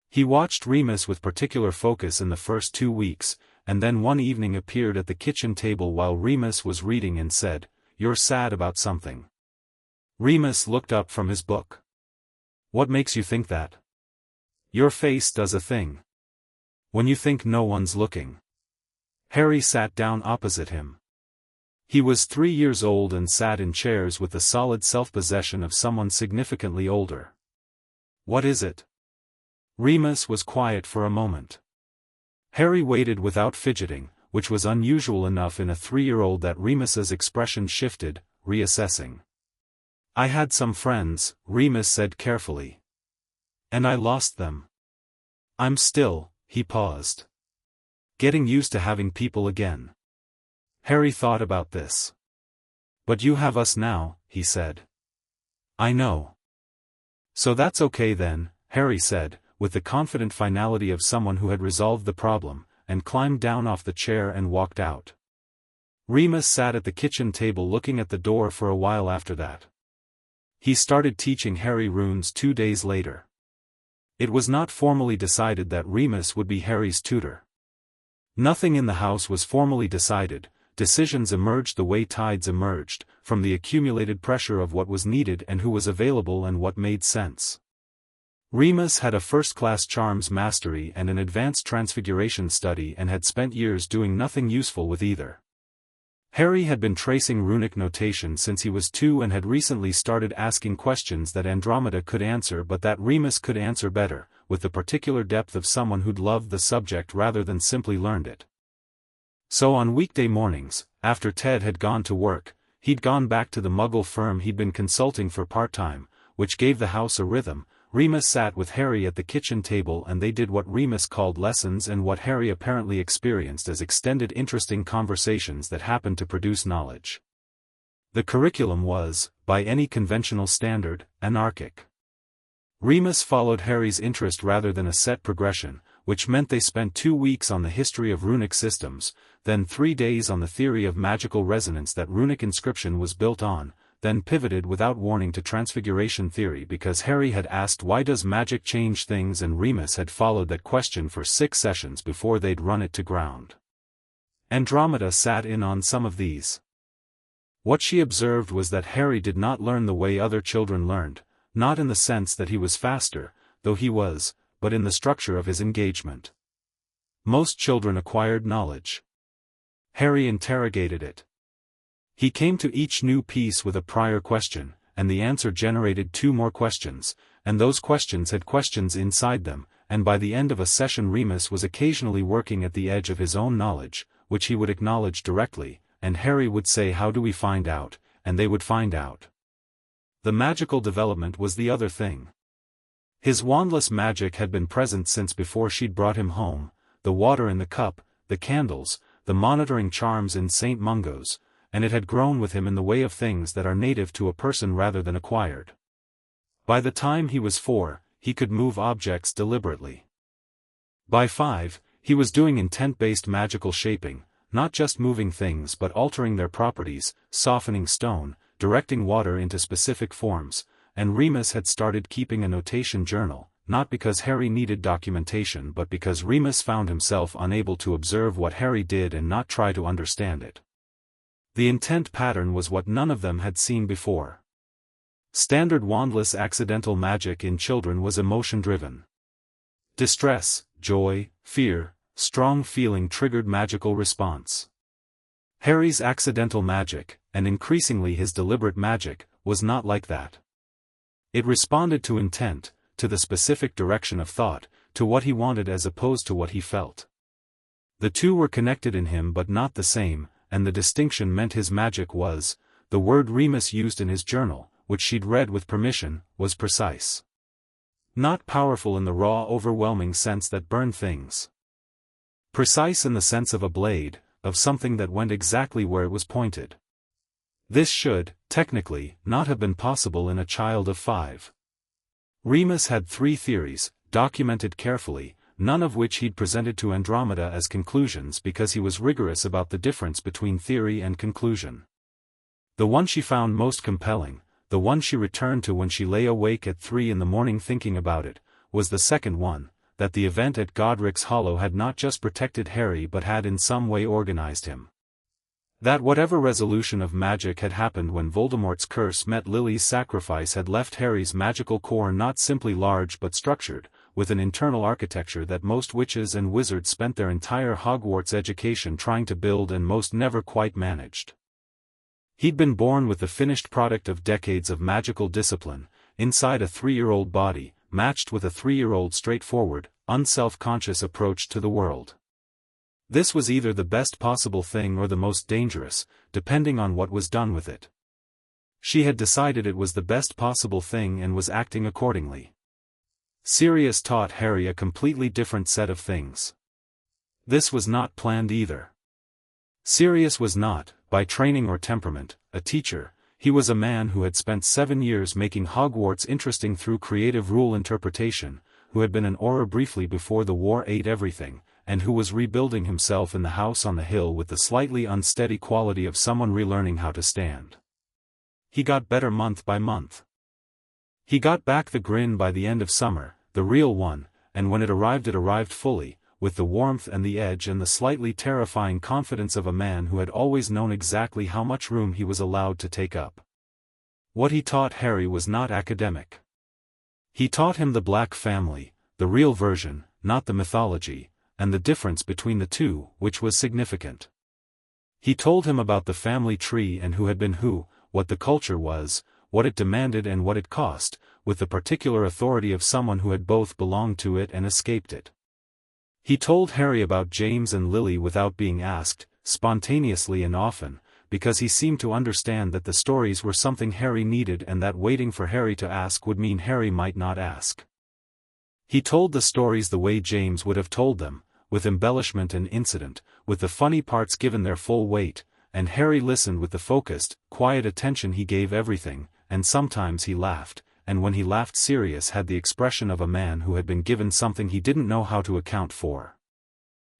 He watched Remus with particular focus in the first 2 weeks, and then one evening appeared at the kitchen table while Remus was reading and said, "You're sad about something." Remus looked up from his book. "What makes you think that?" "Your face does a thing. When you think no one's looking." Harry sat down opposite him. He was 3 years old and sat in chairs with the solid self-possession of someone significantly older. "What is it?" Remus was quiet for a moment. Harry waited without fidgeting, which was unusual enough in a 3-year-old that Remus's expression shifted, reassessing. "I had some friends," Remus said carefully. "And I lost them. I'm still," he paused, "getting used to having people again." Harry thought about this. "But you have us now," he said. "I know. So that's okay then," Harry said, with the confident finality of someone who had resolved the problem, and climbed down off the chair and walked out. Remus sat at the kitchen table looking at the door for a while after that. He started teaching Harry runes 2 days later. It was not formally decided that Remus would be Harry's tutor. Nothing in the house was formally decided. Decisions emerged the way tides emerged, from the accumulated pressure of what was needed and who was available and what made sense. Remus had a first-class charms mastery and an advanced transfiguration study and had spent years doing nothing useful with either. Harry had been tracing runic notation since he was 2 and had recently started asking questions that Andromeda could answer but that Remus could answer better, with the particular depth of someone who'd loved the subject rather than simply learned it. So on weekday mornings, after Ted had gone to work, he'd gone back to the Muggle firm he'd been consulting for part-time, which gave the house a rhythm. Remus sat with Harry at the kitchen table and they did what Remus called lessons and what Harry apparently experienced as extended interesting conversations that happened to produce knowledge. The curriculum was, by any conventional standard, anarchic. Remus followed Harry's interest rather than a set progression, which meant they spent 2 weeks on the history of runic systems, then 3 days on the theory of magical resonance that runic inscription was built on, then pivoted without warning to transfiguration theory because Harry had asked why does magic change things and Remus had followed that question for 6 sessions before they'd run it to ground. Andromeda sat in on some of these. What she observed was that Harry did not learn the way other children learned, not in the sense that he was faster, though he was, but in the structure of his engagement. Most children acquired knowledge. Harry interrogated it. He came to each new piece with a prior question, and the answer generated 2 more questions, and those questions had questions inside them, and by the end of a session Remus was occasionally working at the edge of his own knowledge, which he would acknowledge directly, and Harry would say how do we find out, and they would find out. The magical development was the other thing. His wandless magic had been present since before she'd brought him home, the water in the cup, the candles, the monitoring charms in St. Mungo's, and it had grown with him in the way of things that are native to a person rather than acquired. By the time he was 4, he could move objects deliberately. By 5, he was doing intent-based magical shaping, not just moving things but altering their properties, softening stone, directing water into specific forms, and Remus had started keeping a notation journal, not because Harry needed documentation but because Remus found himself unable to observe what Harry did and not try to understand it. The intent pattern was what none of them had seen before. Standard wandless accidental magic in children was emotion-driven. Distress, joy, fear, strong feeling triggered magical response. Harry's accidental magic, and increasingly his deliberate magic, was not like that. It responded to intent, to the specific direction of thought, to what he wanted as opposed to what he felt. The two were connected in him but not the same, and the distinction meant his magic was, the word Remus used in his journal, which she'd read with permission, was precise. Not powerful in the raw overwhelming sense that burned things. Precise in the sense of a blade, of something that went exactly where it was pointed. This should, technically, not have been possible in a child of 5. Remus had 3 theories, documented carefully, none of which he'd presented to Andromeda as conclusions because he was rigorous about the difference between theory and conclusion. The one she found most compelling, the one she returned to when she lay awake at 3 in the morning thinking about it, was the second one, that the event at Godric's Hollow had not just protected Harry but had in some way organized him. That whatever resolution of magic had happened when Voldemort's curse met Lily's sacrifice had left Harry's magical core not simply large but structured, with an internal architecture that most witches and wizards spent their entire Hogwarts education trying to build and most never quite managed. He'd been born with the finished product of decades of magical discipline, inside a 3-year-old body, matched with a 3-year-old straightforward, unself-conscious approach to the world. This was either the best possible thing or the most dangerous, depending on what was done with it. She had decided it was the best possible thing and was acting accordingly. Sirius taught Harry a completely different set of things. This was not planned either. Sirius was not, by training or temperament, a teacher. He was a man who had spent 7 years making Hogwarts interesting through creative rule interpretation, who had been an Auror briefly before the war ate everything, and who was rebuilding himself in the house on the hill with the slightly unsteady quality of someone relearning how to stand. He got better month by month. He got back the grin by the end of summer, the real one, and when it arrived fully, with the warmth and the edge and the slightly terrifying confidence of a man who had always known exactly how much room he was allowed to take up. What he taught Harry was not academic. He taught him the Black family, the real version, not the mythology, and the difference between the two, which was significant. He told him about the family tree and who had been who, what the culture was, what it demanded and what it cost, with the particular authority of someone who had both belonged to it and escaped it. He told Harry about James and Lily without being asked, spontaneously and often, because he seemed to understand that the stories were something Harry needed and that waiting for Harry to ask would mean Harry might not ask. He told the stories the way James would have told them, with embellishment and incident, with the funny parts given their full weight, and Harry listened with the focused, quiet attention he gave everything, and sometimes he laughed, and when he laughed Sirius had the expression of a man who had been given something he didn't know how to account for.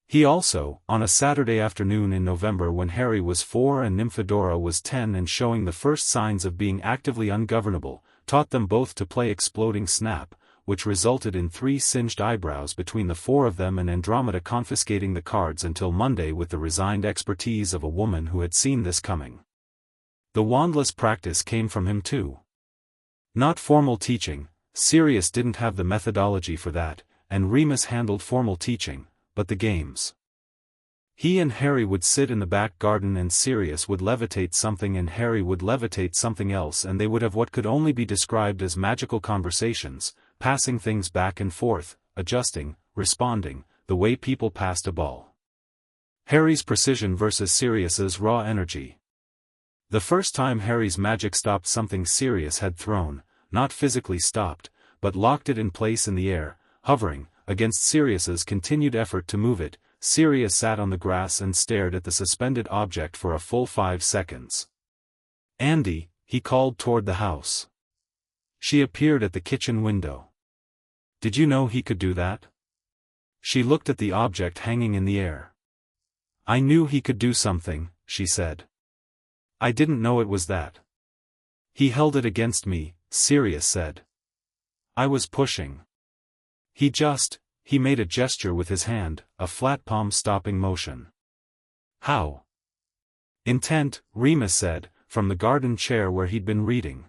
He also, on a Saturday afternoon in November when Harry was 4 and Nymphadora was 10 and showing the first signs of being actively ungovernable, taught them both to play Exploding Snap, which resulted in 3 singed eyebrows between the 4 of them and Andromeda confiscating the cards until Monday with the resigned expertise of a woman who had seen this coming. The wandless practice came from him too. Not formal teaching, Sirius didn't have the methodology for that, and Remus handled formal teaching, but the games. He and Harry would sit in the back garden and Sirius would levitate something and Harry would levitate something else and they would have what could only be described as magical conversations, passing things back and forth, adjusting, responding, the way people passed a ball. Harry's precision versus Sirius's raw energy. The first time Harry's magic stopped something Sirius had thrown, not physically stopped, but locked it in place in the air, hovering, against Sirius's continued effort to move it, Sirius sat on the grass and stared at the suspended object for a full 5 seconds. "Andy," he called toward the house. She appeared at the kitchen window. "Did you know he could do that?" She looked at the object hanging in the air. "I knew he could do something," she said. "I didn't know it was that." "He held it against me," Sirius said. "I was pushing. He made a gesture with his hand, a flat palm stopping motion." "How?" "Intent," Remus said, from the garden chair where he'd been reading.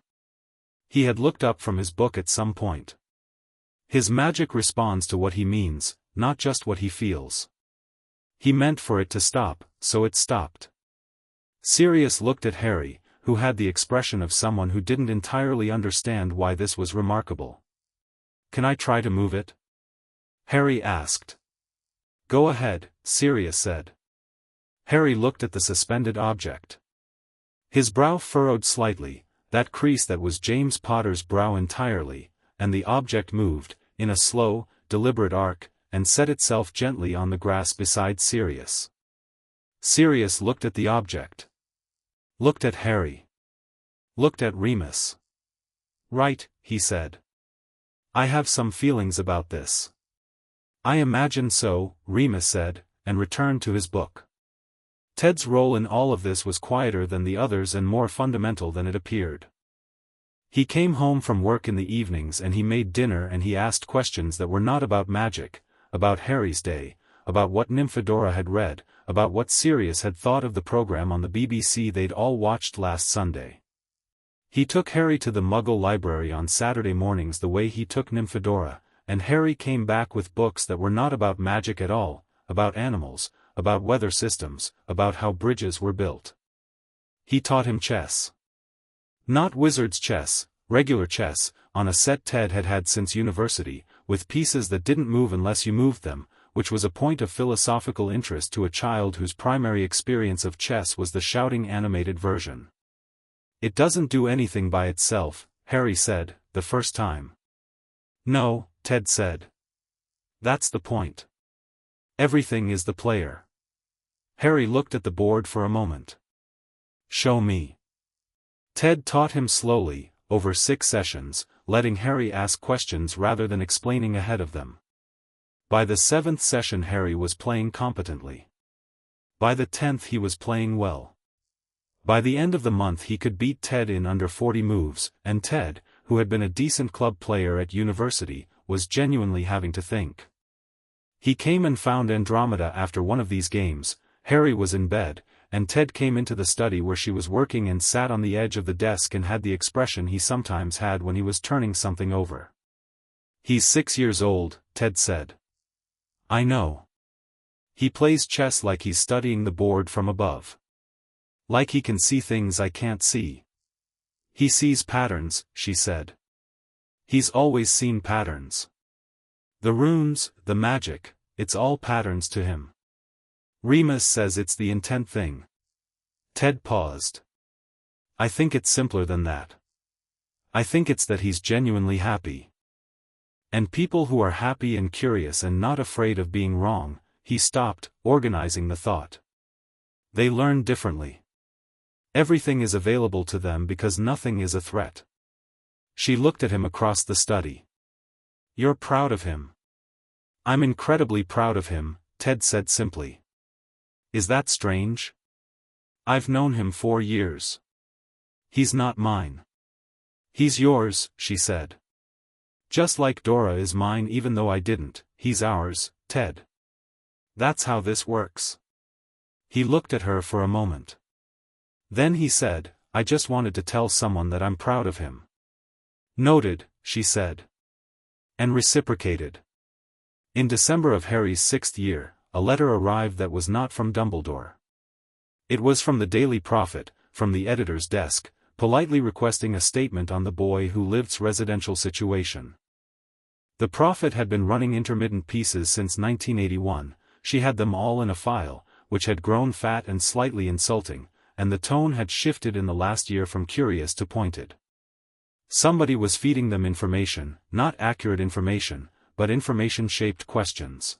He had looked up from his book at some point. "His magic responds to what he means, not just what he feels." He meant for it to stop, so it stopped. Sirius looked at Harry, who had the expression of someone who didn't entirely understand why this was remarkable. "Can I try to move it?" Harry asked. "Go ahead," Sirius said. Harry looked at the suspended object. His brow furrowed slightly, that crease that was James Potter's brow entirely, and the object moved, in a slow, deliberate arc, and set itself gently on the grass beside Sirius. Sirius looked at the object. Looked at Harry. Looked at Remus. "Right," he said. "I have some feelings about this." "I imagine so," Remus said, and returned to his book. Ted's role in all of this was quieter than the others and more fundamental than it appeared. He came home from work in the evenings and he made dinner and he asked questions that were not about magic, about Harry's day, about what Nymphadora had read, about what Sirius had thought of the program on the BBC they'd all watched last Sunday. He took Harry to the Muggle library on Saturday mornings the way he took Nymphadora, and Harry came back with books that were not about magic at all, about animals, about weather systems, about how bridges were built. He taught him chess. Not wizard's chess, regular chess, on a set Ted had had since university, with pieces that didn't move unless you moved them, which was a point of philosophical interest to a child whose primary experience of chess was the shouting animated version. "It doesn't do anything by itself," Harry said, the first time. "No," Ted said. "That's the point. Everything is the player." Harry looked at the board for a moment. "Show me." Ted taught him slowly, over 6 sessions, letting Harry ask questions rather than explaining ahead of them. By the 7th session Harry was playing competently. By the 10th he was playing well. By the end of the month he could beat Ted in under 40 moves, and Ted, who had been a decent club player at university, was genuinely having to think. He came and found Andromeda after one of these games. Harry was in bed, and Ted came into the study where she was working and sat on the edge of the desk and had the expression he sometimes had when he was turning something over. "He's 6 years old," Ted said. "I know. He plays chess like he's studying the board from above. Like he can see things I can't see." "He sees patterns," she said. "He's always seen patterns. The runes, the magic, it's all patterns to him. Remus says it's the intent thing." Ted paused. "I think it's simpler than that. I think it's that he's genuinely happy. And people who are happy and curious and not afraid of being wrong," he stopped, organizing the thought. "They learn differently. Everything is available to them because nothing is a threat." She looked at him across the study. "You're proud of him." "I'm incredibly proud of him," Ted said simply. "Is that strange? I've known him 4 years. He's not mine." "He's yours," she said. "Just like Dora is mine even though I didn't, he's ours, Ted. That's how this works." He looked at her for a moment. Then he said, "I just wanted to tell someone that I'm proud of him." "Noted," she said. And reciprocated. In December of Harry's 6th year, a letter arrived that was not from Dumbledore. It was from the Daily Prophet, from the editor's desk, politely requesting a statement on the boy who lived's residential situation. The Prophet had been running intermittent pieces since 1981, she had them all in a file, which had grown fat and slightly insulting, and the tone had shifted in the last year from curious to pointed. Somebody was feeding them information, not accurate information, but information-shaped questions.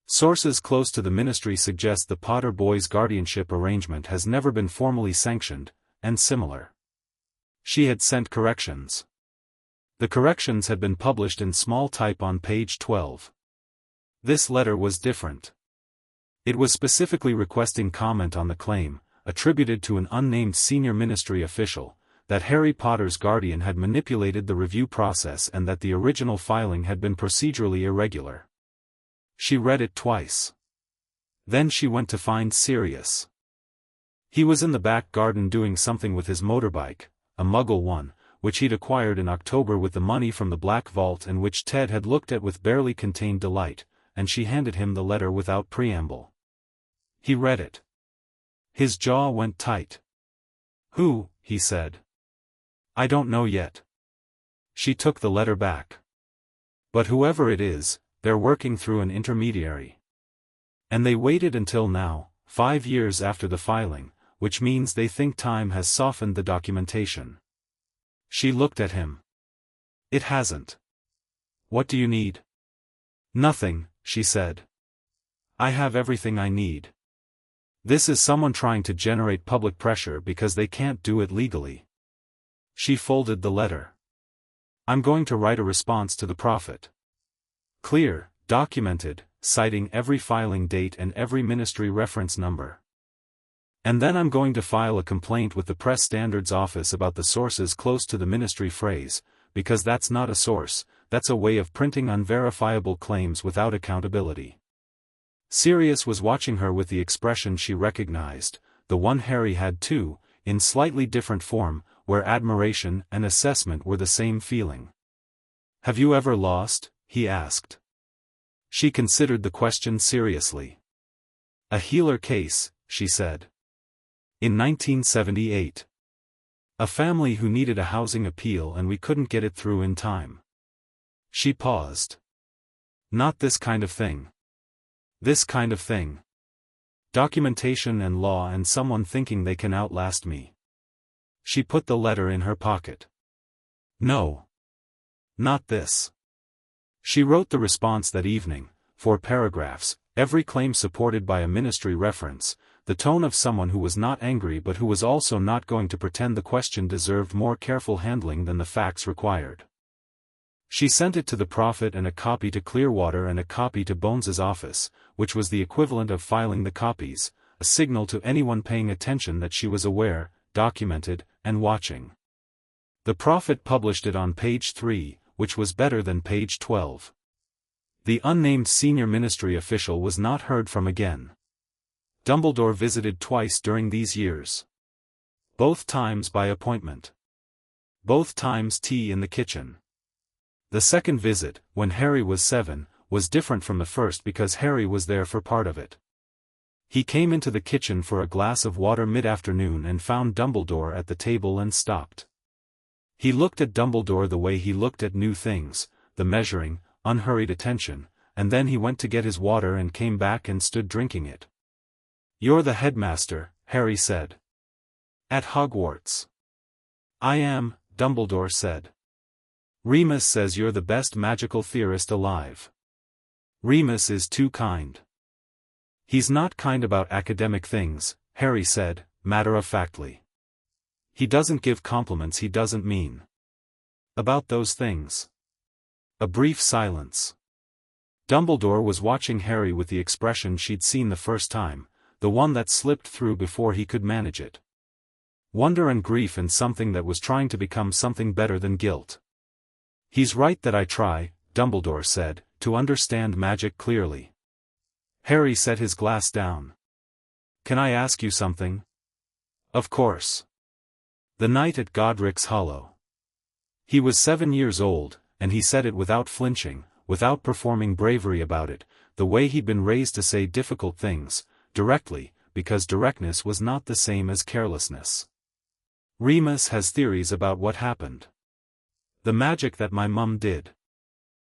Sources close to the ministry suggest the Potter boys' guardianship arrangement has never been formally sanctioned, and similar. She had sent corrections. The corrections had been published in small type on page 12. This letter was different. It was specifically requesting comment on the claim, attributed to an unnamed senior ministry official, that Harry Potter's guardian had manipulated the review process and that the original filing had been procedurally irregular. She read it twice. Then she went to find Sirius. He was in the back garden doing something with his motorbike, a Muggle one, which he'd acquired in October with the money from the Black Vault and which Ted had looked at with barely contained delight, and she handed him the letter without preamble. He read it. His jaw went tight. Who? He said. I don't know yet. She took the letter back. But whoever it is, they're working through an intermediary. And they waited until now, 5 years after the filing, which means they think time has softened the documentation. She looked at him. It hasn't. What do you need? Nothing, she said. I have everything I need. This is someone trying to generate public pressure because they can't do it legally. She folded the letter. I'm going to write a response to the prophet. Clear, documented, citing every filing date and every ministry reference number. And then I'm going to file a complaint with the Press Standards Office about the sources close to the ministry phrase, because that's not a source, that's a way of printing unverifiable claims without accountability. Sirius was watching her with the expression she recognized, the one Harry had too, in slightly different form, where admiration and assessment were the same feeling. Have you ever lost? He asked. She considered the question seriously. A healer case, she said. In 1978. A family who needed a housing appeal and we couldn't get it through in time. She paused. Not this kind of thing. This kind of thing. Documentation and law and someone thinking they can outlast me. She put the letter in her pocket. No. Not this. She wrote the response that evening, 4 paragraphs, every claim supported by a ministry reference, the tone of someone who was not angry but who was also not going to pretend the question deserved more careful handling than the facts required. She sent it to the prophet and a copy to Clearwater and a copy to Bones's office, which was the equivalent of filing the copies, a signal to anyone paying attention that she was aware, documented, and watching. The prophet published it on page 3, which was better than page 12. The unnamed senior ministry official was not heard from again. Dumbledore visited twice during these years. Both times by appointment. Both times tea in the kitchen. The second visit, when Harry was 7, was different from the first because Harry was there for part of it. He came into the kitchen for a glass of water mid-afternoon and found Dumbledore at the table and stopped. He looked at Dumbledore the way he looked at new things, the measuring, unhurried attention, and then he went to get his water and came back and stood drinking it. You're the headmaster, Harry said. At Hogwarts. I am, Dumbledore said. Remus says you're the best magical theorist alive. Remus is too kind. He's not kind about academic things, Harry said, matter-of-factly. He doesn't give compliments he doesn't mean. About those things. A brief silence. Dumbledore was watching Harry with the expression she'd seen the first time, the one that slipped through before he could manage it. Wonder and grief and something that was trying to become something better than guilt. He's right that I try, Dumbledore said, to understand magic clearly. Harry set his glass down. Can I ask you something? Of course. The night at Godric's Hollow. He was 7 years old, and he said it without flinching, without performing bravery about it, the way he'd been raised to say difficult things, directly, because directness was not the same as carelessness. Remus has theories about what happened. The magic that my mum did.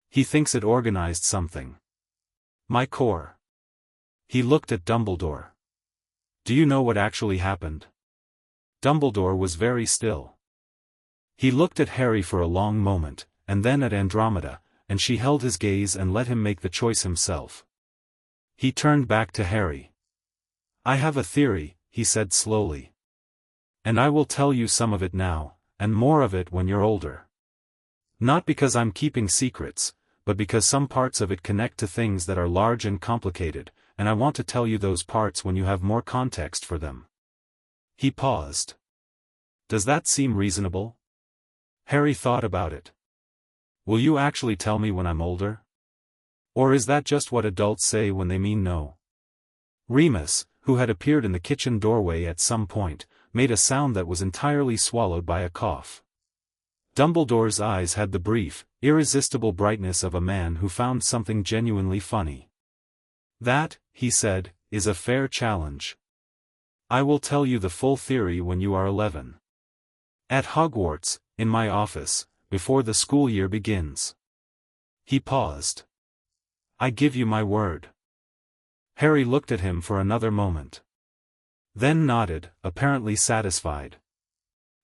He thinks it organized something. My core. He looked at Dumbledore. Do you know what actually happened? Dumbledore was very still. He looked at Harry for a long moment, and then at Andromeda, and she held his gaze and let him make the choice himself. He turned back to Harry. I have a theory, he said slowly. And I will tell you some of it now, and more of it when you're older. Not because I'm keeping secrets, but because some parts of it connect to things that are large and complicated, and I want to tell you those parts when you have more context for them. He paused. Does that seem reasonable? Harry thought about it. Will you actually tell me when I'm older? Or is that just what adults say when they mean no? Remus, who had appeared in the kitchen doorway at some point, made a sound that was entirely swallowed by a cough. Dumbledore's eyes had the brief, irresistible brightness of a man who found something genuinely funny. That, he said, is a fair challenge. I will tell you the full theory when you are 11. At Hogwarts, in my office, before the school year begins. He paused. I give you my word. Harry looked at him for another moment. Then nodded, apparently satisfied.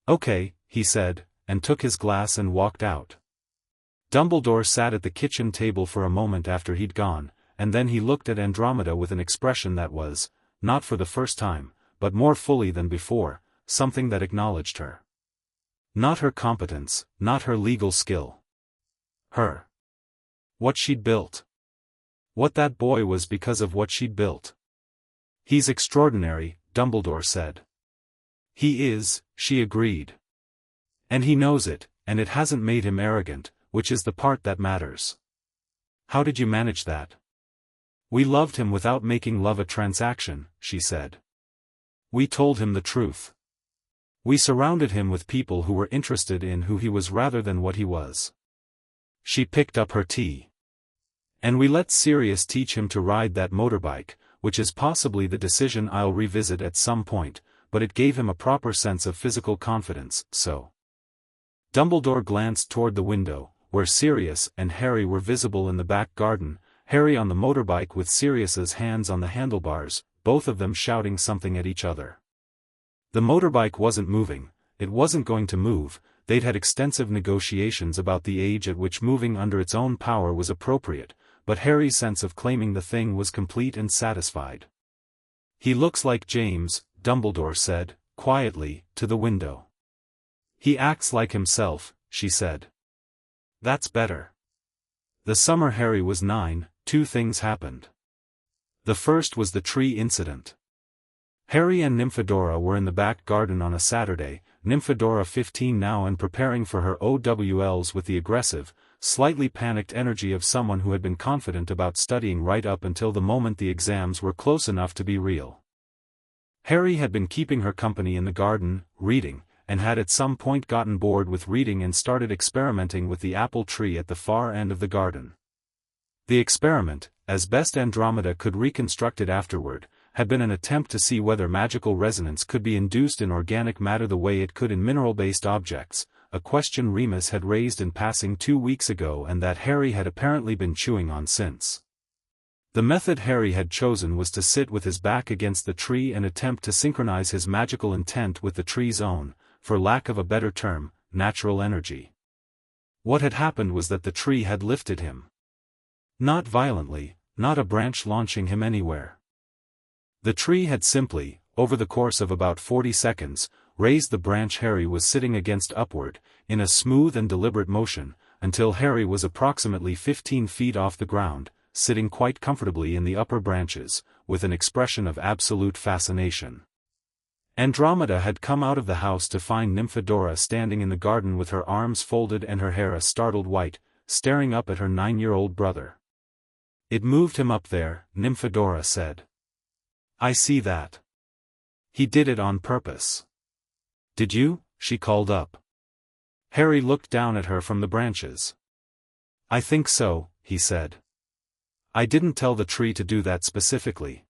Okay, he said, and took his glass and walked out. Dumbledore sat at the kitchen table for a moment after he'd gone, and then he looked at Andromeda with an expression that was, not for the first time, but more fully than before, something that acknowledged her. Not her competence, not her legal skill. Her. What she'd built. What that boy was because of what she'd built. He's extraordinary, Dumbledore said. He is, she agreed. And he knows it, and it hasn't made him arrogant, which is the part that matters. How did you manage that? We loved him without making love a transaction, she said. We told him the truth. We surrounded him with people who were interested in who he was rather than what he was. She picked up her tea. And we let Sirius teach him to ride that motorbike, which is possibly the decision I'll revisit at some point, but it gave him a proper sense of physical confidence, so. Dumbledore glanced toward the window, where Sirius and Harry were visible in the back garden, Harry on the motorbike with Sirius's hands on the handlebars, both of them shouting something at each other. The motorbike wasn't moving, it wasn't going to move, they'd had extensive negotiations about the age at which moving under its own power was appropriate, but Harry's sense of claiming the thing was complete and satisfied. He looks like James, Dumbledore said, quietly, to the window. He acts like himself, she said. That's better. The summer Harry was 9, 2 things happened. The first was the tree incident. Harry and Nymphadora were in the back garden on a Saturday, Nymphadora 15 now and preparing for her OWLs with the aggressive, slightly panicked energy of someone who had been confident about studying right up until the moment the exams were close enough to be real. Harry had been keeping her company in the garden, reading, and had at some point gotten bored with reading and started experimenting with the apple tree at the far end of the garden. The experiment, as best Andromeda could reconstruct it afterward, had been an attempt to see whether magical resonance could be induced in organic matter the way it could in mineral-based objects, a question Remus had raised in passing 2 weeks ago and that Harry had apparently been chewing on since. The method Harry had chosen was to sit with his back against the tree and attempt to synchronize his magical intent with the tree's own, for lack of a better term, natural energy. What had happened was that the tree had lifted him. Not violently, not a branch launching him anywhere. The tree had simply, over the course of about 40 seconds, raised the branch Harry was sitting against upward, in a smooth and deliberate motion, until Harry was approximately 15 feet off the ground, sitting quite comfortably in the upper branches, with an expression of absolute fascination. Andromeda had come out of the house to find Nymphadora standing in the garden with her arms folded and her hair a startled white, staring up at her 9-year-old brother. It moved him up there, Nymphadora said. I see that. He did it on purpose. Did you? She called up. Harry looked down at her from the branches. I think so, he said. I didn't tell the tree to do that specifically.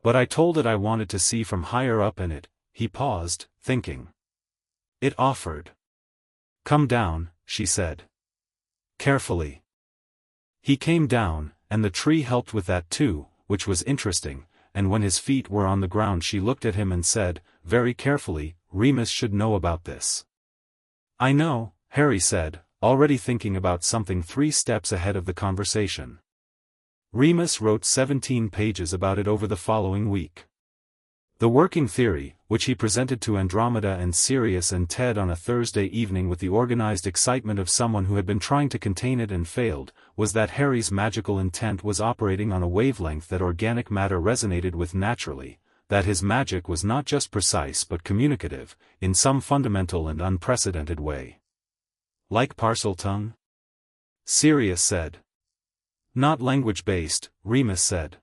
But I told it I wanted to see from higher up in it. He paused, thinking. It offered. Come down, she said. Carefully. He came down, and the tree helped with that too, which was interesting, and when his feet were on the ground she looked at him and said, very carefully, Remus should know about this. I know, Harry said, already thinking about something 3 steps ahead of the conversation. Remus wrote 17 pages about it over the following week. The working theory, which he presented to Andromeda and Sirius and Ted on a Thursday evening with the organized excitement of someone who had been trying to contain it and failed, was that Harry's magical intent was operating on a wavelength that organic matter resonated with naturally, that his magic was not just precise but communicative, in some fundamental and unprecedented way. Like Parseltongue? Sirius said. Not language-based, Remus said.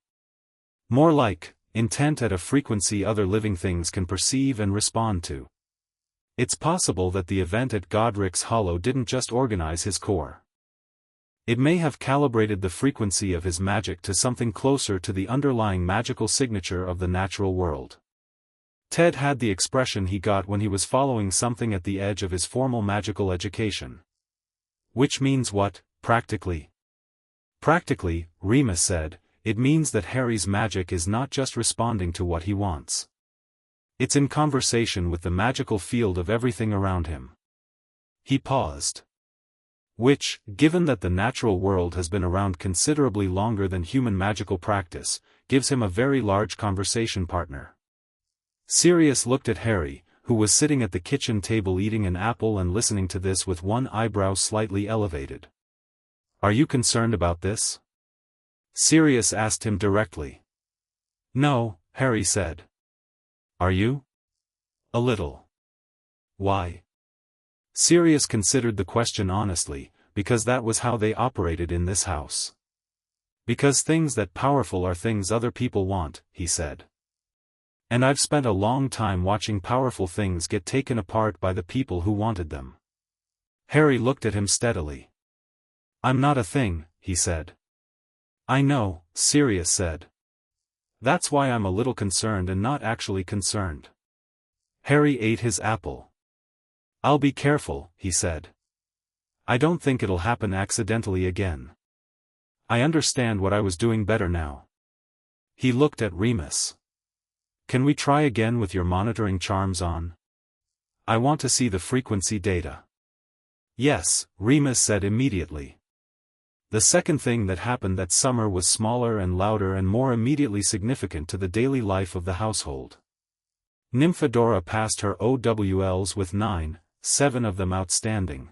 More like, intent at a frequency other living things can perceive and respond to. It's possible that the event at Godric's Hollow didn't just organize his core. It may have calibrated the frequency of his magic to something closer to the underlying magical signature of the natural world. Ted had the expression he got when he was following something at the edge of his formal magical education. Which means what, practically? Practically, Remus said, it means that Harry's magic is not just responding to what he wants. It's in conversation with the magical field of everything around him. He paused. Which, given that the natural world has been around considerably longer than human magical practice, gives him a very large conversation partner. Sirius looked at Harry, who was sitting at the kitchen table eating an apple and listening to this with one eyebrow slightly elevated. Are you concerned about this? Sirius asked him directly. No, Harry said. Are you? A little. Why? Sirius considered the question honestly, because that was how they operated in this house. Because things that powerful are things other people want, he said. And I've spent a long time watching powerful things get taken apart by the people who wanted them. Harry looked at him steadily. I'm not a thing, he said. I know, Sirius said. That's why I'm a little concerned and not actually concerned. Harry ate his apple. I'll be careful, he said. I don't think it'll happen accidentally again. I understand what I was doing better now. He looked at Remus. Can we try again with your monitoring charms on? I want to see the frequency data. Yes, Remus said immediately. The second thing that happened that summer was smaller and louder and more immediately significant to the daily life of the household. Nymphadora passed her OWLs with 7 of them outstanding.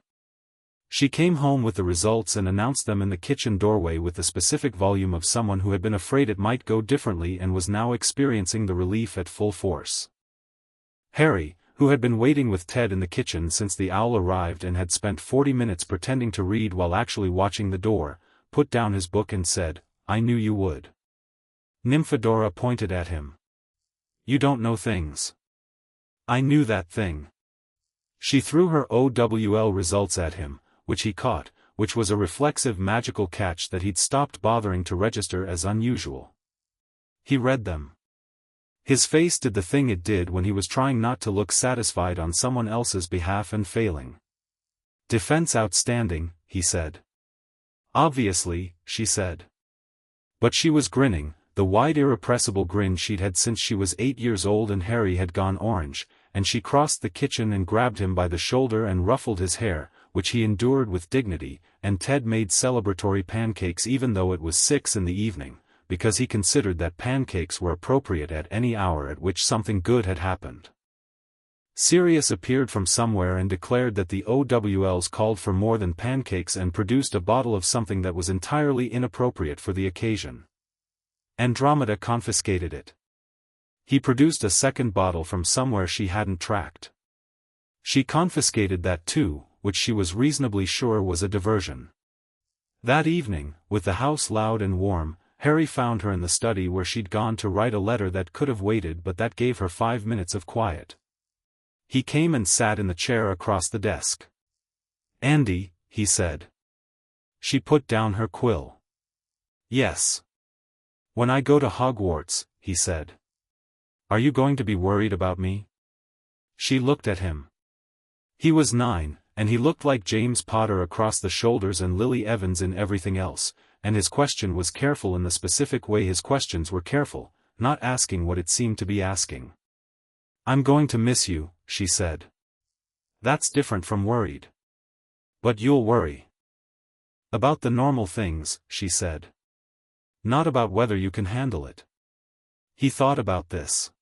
She came home with the results and announced them in the kitchen doorway with the specific volume of someone who had been afraid it might go differently and was now experiencing the relief at full force. Harry, who had been waiting with Ted in the kitchen since the owl arrived and had spent 40 minutes pretending to read while actually watching the door, put down his book and said, I knew you would. Nymphadora pointed at him. You don't know things. I knew that thing. She threw her OWL results at him, which he caught, which was a reflexive magical catch that he'd stopped bothering to register as unusual. He read them. His face did the thing it did when he was trying not to look satisfied on someone else's behalf and failing. Defense outstanding, he said. Obviously, she said. But she was grinning, the wide irrepressible grin she'd had since she was 8 years old and Harry had gone orange, and she crossed the kitchen and grabbed him by the shoulder and ruffled his hair, which he endured with dignity, and Ted made celebratory pancakes even though it was 6 in the evening, because he considered that pancakes were appropriate at any hour at which something good had happened. Sirius appeared from somewhere and declared that the OWLs called for more than pancakes and produced a bottle of something that was entirely inappropriate for the occasion. Andromeda confiscated it. He produced a second bottle from somewhere she hadn't tracked. She confiscated that too, which she was reasonably sure was a diversion. That evening, with the house loud and warm, Harry found her in the study where she'd gone to write a letter that could have waited but that gave her 5 minutes of quiet. He came and sat in the chair across the desk. Andy, he said. She put down her quill. Yes. When I go to Hogwarts, he said. Are you going to be worried about me? She looked at him. He was 9, and he looked like James Potter across the shoulders and Lily Evans in everything else, and his question was careful in the specific way his questions were careful, not asking what it seemed to be asking. I'm going to miss you, she said. That's different from worried. But you'll worry. About the normal things, she said. Not about whether you can handle it. He thought about this.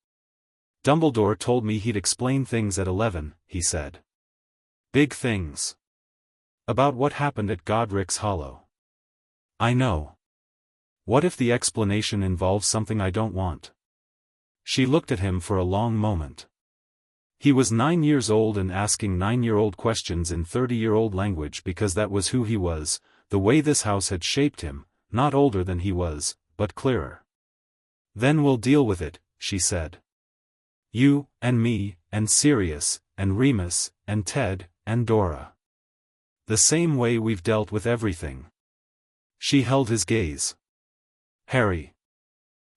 Dumbledore told me he'd explain things at 11, he said. Big things. About what happened at Godric's Hollow. I know. What if the explanation involves something I don't want? She looked at him for a long moment. He was 9 years old and asking 9-year-old questions in 30-year-old language because that was who he was, the way this house had shaped him, not older than he was, but clearer. Then we'll deal with it, she said. You, and me, and Sirius, and Remus, and Ted, and Dora. The same way we've dealt with everything. She held his gaze. Harry.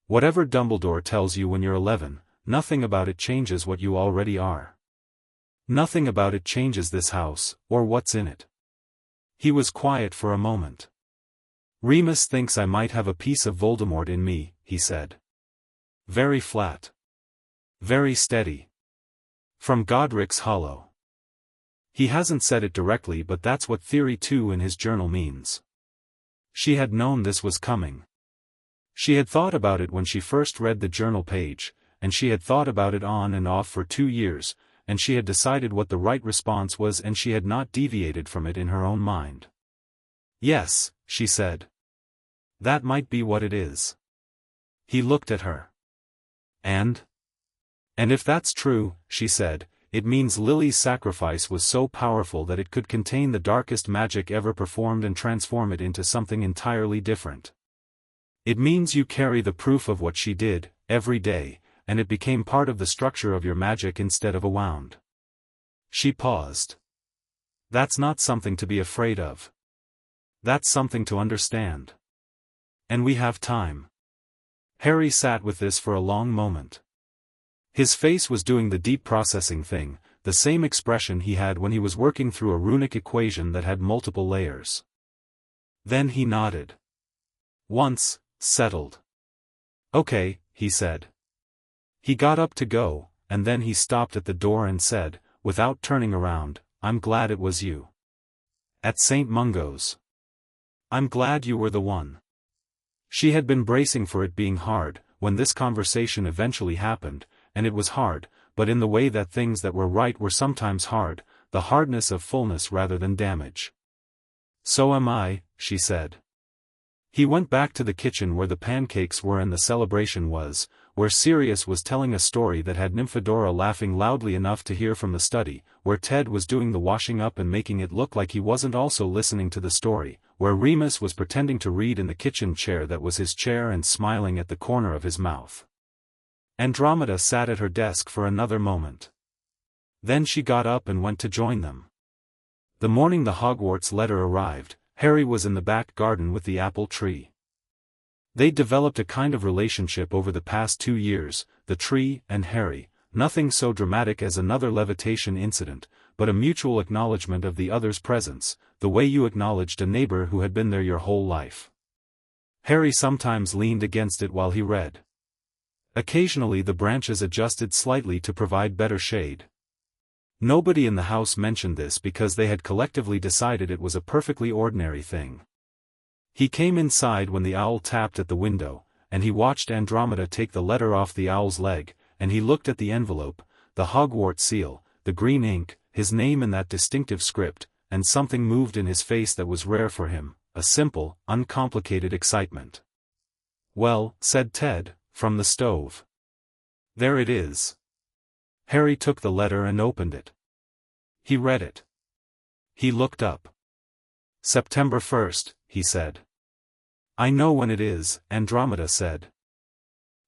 Whatever Dumbledore tells you when you're 11, nothing about it changes what you already are. Nothing about it changes this house, or what's in it. He was quiet for a moment. Remus thinks I might have a piece of Voldemort in me, he said. Very flat. Very steady. From Godric's hollow. He hasn't said it directly, but that's what Theory 2 in his journal means. She had known this was coming. She had thought about it when she first read the journal page, and she had thought about it on and off for 2 years, and she had decided what the right response was, and she had not deviated from it in her own mind. Yes, she said. That might be what it is. He looked at her. And if that's true, she said, it means Lily's sacrifice was so powerful that it could contain the darkest magic ever performed and transform it into something entirely different. It means you carry the proof of what she did, every day, and it became part of the structure of your magic instead of a wound. She paused. That's not something to be afraid of. That's something to understand. And we have time. Harry sat with this for a long moment. His face was doing the deep processing thing, the same expression he had when he was working through a runic equation that had multiple layers. Then he nodded. Once settled. Okay, he said. He got up to go, and then he stopped at the door and said, without turning around, I'm glad it was you. At St. Mungo's. I'm glad you were the one. She had been bracing for it being hard, when this conversation eventually happened, and it was hard, but in the way that things that were right were sometimes hard, the hardness of fullness rather than damage. So am I, she said. He went back to the kitchen where the pancakes were and the celebration was, where Sirius was telling a story that had Nymphadora laughing loudly enough to hear from the study, where Ted was doing the washing up and making it look like he wasn't also listening to the story, where Remus was pretending to read in the kitchen chair that was his chair and smiling at the corner of his mouth. Andromeda sat at her desk for another moment. Then she got up and went to join them. The morning the Hogwarts letter arrived, Harry was in the back garden with the apple tree. They'd developed a kind of relationship over the past 2 years, the tree and Harry, nothing so dramatic as another levitation incident, but a mutual acknowledgement of the other's presence, the way you acknowledged a neighbor who had been there your whole life. Harry sometimes leaned against it while he read. Occasionally the branches adjusted slightly to provide better shade. Nobody in the house mentioned this because they had collectively decided it was a perfectly ordinary thing. He came inside when the owl tapped at the window, and he watched Andromeda take the letter off the owl's leg, and he looked at the envelope, the Hogwarts seal, the green ink, his name in that distinctive script, and something moved in his face that was rare for him, a simple, uncomplicated excitement. Well, said Ted, from the stove. There it is. Harry took the letter and opened it. He read it. He looked up. September 1st, he said. I know when it is, Andromeda said.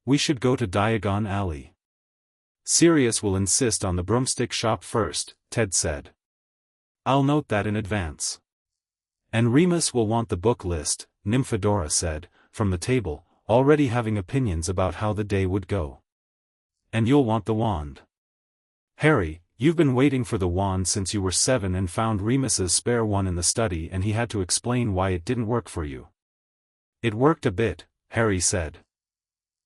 We should go to Diagon Alley. Sirius will insist on the broomstick shop first, Ted said. I'll note that in advance. And Remus will want the book list, Nymphadora said, from the table, already having opinions about how the day would go. And you'll want the wand. Harry, you've been waiting for the wand since you were 7 and found Remus's spare one in the study and he had to explain why it didn't work for you. It worked a bit, Harry said.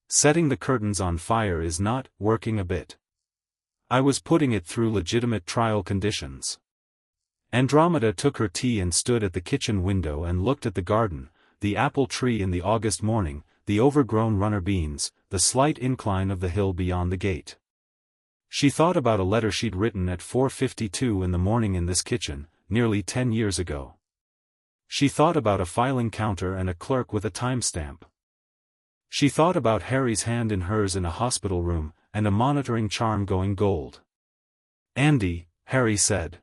Setting the curtains on fire is not working a bit. I was putting it through legitimate trial conditions. Andromeda took her tea and stood at the kitchen window and looked at the garden, the apple tree in the August morning, the overgrown runner beans, the slight incline of the hill beyond the gate. She thought about a letter she'd written at 4:52 in the morning in this kitchen, nearly 10 years ago. She thought about a filing counter and a clerk with a timestamp. She thought about Harry's hand in hers in a hospital room, and a monitoring charm going gold. Andy, Harry said.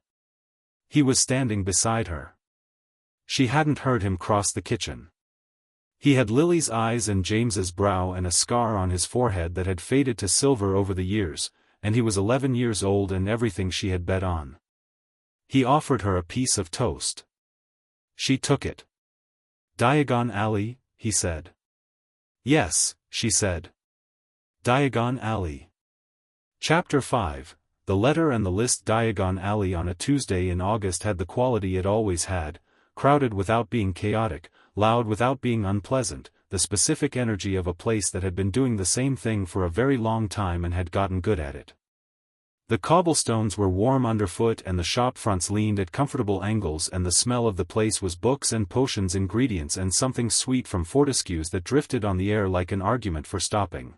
He was standing beside her. She hadn't heard him cross the kitchen. He had Lily's eyes and James's brow and a scar on his forehead that had faded to silver over the years, and he was 11 years old and everything she had bet on. He offered her a piece of toast. She took it. Diagon Alley, he said. Yes, she said. Diagon Alley. Chapter 5. The letter and the list. Diagon Alley on a Tuesday in August had the quality it always had, crowded without being chaotic, loud without being unpleasant, the specific energy of a place that had been doing the same thing for a very long time and had gotten good at it. The cobblestones were warm underfoot and the shop fronts leaned at comfortable angles, and the smell of the place was books and potions, ingredients, and something sweet from Fortescue's that drifted on the air like an argument for stopping.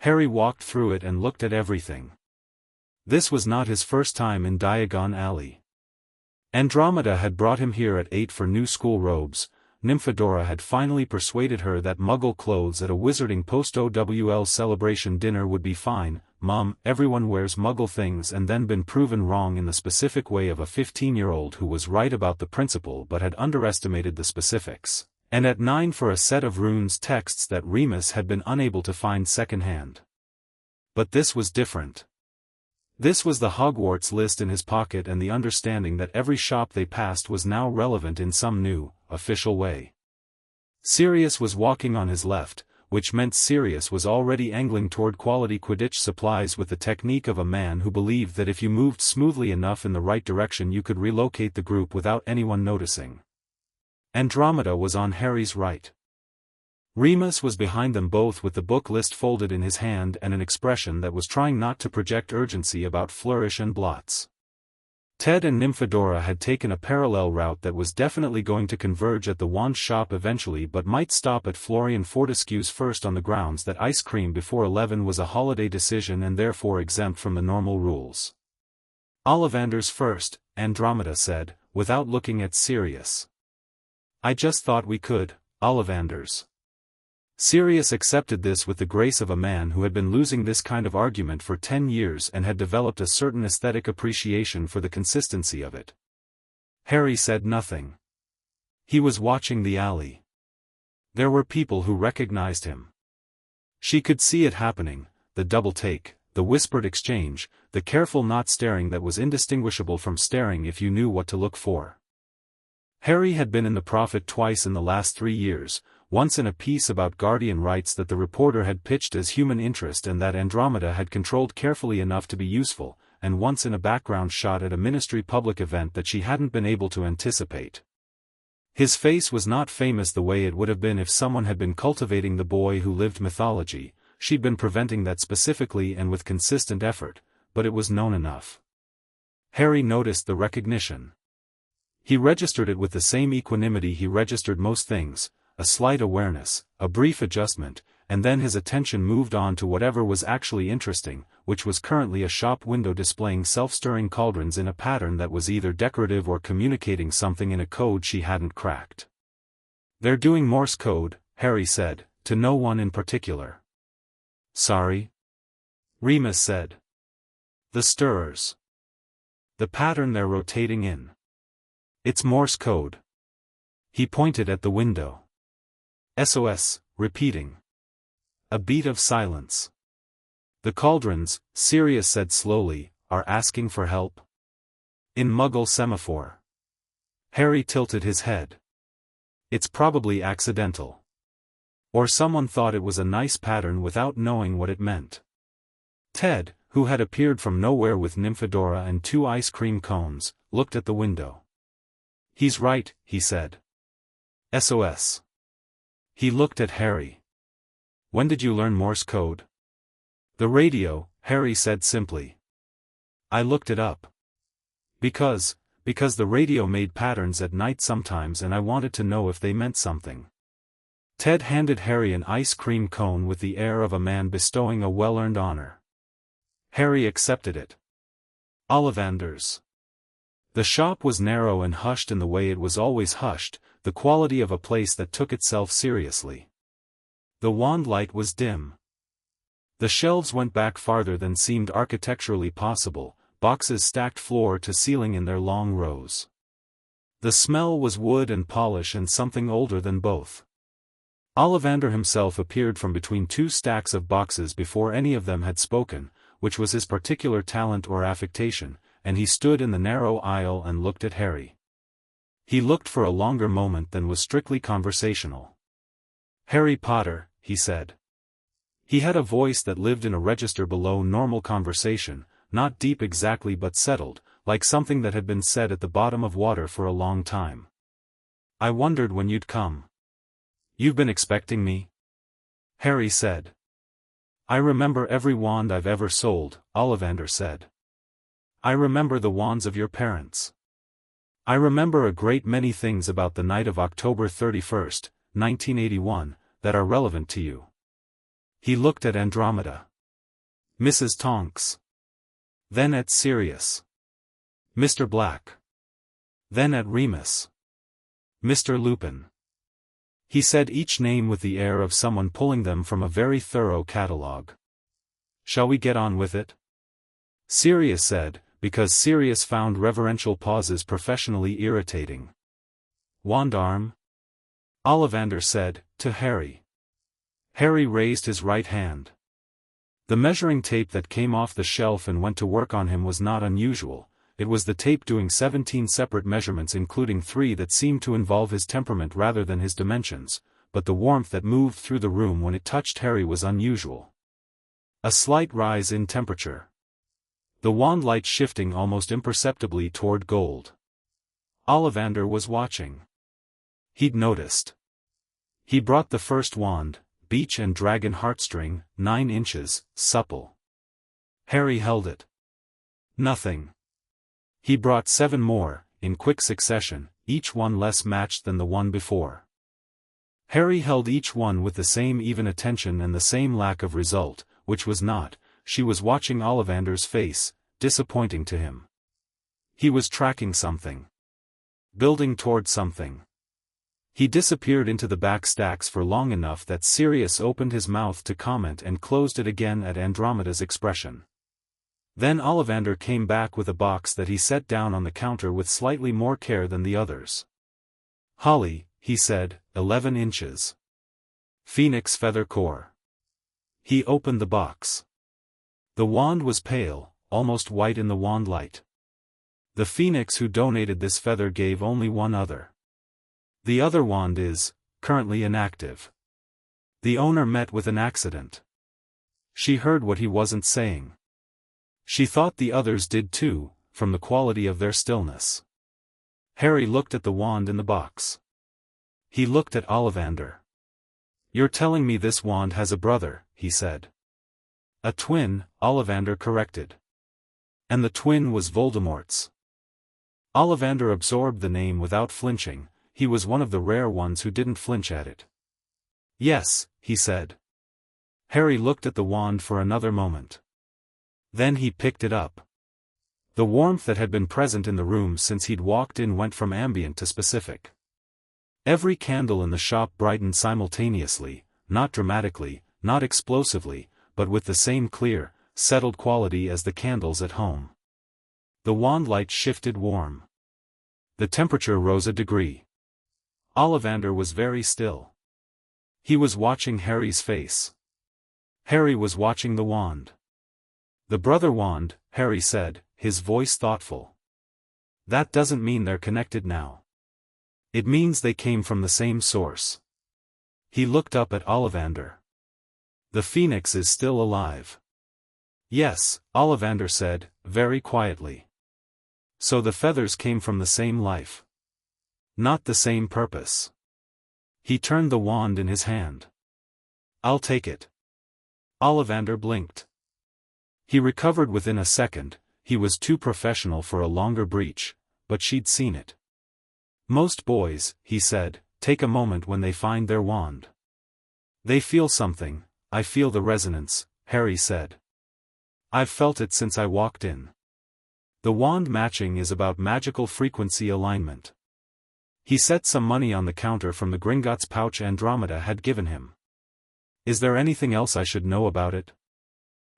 Harry walked through it and looked at everything. This was not his first time in Diagon Alley. Andromeda had brought him here at 8 for new school robes. Nymphadora had finally persuaded her that Muggle clothes at a wizarding post-OWL celebration dinner would be fine. Mum, everyone wears Muggle things, and then been proven wrong in the specific way of a 15-year-old who was right about the principle but had underestimated the specifics. And at 9 for a set of runes texts that Remus had been unable to find second-hand. But this was different. This was the Hogwarts list in his pocket and the understanding that every shop they passed was now relevant in some new, official way. Sirius was walking on his left, which meant Sirius was already angling toward quality Quidditch supplies with the technique of a man who believed that if you moved smoothly enough in the right direction you could relocate the group without anyone noticing. Andromeda was on Harry's right. Remus was behind them both with the book list folded in his hand and an expression that was trying not to project urgency about flourish and blots. Ted and Nymphadora had taken a parallel route that was definitely going to converge at the wand shop eventually, but might stop at Florian Fortescue's first on the grounds that ice cream before 11 was a holiday decision and therefore exempt from the normal rules. Ollivander's first, Andromeda said, without looking at Sirius. I just thought we could, Ollivander's. Sirius accepted this with the grace of a man who had been losing this kind of argument for 10 years and had developed a certain aesthetic appreciation for the consistency of it. Harry said nothing. He was watching the alley. There were people who recognized him. She could see it happening, the double take, the whispered exchange, the careful not staring that was indistinguishable from staring if you knew what to look for. Harry had been in the Prophet twice in the last 3 years, once in a piece about guardian rights that the reporter had pitched as human interest and that Andromeda had controlled carefully enough to be useful, and once in a background shot at a Ministry public event that she hadn't been able to anticipate. His face was not famous the way it would have been if someone had been cultivating the boy who lived mythology. She'd been preventing that specifically and with consistent effort, but it was known enough. Harry noticed the recognition. He registered it with the same equanimity he registered most things, a slight awareness, a brief adjustment, and then his attention moved on to whatever was actually interesting, which was currently a shop window displaying self-stirring cauldrons in a pattern that was either decorative or communicating something in a code she hadn't cracked. They're doing Morse code, Harry said, to no one in particular. Sorry? Remus said. The stirrers. The pattern they're rotating in. It's Morse code. He pointed at the window. SOS, repeating. A beat of silence. The cauldrons, Sirius said slowly, are asking for help. In Muggle semaphore. Harry tilted his head. It's probably accidental. Or someone thought it was a nice pattern without knowing what it meant. Ted, who had appeared from nowhere with Nymphadora and 2 ice cream cones, looked at the window. He's right, he said. SOS. He looked at Harry. When did you learn Morse code? The radio, Harry said simply. I looked it up. Because the radio made patterns at night sometimes and I wanted to know if they meant something. Ted handed Harry an ice cream cone with the air of a man bestowing a well-earned honor. Harry accepted it. Ollivander's. The shop was narrow and hushed in the way it was always hushed, the quality of a place that took itself seriously. The wand light was dim. The shelves went back farther than seemed architecturally possible, boxes stacked floor to ceiling in their long rows. The smell was wood and polish and something older than both. Ollivander himself appeared from between 2 stacks of boxes before any of them had spoken, which was his particular talent or affectation, and he stood in the narrow aisle and looked at Harry. He looked for a longer moment than was strictly conversational. "Harry Potter," he said. He had a voice that lived in a register below normal conversation, not deep exactly but settled, like something that had been said at the bottom of water for a long time. "I wondered when you'd come." "You've been expecting me?" Harry said. "I remember every wand I've ever sold," Ollivander said. "I remember the wands of your parents. I remember a great many things about the night of October 31st, 1981, that are relevant to you." He looked at Andromeda. "Mrs. Tonks." Then at Sirius. "Mr. Black." Then at Remus. "Mr. Lupin." He said each name with the air of someone pulling them from a very thorough catalogue. "Shall we get on with it?" Sirius said, because Sirius found reverential pauses professionally irritating. "Wand arm?" Ollivander said, to Harry. Harry raised his right hand. The measuring tape that came off the shelf and went to work on him was not unusual. It was the tape doing 17 separate measurements including 3 that seemed to involve his temperament rather than his dimensions, but the warmth that moved through the room when it touched Harry was unusual. A slight rise in temperature. The wand light shifting almost imperceptibly toward gold. Ollivander was watching. He'd noticed. He brought the first wand, beech and dragon heartstring, 9 inches, supple. Harry held it. Nothing. He brought 7 more, in quick succession, each one less matched than the one before. Harry held each one with the same even attention and the same lack of result, which was not. She was watching Ollivander's face, disappointing to him. He was tracking something. Building toward something. He disappeared into the back stacks for long enough that Sirius opened his mouth to comment and closed it again at Andromeda's expression. Then Ollivander came back with a box that he set down on the counter with slightly more care than the others. "Holly," he said, 11 inches. Phoenix feather core. He opened the box. The wand was pale, almost white in the wand light. The phoenix who donated this feather gave only one other. The other wand is, currently inactive. The owner met with an accident. She heard what he wasn't saying. She thought the others did too, from the quality of their stillness. Harry looked at the wand in the box. He looked at Ollivander. "You're telling me this wand has a brother," he said. "A twin," Ollivander corrected. "And the twin was Voldemort's." Ollivander absorbed the name without flinching. He was one of the rare ones who didn't flinch at it. "Yes," he said. Harry looked at the wand for another moment. Then he picked it up. The warmth that had been present in the room since he'd walked in went from ambient to specific. Every candle in the shop brightened simultaneously, not dramatically, not explosively, but with the same clear, settled quality as the candles at home. The wand light shifted warm. The temperature rose a degree. Ollivander was very still. He was watching Harry's face. Harry was watching the wand. "The brother wand," Harry said, his voice thoughtful. "That doesn't mean they're connected now. It means they came from the same source." He looked up at Ollivander. "The phoenix is still alive." "Yes," Ollivander said, very quietly. "So the feathers came from the same life. Not the same purpose." He turned the wand in his hand. "I'll take it." Ollivander blinked. He recovered within a second. He was too professional for a longer breach, but she'd seen it. "Most boys," he said, "take a moment when they find their wand. They feel something. I feel the resonance," Harry said. "I've felt it since I walked in. The wand matching is about magical frequency alignment." He set some money on the counter from the Gringotts pouch Andromeda had given him. "Is there anything else I should know about it?"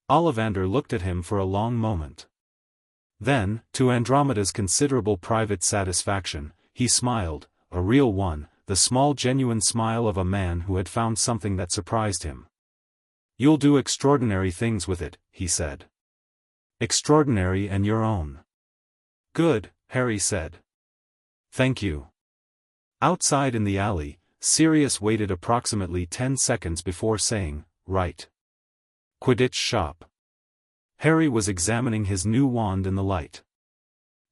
Ollivander looked at him for a long moment. Then, to Andromeda's considerable private satisfaction, he smiled, a real one, the small genuine smile of a man who had found something that surprised him. "You'll do extraordinary things with it," he said. "Extraordinary and your own." "Good," Harry said. "Thank you." Outside in the alley, Sirius waited approximately 10 seconds before saying, "Right." Quidditch shop. Harry was examining his new wand in the light.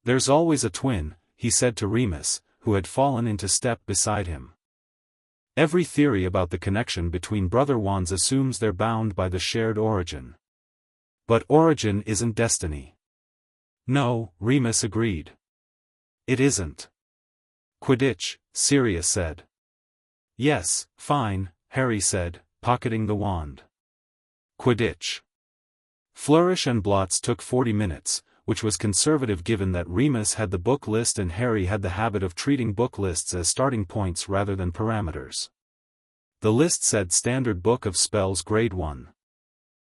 "There's always a twin," he said to Remus, who had fallen into step beside him. "Every theory about the connection between brother wands assumes they're bound by the shared origin. But origin isn't destiny." "No," Remus agreed. "It isn't." "Quidditch," Sirius said. "Yes, fine," Harry said, pocketing the wand. Quidditch. Flourish and blots took 40 minutes, which was conservative given that Remus had the book list and Harry had the habit of treating book lists as starting points rather than parameters. The list said Standard Book of Spells Grade 1.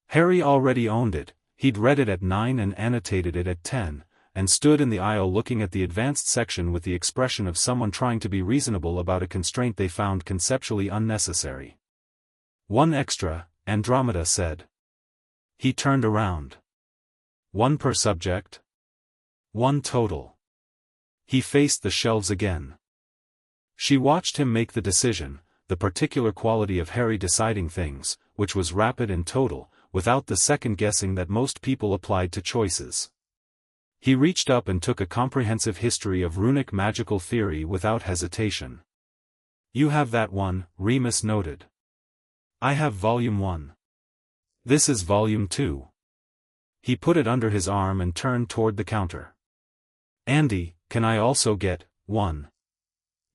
Harry already owned it, he'd read it at 9 and annotated it at 10, and stood in the aisle looking at the advanced section with the expression of someone trying to be reasonable about a constraint they found conceptually unnecessary. "One extra," Andromeda said. He turned around. "One per subject?" "One total." He faced the shelves again. She watched him make the decision, the particular quality of Harry deciding things, which was rapid and total, without the second guessing that most people applied to choices. He reached up and took a comprehensive history of runic magical theory without hesitation. "You have that one," Remus noted. "I have Volume 1. This is Volume 2. He put it under his arm and turned toward the counter. "Andy, can I also get one?"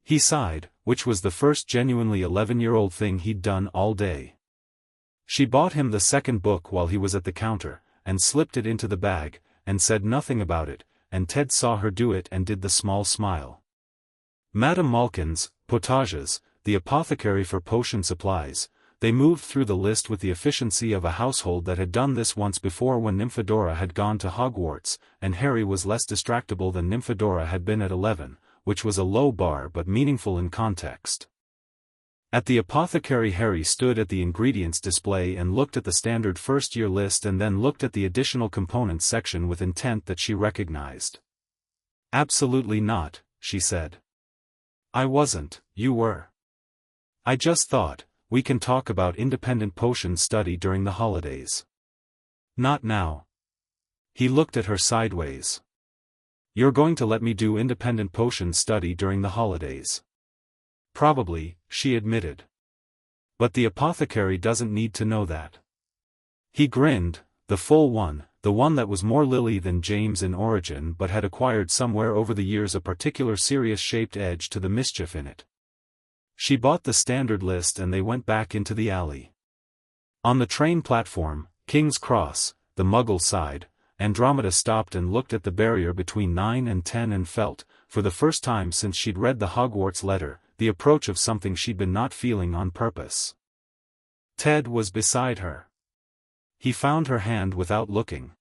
He sighed, which was the first genuinely 11-year-old thing he'd done all day. She bought him the second book while he was at the counter, and slipped it into the bag, and said nothing about it, and Ted saw her do it and did the small smile. Madame Malkin's, Potages, the apothecary for potion supplies. They moved through the list with the efficiency of a household that had done this once before when Nymphadora had gone to Hogwarts, and Harry was less distractible than Nymphadora had been at 11, which was a low bar but meaningful in context. At the apothecary Harry stood at the ingredients display and looked at the standard first-year list and then looked at the additional components section with intent that she recognized. "Absolutely not," she said. "I wasn't, you were. I just thought, we can talk about independent potion study during the holidays." "Not now." He looked at her sideways. "You're going to let me do independent potion study during the holidays?" "Probably," she admitted. "But the apothecary doesn't need to know that." He grinned, the full one, the one that was more Lily than James in origin but had acquired somewhere over the years a particular serious-shaped edge to the mischief in it. She bought the standard list and they went back into the alley. On the train platform, King's Cross, the Muggle side, Andromeda stopped and looked at the barrier between 9 and 10 and felt, for the first time since she'd read the Hogwarts letter, the approach of something she'd been not feeling on purpose. Ted was beside her. He found her hand without looking.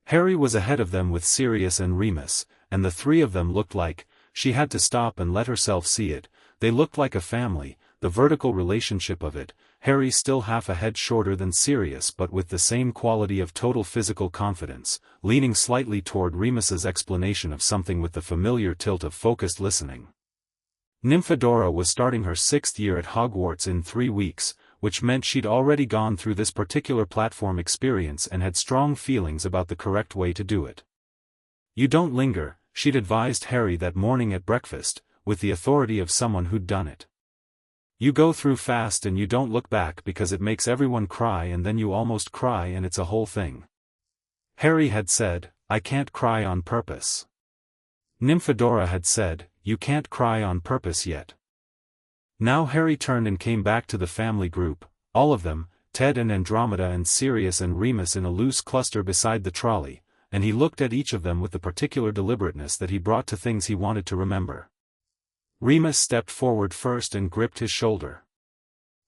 Harry was ahead of them with Sirius and Remus, and the three of them looked like, she had to stop and let herself see it, they looked like a family, the vertical relationship of it, Harry still half a head shorter than Sirius but with the same quality of total physical confidence, leaning slightly toward Remus's explanation of something with the familiar tilt of focused listening. Nymphadora was starting her 6th year at Hogwarts in 3 weeks, which meant she'd already gone through this particular platform experience and had strong feelings about the correct way to do it. "You don't linger," she'd advised Harry that morning at breakfast, with the authority of someone who'd done it. "You go through fast and you don't look back because it makes everyone cry and then you almost cry and it's a whole thing." Harry had said, "I can't cry on purpose." Nymphadora had said, "You can't cry on purpose yet." Now Harry turned and came back to the family group, all of them, Ted and Andromeda and Sirius and Remus in a loose cluster beside the trolley, and he looked at each of them with the particular deliberateness that he brought to things he wanted to remember. Remus stepped forward first and gripped his shoulder.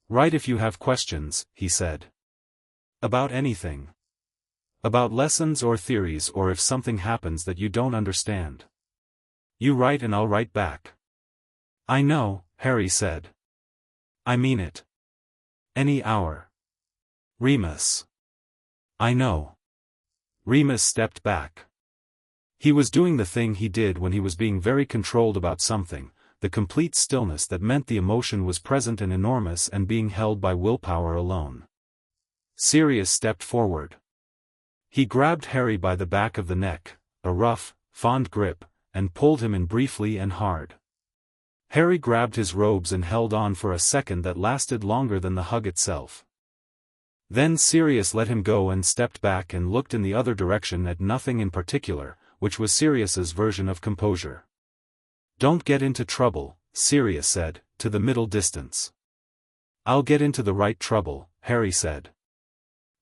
"Write if you have questions," he said. "About anything. About lessons or theories or if something happens that you don't understand. You write and I'll write back." "I know," Harry said. "I mean it. Any hour." "Remus." "I know." Remus stepped back. He was doing the thing he did when he was being very controlled about something, the complete stillness that meant the emotion was present and enormous and being held by willpower alone. Sirius stepped forward. He grabbed Harry by the back of the neck, a rough, fond grip, and pulled him in briefly and hard. Harry grabbed his robes and held on for a second that lasted longer than the hug itself. Then Sirius let him go and stepped back and looked in the other direction at nothing in particular, which was Sirius's version of composure. "Don't get into trouble," Sirius said, to the middle distance. "I'll get into the right trouble," Harry said.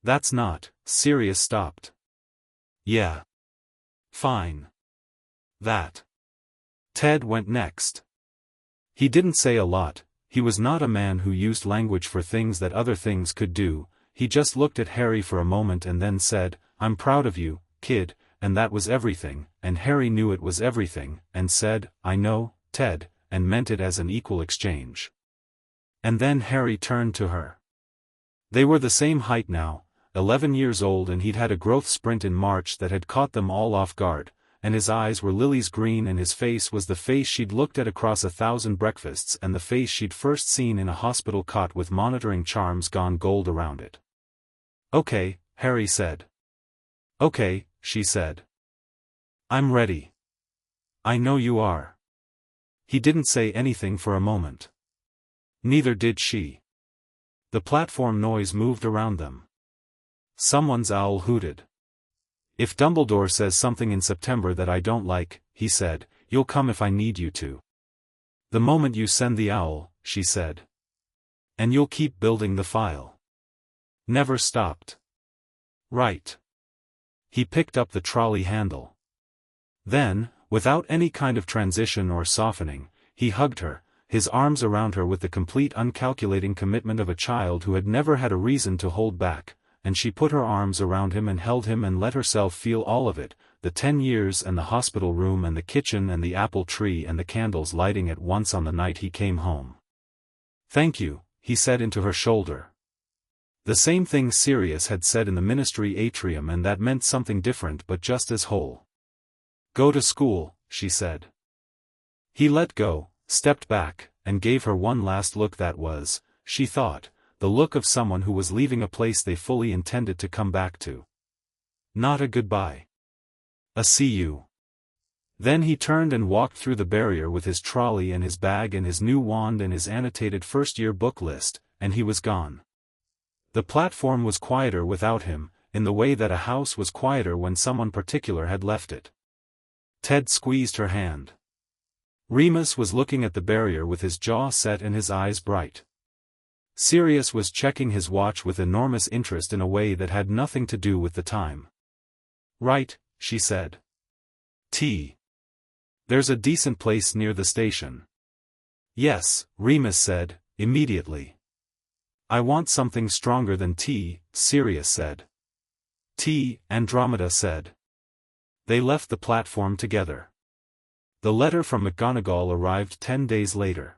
"That's not," Sirius stopped. "Yeah. Fine. That." Ted went next. He didn't say a lot, he was not a man who used language for things that other things could do. He just looked at Harry for a moment and then said, "I'm proud of you, kid," and that was everything, and Harry knew it was everything, and said, "I know, Ted," and meant it as an equal exchange. And then Harry turned to her. They were the same height now, 11 years old, and he'd had a growth sprint in March that had caught them all off guard, and his eyes were lilies green and his face was the face she'd looked at across 1,000 breakfasts and the face she'd first seen in a hospital cot with monitoring charms gone gold around it. "Okay," Harry said. "Okay," she said. "I'm ready." "I know you are." He didn't say anything for a moment. Neither did she. The platform noise moved around them. Someone's owl hooted. "If Dumbledore says something in September that I don't like," he said, "you'll come if I need you to." "The moment you send the owl," she said. "And you'll keep building the file." Never stopped. "Right." He picked up the trolley handle. Then, without any kind of transition or softening, he hugged her, his arms around her with the complete uncalculating commitment of a child who had never had a reason to hold back, and she put her arms around him and held him and let herself feel all of it, the 10 years and the hospital room and the kitchen and the apple tree and the candles lighting at once on the night he came home. "Thank you," he said into her shoulder. The same thing Sirius had said in the ministry atrium, and that meant something different but just as whole. "Go to school," she said. He let go, stepped back, and gave her one last look that was, she thought, the look of someone who was leaving a place they fully intended to come back to. Not a goodbye. A see you. Then he turned and walked through the barrier with his trolley and his bag and his new wand and his annotated first-year book list, and he was gone. The platform was quieter without him, in the way that a house was quieter when someone particular had left it. Ted squeezed her hand. Remus was looking at the barrier with his jaw set and his eyes bright. Sirius was checking his watch with enormous interest in a way that had nothing to do with the time. "Right," she said. "Tea. There's a decent place near the station." "Yes," Remus said, immediately. "I want something stronger than tea," Sirius said. "Tea," Andromeda said. They left the platform together. The letter from McGonagall arrived 10 days later.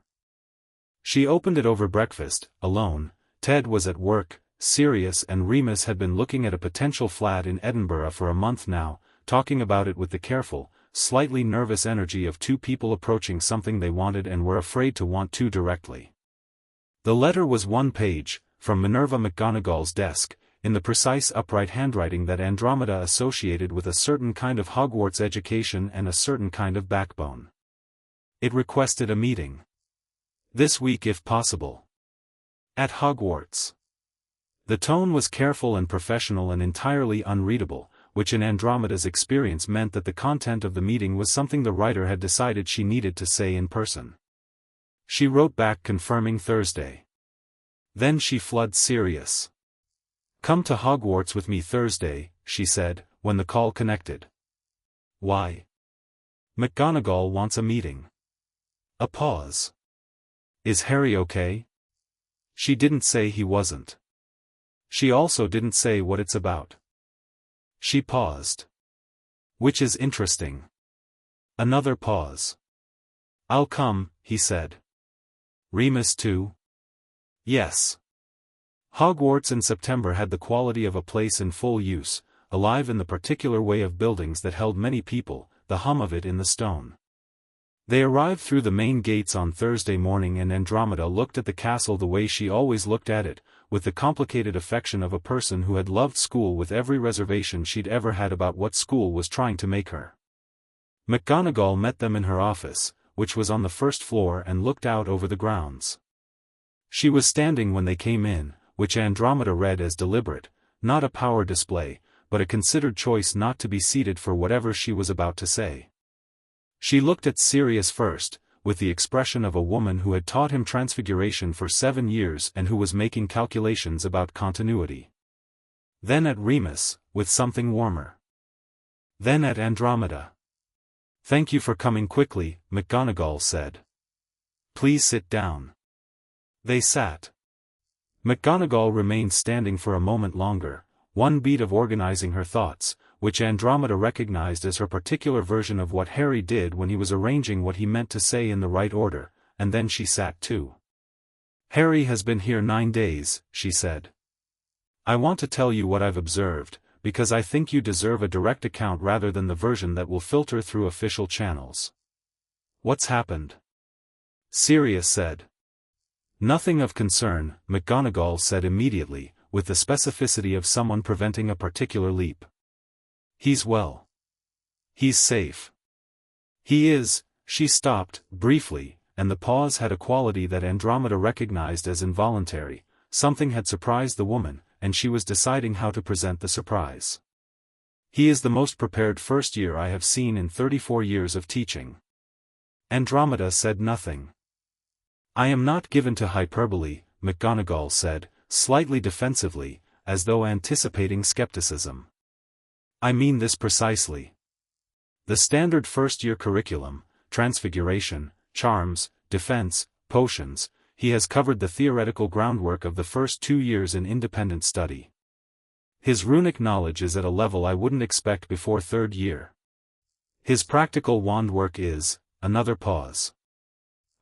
She opened it over breakfast, alone. Ted was at work, Sirius and Remus had been looking at a potential flat in Edinburgh for a month now, talking about it with the careful, slightly nervous energy of two people approaching something they wanted and were afraid to want too directly. The letter was one page, from Minerva McGonagall's desk, in the precise upright handwriting that Andromeda associated with a certain kind of Hogwarts education and a certain kind of backbone. It requested a meeting. This week if possible. At Hogwarts. The tone was careful and professional and entirely unreadable, which in Andromeda's experience meant that the content of the meeting was something the writer had decided she needed to say in person. She wrote back confirming Thursday. Then she flooded Sirius. "Come to Hogwarts with me Thursday," she said, when the call connected. "Why?" "McGonagall wants a meeting." A pause. "Is Harry okay?" She didn't say he wasn't. She also didn't say what it's about. She paused. "Which is interesting." Another pause. "I'll come," he said. "Remus too?" "Yes." Hogwarts in September had the quality of a place in full use, alive in the particular way of buildings that held many people, the hum of it in the stone. They arrived through the main gates on Thursday morning, and Andromeda looked at the castle the way she always looked at it, with the complicated affection of a person who had loved school with every reservation she'd ever had about what school was trying to make her. McGonagall met them in her office, which was on the first floor and looked out over the grounds. She was standing when they came in, which Andromeda read as deliberate, not a power display, but a considered choice not to be seated for whatever she was about to say. She looked at Sirius first, with the expression of a woman who had taught him transfiguration for 7 years and who was making calculations about continuity. Then at Remus, with something warmer. Then at Andromeda. "Thank you for coming quickly," McGonagall said. "Please sit down." They sat. McGonagall remained standing for a moment longer, one beat of organizing her thoughts, which Andromeda recognized as her particular version of what Harry did when he was arranging what he meant to say in the right order, and then she sat too. "Harry has been here 9 days, she said. "I want to tell you what I've observed, because I think you deserve a direct account rather than the version that will filter through official channels." "What's happened?" Sirius said. "Nothing of concern," McGonagall said immediately, with the specificity of someone preventing a particular leap. "He's well. He's safe." "He is." She stopped, briefly, and the pause had a quality that Andromeda recognized as involuntary. Something had surprised the woman, and she was deciding how to present the surprise. "He is the most prepared first year I have seen in 34 years of teaching." Andromeda said nothing. "I am not given to hyperbole," McGonagall said, slightly defensively, as though anticipating skepticism. "I mean this precisely. The standard first-year curriculum, transfiguration, charms, defense, potions, he has covered the theoretical groundwork of the first 2 years in independent study. His runic knowledge is at a level I wouldn't expect before 3rd year. His practical wand work is..." Another pause.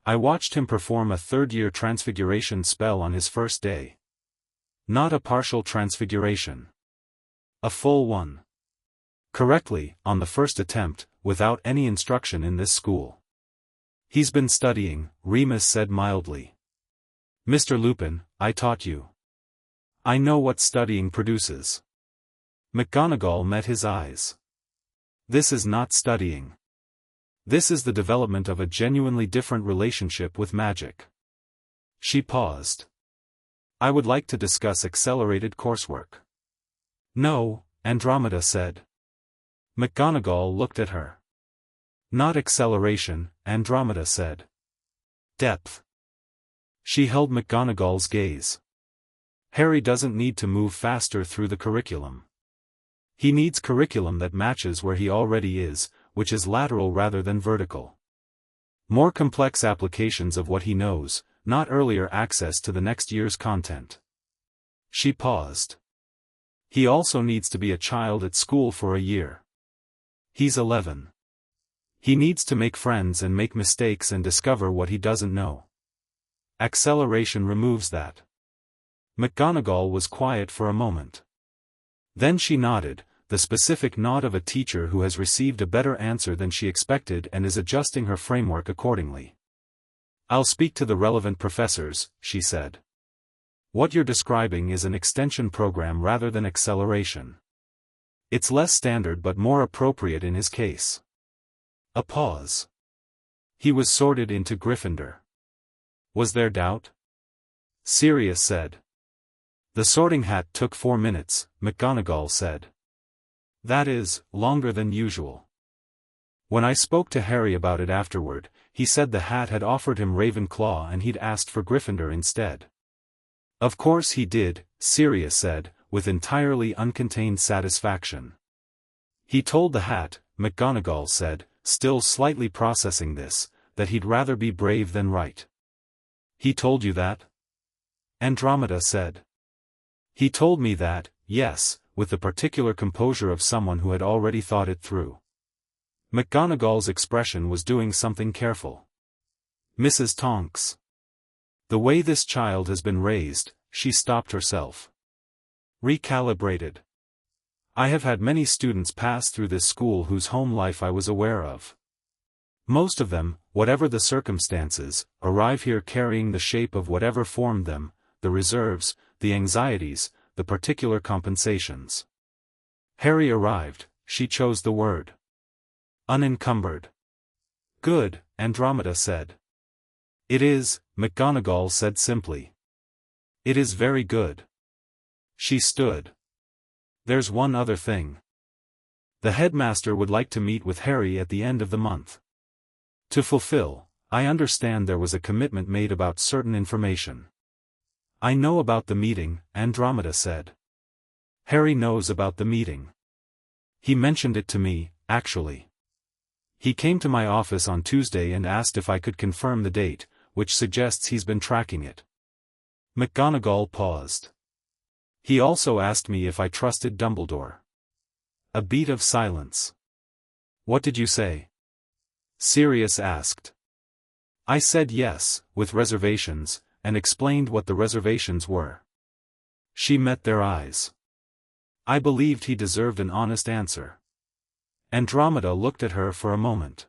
"I watched him perform a 3rd-year transfiguration spell on his first day. Not a partial transfiguration. A full one. Correctly, on the first attempt, without any instruction in this school. He's been studying," Remus said mildly. "Mr. Lupin, I taught you. I know what studying produces." McGonagall met his eyes. "This is not studying. This is the development of a genuinely different relationship with magic." She paused. "I would like to discuss accelerated coursework." "No," Andromeda said. McGonagall looked at her. "Not acceleration," Andromeda said. "Depth." She held McGonagall's gaze. "Harry doesn't need to move faster through the curriculum. He needs curriculum that matches where he already is, which is lateral rather than vertical. More complex applications of what he knows, not earlier access to the next year's content." She paused. "He also needs to be a child at school for a year. He's 11. He needs to make friends and make mistakes and discover what he doesn't know. Acceleration removes that." McGonagall was quiet for a moment. Then she nodded, the specific nod of a teacher who has received a better answer than she expected and is adjusting her framework accordingly. "I'll speak to the relevant professors," she said. "What you're describing is an extension program rather than acceleration. It's less standard but more appropriate in his case." A pause. "He was sorted into Gryffindor. Was there doubt?" Sirius said. "The sorting hat took 4 minutes," McGonagall said. "That is, longer than usual. When I spoke to Harry about it afterward, he said the hat had offered him Ravenclaw and he'd asked for Gryffindor instead." "Of course he did," Sirius said, with entirely uncontained satisfaction. "He told the hat," McGonagall said, still slightly processing this, "that he'd rather be brave than right." "He told you that?" Andromeda said. "He told me that, yes, with the particular composure of someone who had already thought it through." McGonagall's expression was doing something careful. "Mrs. Tonks. The way this child has been raised," she stopped herself. "Recalibrated. I have had many students pass through this school whose home life I was aware of. Most of them, whatever the circumstances, arrive here carrying the shape of whatever formed them, the reserves, the anxieties, the particular compensations. Harry arrived, she chose the word. Unencumbered. Good, Andromeda said. It is, McGonagall said simply. It is very good. She stood. There's one other thing. The headmaster would like to meet with Harry at the end of the month. To fulfill, I understand there was a commitment made about certain information. I know about the meeting, Andromeda said. Harry knows about the meeting. He mentioned it to me, actually. He came to my office on Tuesday and asked if I could confirm the date, which suggests he's been tracking it. McGonagall paused. He also asked me if I trusted Dumbledore. A beat of silence. What did you say? Sirius asked. I said yes, with reservations, and explained what the reservations were. She met their eyes. I believed he deserved an honest answer. Andromeda looked at her for a moment.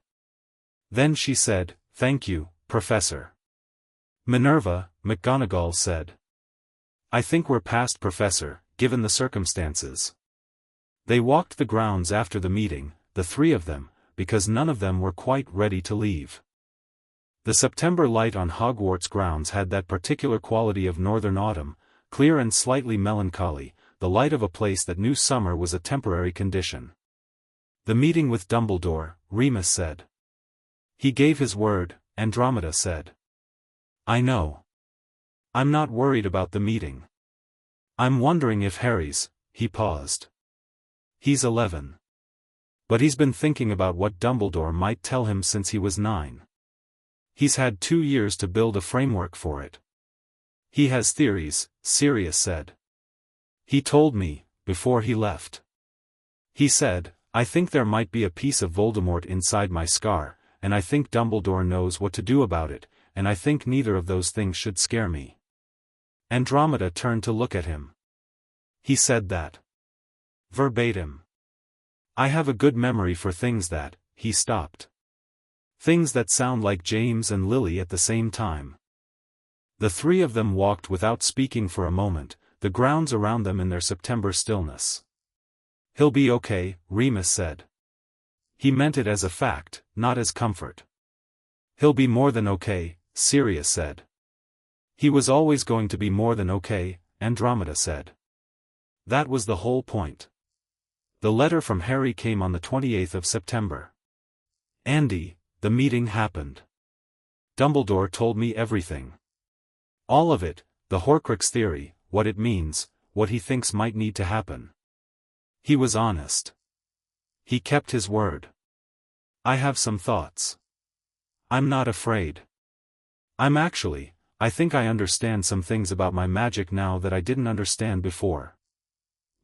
Then she said, "Thank you, Professor." Minerva, McGonagall said. I think we're past Professor, given the circumstances. They walked the grounds after the meeting, the three of them, because none of them were quite ready to leave. The September light on Hogwarts grounds had that particular quality of northern autumn, clear and slightly melancholy, the light of a place that knew summer was a temporary condition. The meeting with Dumbledore, Remus said. He gave his word, Andromeda said. I know. I'm not worried about the meeting. I'm wondering if Harry's, he paused. He's 11. But he's been thinking about what Dumbledore might tell him since he was 9. He's had 2 years to build a framework for it. He has theories, Sirius said. He told me, before he left. He said, I think there might be a piece of Voldemort inside my scar, and I think Dumbledore knows what to do about it, and I think neither of those things should scare me. Andromeda turned to look at him. He said that. Verbatim. I have a good memory for things that, he stopped. Things that sound like James and Lily at the same time. The three of them walked without speaking for a moment, the grounds around them in their September stillness. He'll be okay, Remus said. He meant it as a fact, not as comfort. He'll be more than okay, Sirius said. He was always going to be more than okay, Andromeda said. That was the whole point. The letter from Harry came on the 28th of September. Andy, the meeting happened. Dumbledore told me everything. All of it, the Horcrux theory, what it means, what he thinks might need to happen. He was honest. He kept his word. I have some thoughts. I'm not afraid. I think I understand some things about my magic now that I didn't understand before.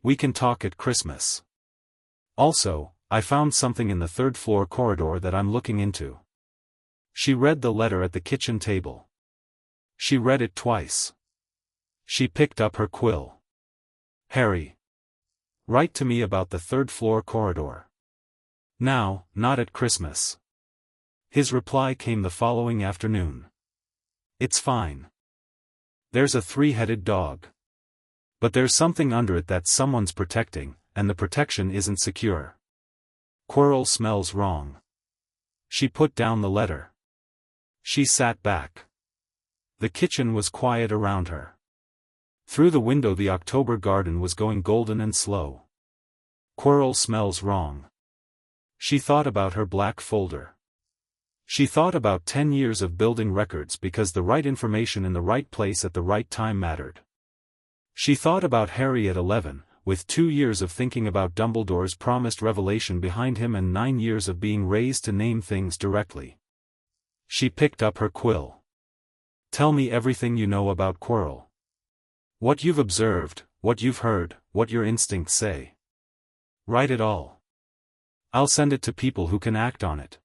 We can talk at Christmas. Also, I found something in the third-floor corridor that I'm looking into. She read the letter at the kitchen table. She read it twice. She picked up her quill. Harry. Write to me about the third-floor corridor. Now, not at Christmas. His reply came the following afternoon. It's fine. There's a 3-headed dog. But there's something under it that someone's protecting, and the protection isn't secure. Quirrell smells wrong. She put down the letter. She sat back. The kitchen was quiet around her. Through the window the October garden was going golden and slow. Quirrell smells wrong. She thought about her black folder. She thought about 10 years of building records because the right information in the right place at the right time mattered. She thought about Harry at 11, with 2 years of thinking about Dumbledore's promised revelation behind him and 9 years of being raised to name things directly. She picked up her quill. Tell me everything you know about Quirrell. What you've observed, what you've heard, what your instincts say. Write it all. I'll send it to people who can act on it.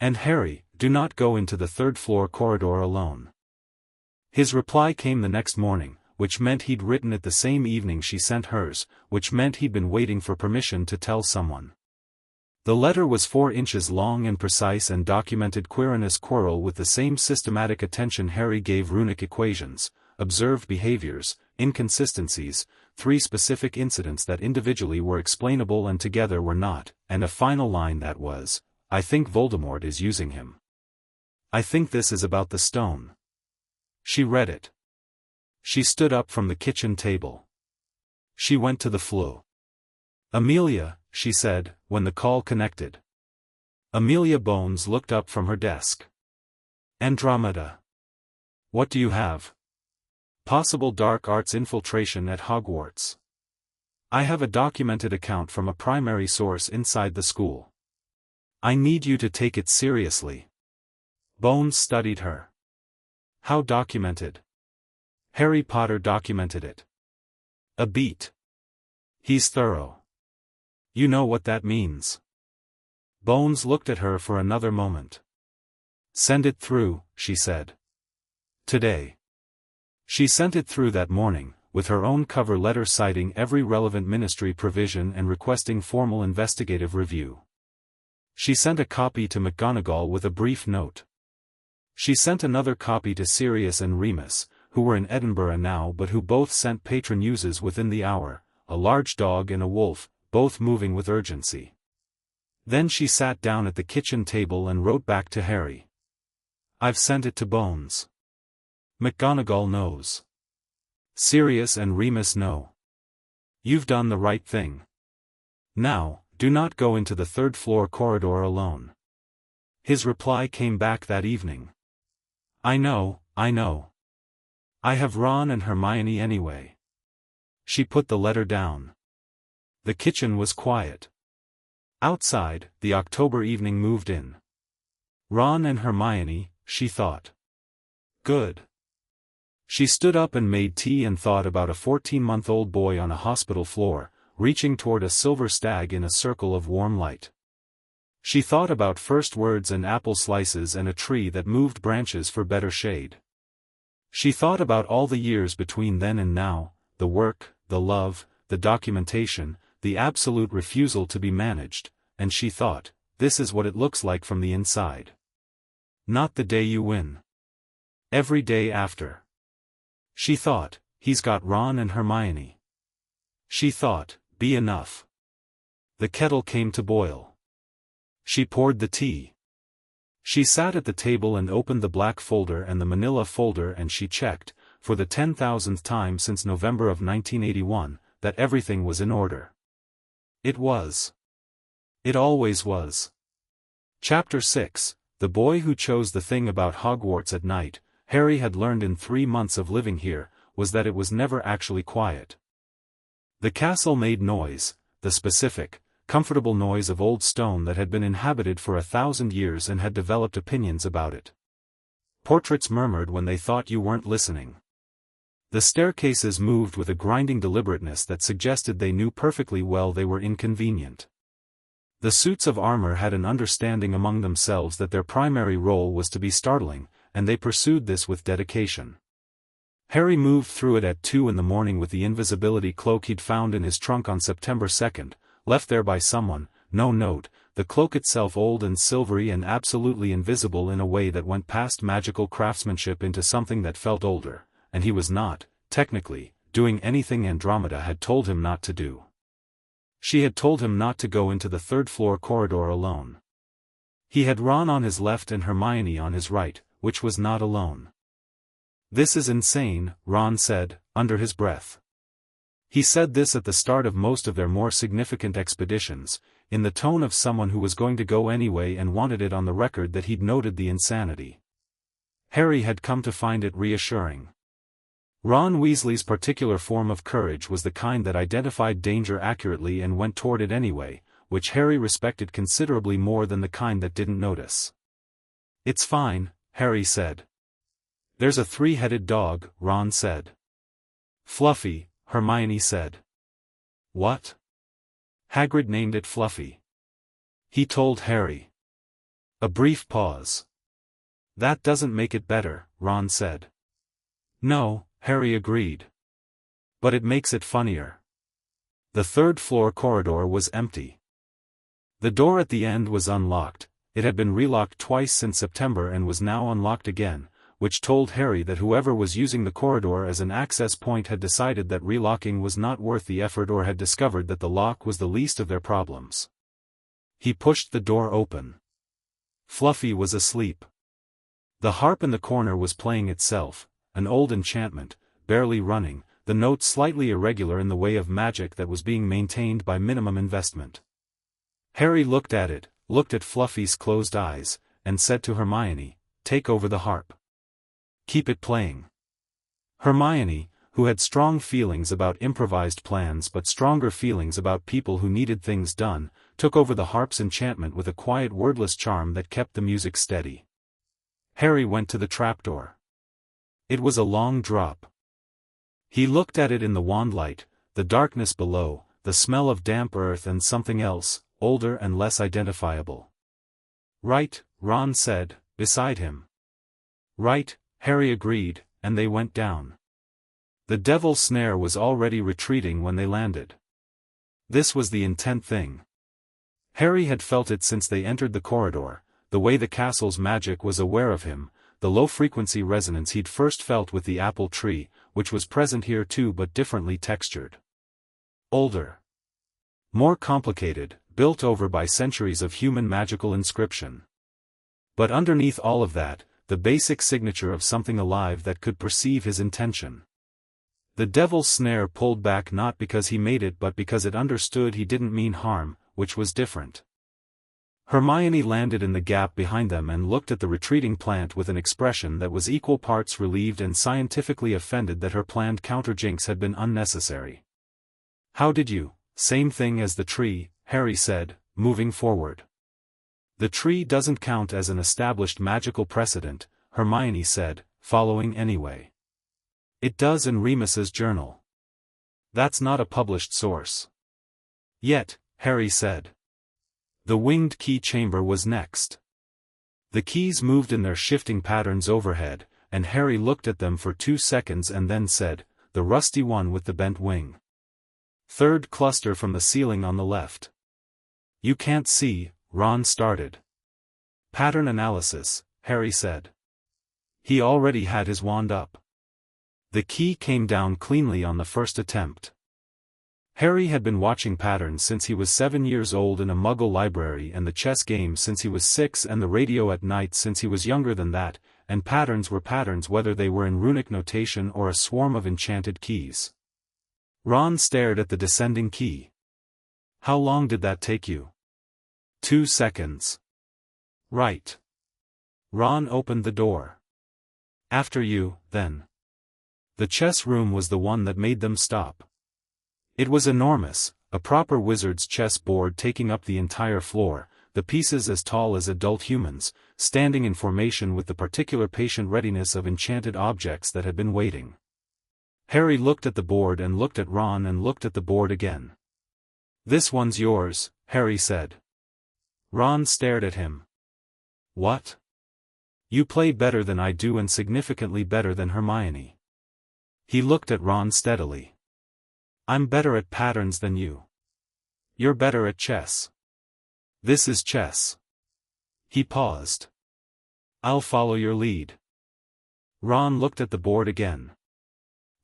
And Harry, do not go into the third-floor corridor alone. His reply came the next morning, which meant he'd written it the same evening she sent hers, which meant he'd been waiting for permission to tell someone. The letter was 4 inches long and precise and documented Quirinus Quirrell with the same systematic attention Harry gave runic equations, observed behaviors, inconsistencies, 3 specific incidents that individually were explainable and together were not, and a final line that was, "I think Voldemort is using him. I think this is about the stone." She read it. She stood up from the kitchen table. She went to the flue. "Amelia," she said, when the call connected. Amelia Bones looked up from her desk. "Andromeda. What do you have?" "Possible dark arts infiltration at Hogwarts. I have a documented account from a primary source inside the school. I need you to take it seriously." Bones studied her. "How documented?" "Harry Potter documented it. A beat. He's thorough. You know what that means." Bones looked at her for another moment. "Send it through," she said. "Today." She sent it through that morning, with her own cover letter citing every relevant ministry provision and requesting formal investigative review. She sent a copy to McGonagall with a brief note. She sent another copy to Sirius and Remus, who were in Edinburgh now but who both sent patron news within the hour, a large dog and a wolf, both moving with urgency. Then she sat down at the kitchen table and wrote back to Harry. "I've sent it to Bones. McGonagall knows. Sirius and Remus know. You've done the right thing. Now, do not go into the 3rd floor corridor alone." His reply came back that evening. I know. I have Ron and Hermione anyway." She put the letter down. The kitchen was quiet. Outside, the October evening moved in. Ron and Hermione, she thought. Good. She stood up and made tea and thought about a 14-month-old boy on a hospital floor, reaching toward a silver stag in a circle of warm light. She thought about first words and apple slices and a tree that moved branches for better shade. She thought about all the years between then and now, the work, the love, the documentation, the absolute refusal to be managed, and she thought, this is what it looks like from the inside. Not the day you win. Every day after. She thought, he's got Ron and Hermione. She thought, be enough. The kettle came to boil. She poured the tea. She sat at the table and opened the black folder and the manila folder and she checked, for the 10,000th time since November of 1981, that everything was in order. It was. It always was. Chapter 6, The Boy Who Chose the Thing about Hogwarts at Night, Harry had learned in 3 months of living here, was that it was never actually quiet. The castle made noise, the specific, comfortable noise of old stone that had been inhabited for 1,000 years and had developed opinions about it. Portraits murmured when they thought you weren't listening. The staircases moved with a grinding deliberateness that suggested they knew perfectly well they were inconvenient. The suits of armor had an understanding among themselves that their primary role was to be startling, and they pursued this with dedication. Harry moved through it at 2 in the morning with the invisibility cloak he'd found in his trunk on September 2nd, left there by someone, no note, the cloak itself old and silvery and absolutely invisible in a way that went past magical craftsmanship into something that felt older, and he was not, technically, doing anything Andromeda had told him not to do. She had told him not to go into the 3rd floor corridor alone. He had Ron on his left and Hermione on his right, which was not alone. This is insane, Ron said, under his breath. He said this at the start of most of their more significant expeditions, in the tone of someone who was going to go anyway and wanted it on the record that he'd noted the insanity. Harry had come to find it reassuring. Ron Weasley's particular form of courage was the kind that identified danger accurately and went toward it anyway, which Harry respected considerably more than the kind that didn't notice. It's fine, Harry said. There's a 3-headed dog, Ron said. Fluffy, Hermione said. What? Hagrid named it Fluffy. He told Harry. A brief pause. That doesn't make it better, Ron said. No, Harry agreed. But it makes it funnier. The 3rd floor corridor was empty. The door at the end was unlocked. It had been relocked twice since September and was now unlocked again, which told Harry that whoever was using the corridor as an access point had decided that relocking was not worth the effort or had discovered that the lock was the least of their problems. He pushed the door open. Fluffy was asleep. The harp in the corner was playing itself, an old enchantment, barely running, the notes slightly irregular in the way of magic that was being maintained by minimum investment. Harry looked at it, looked at Fluffy's closed eyes, and said to Hermione, "Take over the harp. Keep it playing." Hermione, who had strong feelings about improvised plans but stronger feelings about people who needed things done, took over the harp's enchantment with a quiet wordless charm that kept the music steady. Harry went to the trapdoor. It was a long drop. He looked at it in the wand light, the darkness below, the smell of damp earth and something else, older and less identifiable. "Right," Ron said, beside him. "Right," Harry agreed, and they went down. The devil's snare was already retreating when they landed. This was the intent thing. Harry had felt it since they entered the corridor, the way the castle's magic was aware of him, the low-frequency resonance he'd first felt with the apple tree, which was present here too but differently textured. Older. More complicated, built over by centuries of human magical inscription. But underneath all of that, the basic signature of something alive that could perceive his intention. The devil's snare pulled back not because he made it but because it understood he didn't mean harm, which was different. Hermione landed in the gap behind them and looked at the retreating plant with an expression that was equal parts relieved and scientifically offended that her planned counterjinx had been unnecessary. "How did you?" "Same thing as the tree," Harry said, moving forward. "The tree doesn't count as an established magical precedent," Hermione said, following anyway. "It does in Remus's journal. That's not a published source." "Yet," Harry said. The winged key chamber was next. The keys moved in their shifting patterns overhead, and Harry looked at them for 2 seconds and then said, "The rusty one with the bent wing. Third cluster from the ceiling on the left." "You can't see," Ron started. "Pattern analysis," Harry said. He already had his wand up. The key came down cleanly on the first attempt. Harry had been watching patterns since he was 7 years old in a Muggle library and the chess game since he was 6 and the radio at night since he was younger than that, and patterns were patterns whether they were in runic notation or a swarm of enchanted keys. Ron stared at the descending key. "How long did that take you?" 2 seconds. "Right." Ron opened the door. "After you, then." The chess room was the one that made them stop. It was enormous, a proper wizard's chess board taking up the entire floor, the pieces as tall as adult humans, standing in formation with the particular patient readiness of enchanted objects that had been waiting. Harry looked at the board and looked at Ron and looked at the board again. "This one's yours," Harry said. Ron stared at him. "What?" "You play better than I do and significantly better than Hermione." He looked at Ron steadily. "I'm better at patterns than you. You're better at chess. This is chess." He paused. "I'll follow your lead." Ron looked at the board again.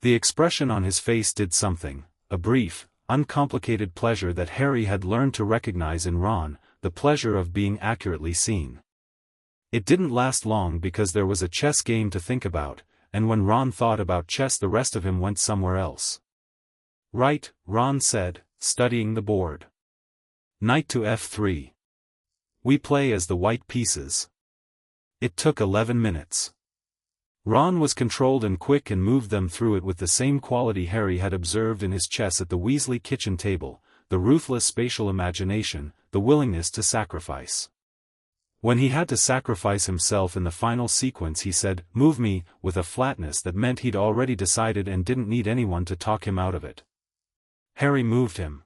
The expression on his face did something, a brief, uncomplicated pleasure that Harry had learned to recognize in Ron, the pleasure of being accurately seen. It didn't last long because there was a chess game to think about, and when Ron thought about chess the rest of him went somewhere else. "Right," Ron said, studying the board. "Knight to f3. We play as the white pieces." It took 11 minutes. Ron was controlled and quick and moved them through it with the same quality Harry had observed in his chess at the Weasley kitchen table, the ruthless spatial imagination, the willingness to sacrifice. When he had to sacrifice himself in the final sequence he said, "Move me," with a flatness that meant he'd already decided and didn't need anyone to talk him out of it. Harry moved him.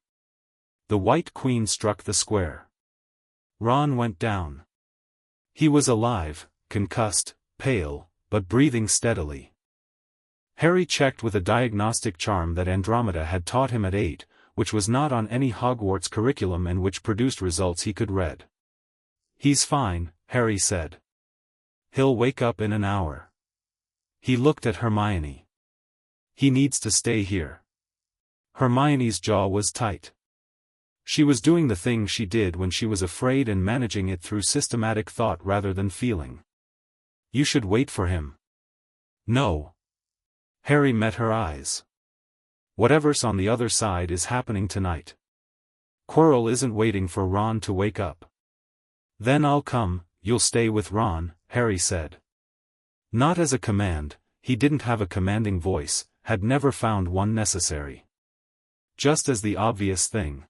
The white queen struck the square. Ron went down. He was alive, concussed, pale, but breathing steadily. Harry checked with a diagnostic charm that Andromeda had taught him at 8, which was not on any Hogwarts curriculum and which produced results he could read. "He's fine," Harry said. "He'll wake up in an hour." He looked at Hermione. "He needs to stay here." Hermione's jaw was tight. She was doing the thing she did when she was afraid and managing it through systematic thought rather than feeling. "You should wait for him." "No." Harry met her eyes. "Whatever's on the other side is happening tonight. Quirrell isn't waiting for Ron to wake up." "Then I'll come, you'll stay with Ron," Harry said. Not as a command, he didn't have a commanding voice, had never found one necessary. Just as the obvious thing.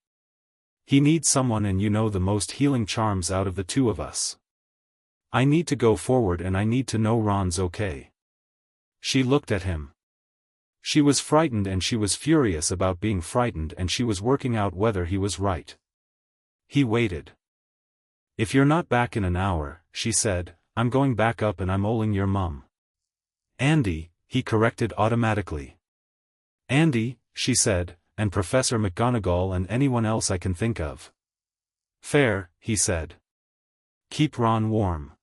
"He needs someone and you know the most healing charms out of the two of us. I need to go forward and I need to know Ron's okay." She looked at him. She was frightened and she was furious about being frightened and she was working out whether he was right. He waited. "If you're not back in an hour," she said, "I'm going back up and I'm olling your mum." "Andy," he corrected automatically. "Andy," she said, "and Professor McGonagall and anyone else I can think of." "Fair," he said. "Keep Ron warm."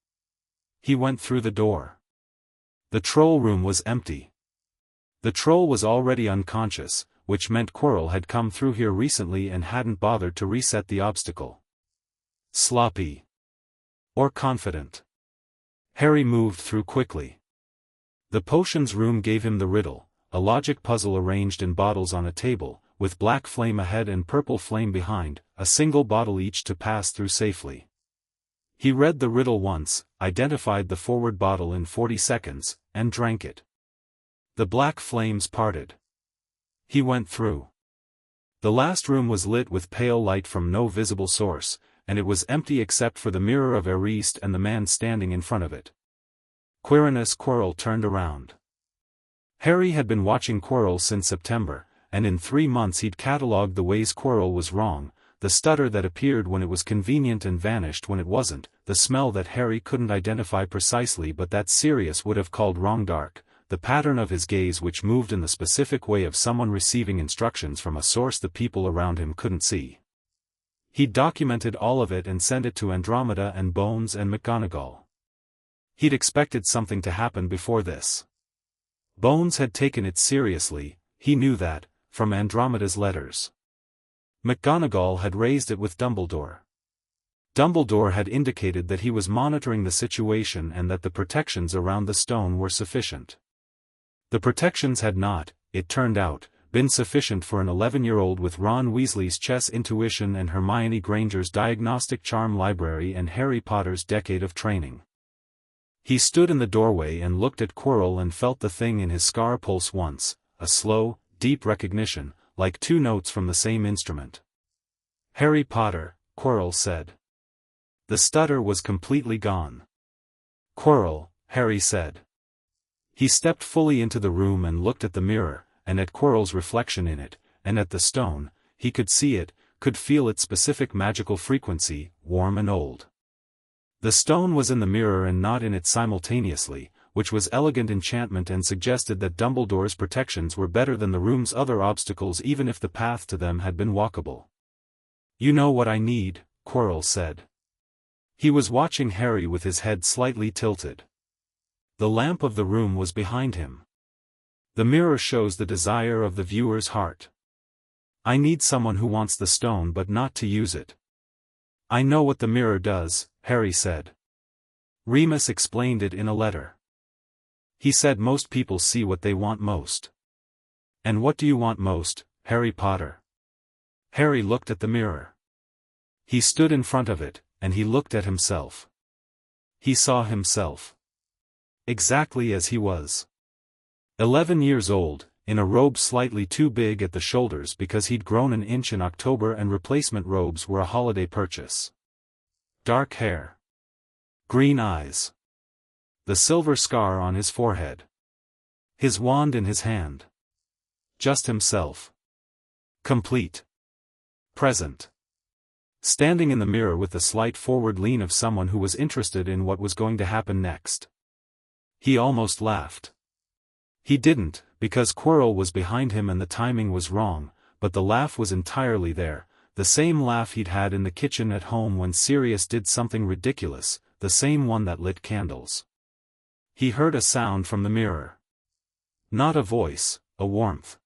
He went through the door. The troll room was empty. The troll was already unconscious, which meant Quirrell had come through here recently and hadn't bothered to reset the obstacle. Sloppy. Or confident. Harry moved through quickly. The potions room gave him the riddle, a logic puzzle arranged in bottles on a table, with black flame ahead and purple flame behind, a single bottle each to pass through safely. He read the riddle once, identified the forward bottle in 40 seconds, and drank it. The black flames parted. He went through. The last room was lit with pale light from no visible source, and it was empty except for the mirror of Ariste and the man standing in front of it. Quirinus Quirrell turned around. Harry had been watching Quirrell since September, and in 3 months he'd catalogued the ways Quirrell was wrong, the stutter that appeared when it was convenient and vanished when it wasn't, the smell that Harry couldn't identify precisely but that Sirius would have called wrong dark, the pattern of his gaze which moved in the specific way of someone receiving instructions from a source the people around him couldn't see. He'd documented all of it and sent it to Andromeda and Bones and McGonagall. He'd expected something to happen before this. Bones had taken it seriously, he knew that, from Andromeda's letters. McGonagall had raised it with Dumbledore. Dumbledore had indicated that he was monitoring the situation and that the protections around the stone were sufficient. The protections had not, it turned out, been sufficient for an 11-year-old with Ron Weasley's chess intuition and Hermione Granger's diagnostic charm library and Harry Potter's decade of training. He stood in the doorway and looked at Quirrell and felt the thing in his scar pulse once, a slow, deep recognition, like 2 notes from the same instrument. "Harry Potter," Quirrell said. The stutter was completely gone. "Quirrell," Harry said. He stepped fully into the room and looked at the mirror, and at Quirrell's reflection in it, and at the stone. He could see it, could feel its specific magical frequency, warm and old. The stone was in the mirror and not in it simultaneously, which was elegant enchantment and suggested that Dumbledore's protections were better than the room's other obstacles even if the path to them had been walkable. "You know what I need," Quirrell said. He was watching Harry with his head slightly tilted. The lamp of the room was behind him. The mirror shows the desire of the viewer's heart. "I need someone who wants the stone but not to use it." "I know what the mirror does," Harry said. Remus explained it in a letter. He said most people see what they want most. "And what do you want most, Harry Potter?" Harry looked at the mirror. He stood in front of it, and he looked at himself. He saw himself. Exactly as he was. 11 years old, in a robe slightly too big at the shoulders because he'd grown an inch in October and replacement robes were a holiday purchase. Dark hair. Green eyes. The silver scar on his forehead. His wand in his hand. Just himself. Complete. Present. Standing in the mirror with the slight forward lean of someone who was interested in what was going to happen next. He almost laughed. He didn't, because Quirrell was behind him and the timing was wrong, but the laugh was entirely there, the same laugh he'd had in the kitchen at home when Sirius did something ridiculous, the same one that lit candles. He heard a sound from the mirror. Not a voice, a warmth.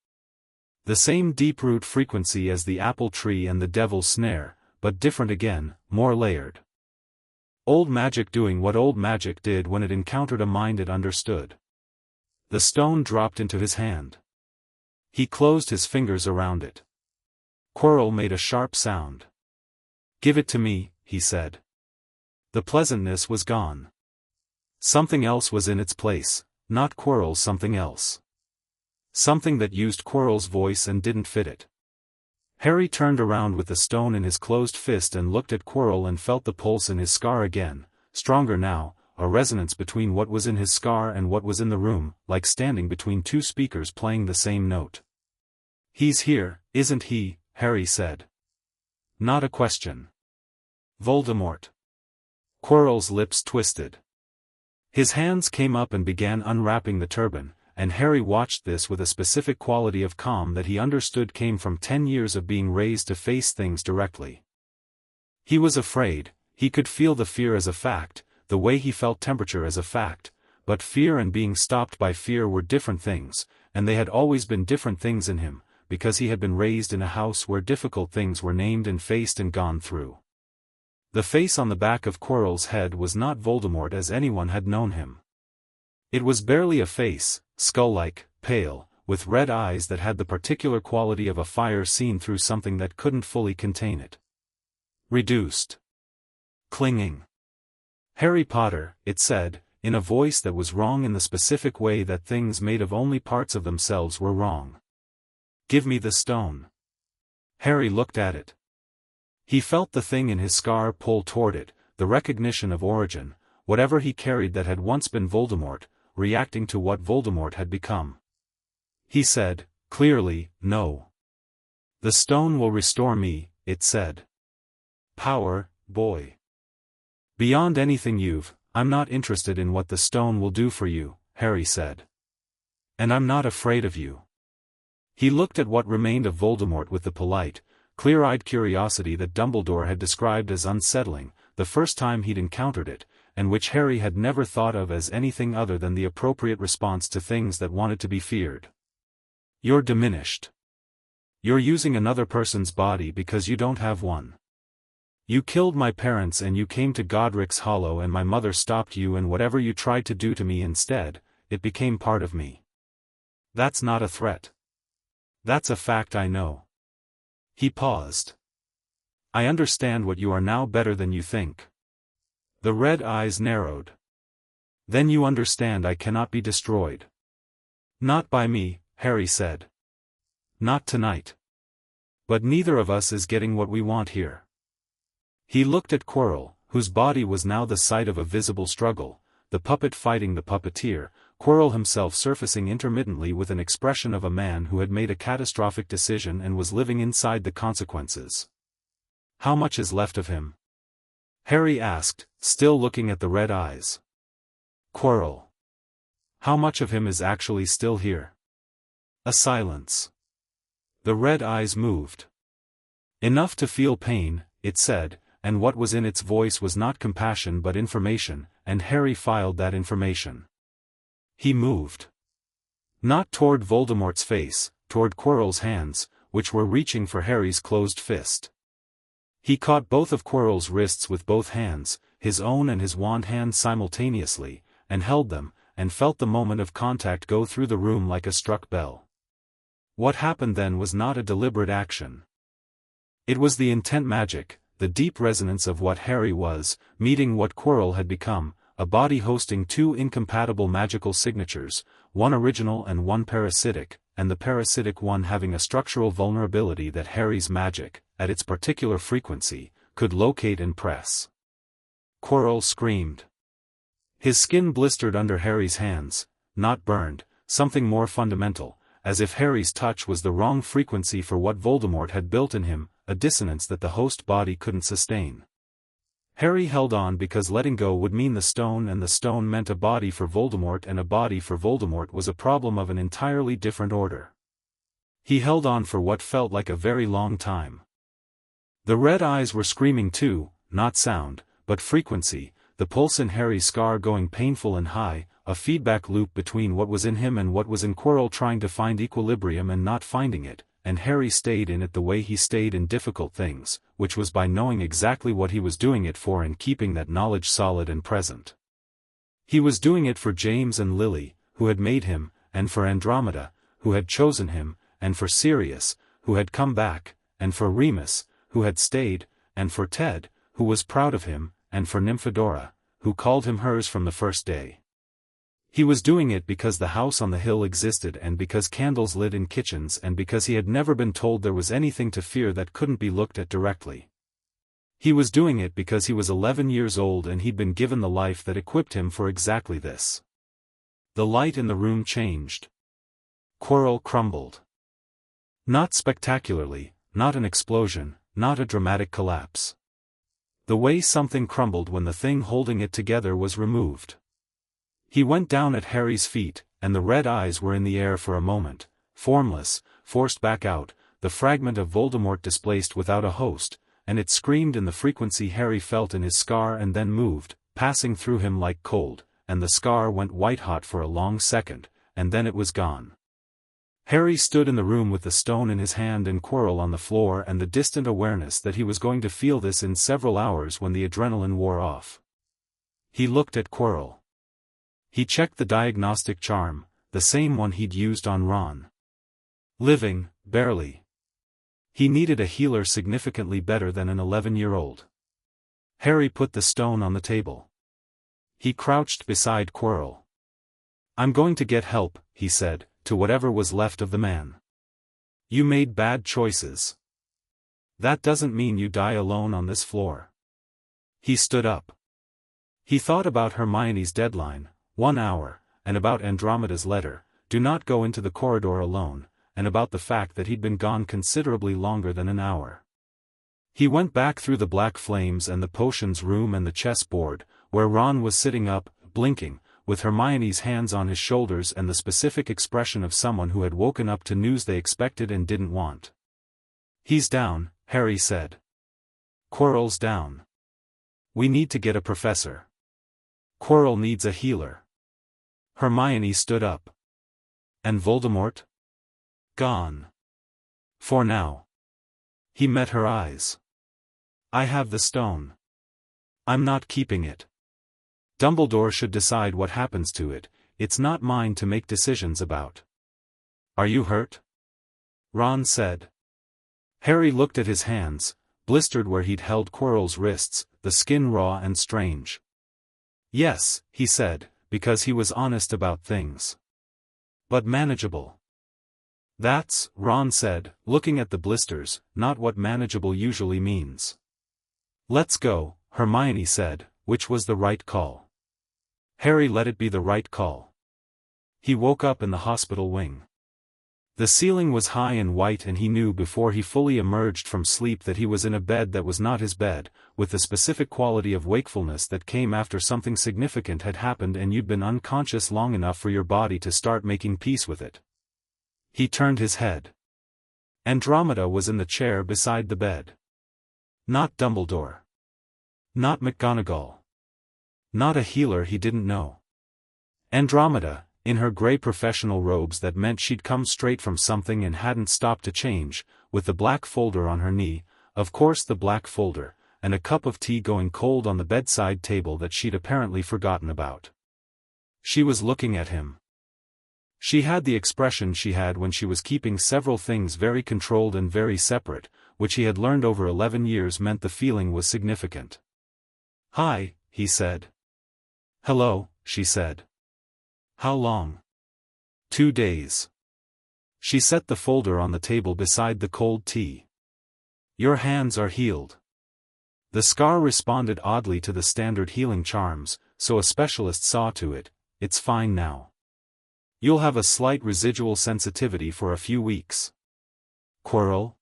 The same deep-root frequency as the apple tree and the devil's snare, but different again, more layered. Old magic doing what old magic did when it encountered a mind it understood. The stone dropped into his hand. He closed his fingers around it. Quirrell made a sharp sound. "Give it to me," he said. The pleasantness was gone. Something else was in its place, not Quirrell, something else. Something that used Quirrell's voice and didn't fit it. Harry turned around with the stone in his closed fist and looked at Quirrell and felt the pulse in his scar again, stronger now, a resonance between what was in his scar and what was in the room, like standing between two speakers playing the same note. "He's here, isn't he?" Harry said. "Not a question." "Voldemort." Quirrell's lips twisted. His hands came up and began unwrapping the turban, and Harry watched this with a specific quality of calm that he understood came from 10 years of being raised to face things directly. He was afraid, he could feel the fear as a fact, the way he felt temperature as a fact, but fear and being stopped by fear were different things, and they had always been different things in him, because he had been raised in a house where difficult things were named and faced and gone through. The face on the back of Quirrell's head was not Voldemort as anyone had known him. It was barely a face, skull-like, pale, with red eyes that had the particular quality of a fire seen through something that couldn't fully contain it. Reduced. Clinging. "Harry Potter," it said, in a voice that was wrong in the specific way that things made of only parts of themselves were wrong. "Give me the stone." Harry looked at it. He felt the thing in his scar pull toward it, the recognition of origin, whatever he carried that had once been Voldemort, reacting to what Voldemort had become. He said, clearly, "No. The stone will restore me," it said. "Power, boy. Beyond anything I'm not interested in what the stone will do for you," Harry said. "And I'm not afraid of you." He looked at what remained of Voldemort with the polite, clear-eyed curiosity that Dumbledore had described as unsettling, the first time he'd encountered it, and which Harry had never thought of as anything other than the appropriate response to things that wanted to be feared. "You're diminished. You're using another person's body because you don't have one. You killed my parents and you came to Godric's Hollow and my mother stopped you, and whatever you tried to do to me instead, it became part of me. That's not a threat. That's a fact I know." He paused. "I understand what you are now better than you think." The red eyes narrowed. "Then you understand I cannot be destroyed." "Not by me," Harry said. "Not tonight. But neither of us is getting what we want here." He looked at Quirrell, whose body was now the site of a visible struggle, the puppet fighting the puppeteer, Quirrell himself surfacing intermittently with an expression of a man who had made a catastrophic decision and was living inside the consequences. "How much is left of him?" Harry asked, still looking at the red eyes. "Quirrell. How much of him is actually still here?" A silence. The red eyes moved. "Enough to feel pain," it said, and what was in its voice was not compassion but information, and Harry filed that information. He moved. Not toward Voldemort's face, toward Quirrell's hands, which were reaching for Harry's closed fist. He caught both of Quirrell's wrists with both hands, his own and his wand hand simultaneously, and held them, and felt the moment of contact go through the room like a struck bell. What happened then was not a deliberate action. It was the intent magic, the deep resonance of what Harry was, meeting what Quirrell had become, a body hosting two incompatible magical signatures, one original and one parasitic, and the parasitic one having a structural vulnerability that Harry's magic, at its particular frequency, could locate and press. Quirrell screamed. His skin blistered under Harry's hands, not burned, something more fundamental, as if Harry's touch was the wrong frequency for what Voldemort had built in him, a dissonance that the host body couldn't sustain. Harry held on because letting go would mean the stone, and the stone meant a body for Voldemort, and a body for Voldemort was a problem of an entirely different order. He held on for what felt like a very long time. The red eyes were screaming too, not sound, but frequency, the pulse in Harry's scar going painful and high, a feedback loop between what was in him and what was in Quirrell, trying to find equilibrium and not finding it, and Harry stayed in it the way he stayed in difficult things, which was by knowing exactly what he was doing it for and keeping that knowledge solid and present. He was doing it for James and Lily, who had made him, and for Andromeda, who had chosen him, and for Sirius, who had come back, and for Remus, who had stayed, and for Ted, who was proud of him, and for Nymphadora, who called him hers from the first day. He was doing it because the house on the hill existed, and because candles lit in kitchens, and because he had never been told there was anything to fear that couldn't be looked at directly. He was doing it because he was 11 years old and he'd been given the life that equipped him for exactly this. The light in the room changed. Quirrell crumbled. Not spectacularly, not an explosion, not a dramatic collapse. The way something crumbled when the thing holding it together was removed. He went down at Harry's feet, and the red eyes were in the air for a moment, formless, forced back out, the fragment of Voldemort displaced without a host, and it screamed in the frequency Harry felt in his scar and then moved, passing through him like cold, and the scar went white-hot for a long second, and then it was gone. Harry stood in the room with the stone in his hand and Quirrell on the floor, and the distant awareness that he was going to feel this in several hours when the adrenaline wore off. He looked at Quirrell. He checked the diagnostic charm, the same one he'd used on Ron. Living, barely. He needed a healer significantly better than an 11-year-old. Harry put the stone on the table. He crouched beside Quirrell. "I'm going to get help," he said, to whatever was left of the man. "You made bad choices. That doesn't mean you die alone on this floor." He stood up. He thought about Hermione's deadline, 1 hour, and about Andromeda's letter, "Do not go into the corridor alone," and about the fact that he'd been gone considerably longer than an hour. He went back through the black flames and the potions room and the chessboard, where Ron was sitting up, blinking, with Hermione's hands on his shoulders and the specific expression of someone who had woken up to news they expected and didn't want. "He's down," Harry said. "Quirrell's down. We need to get a professor. Quirrell needs a healer." Hermione stood up. "And Voldemort?" "Gone. For now." He met her eyes. "I have the stone. I'm not keeping it. Dumbledore should decide what happens to it, it's not mine to make decisions about." "Are you hurt?" Ron said. Harry looked at his hands, blistered where he'd held Quirrell's wrists, the skin raw and strange. "Yes," he said, because he was honest about things. "But manageable." "That's," Ron said, looking at the blisters, "not what manageable usually means." "Let's go," Hermione said, which was the right call. Harry let it be the right call. He woke up in the hospital wing. The ceiling was high and white, and he knew before he fully emerged from sleep that he was in a bed that was not his bed, with the specific quality of wakefulness that came after something significant had happened and you'd been unconscious long enough for your body to start making peace with it. He turned his head. Andromeda was in the chair beside the bed. Not Dumbledore. Not McGonagall. Not a healer he didn't know. Andromeda, in her grey professional robes that meant she'd come straight from something and hadn't stopped to change, with the black folder on her knee, of course the black folder, and a cup of tea going cold on the bedside table that she'd apparently forgotten about. She was looking at him. She had the expression she had when she was keeping several things very controlled and very separate, which he had learned over 11 years meant the feeling was significant. "Hi," he said. "Hello," she said. "How long?" 2 days. She set the folder on the table beside the cold tea. "Your hands are healed." The scar responded oddly to the standard healing charms, so a specialist saw to it, "It's fine now. You'll have a slight residual sensitivity for a few weeks." "Quirrell?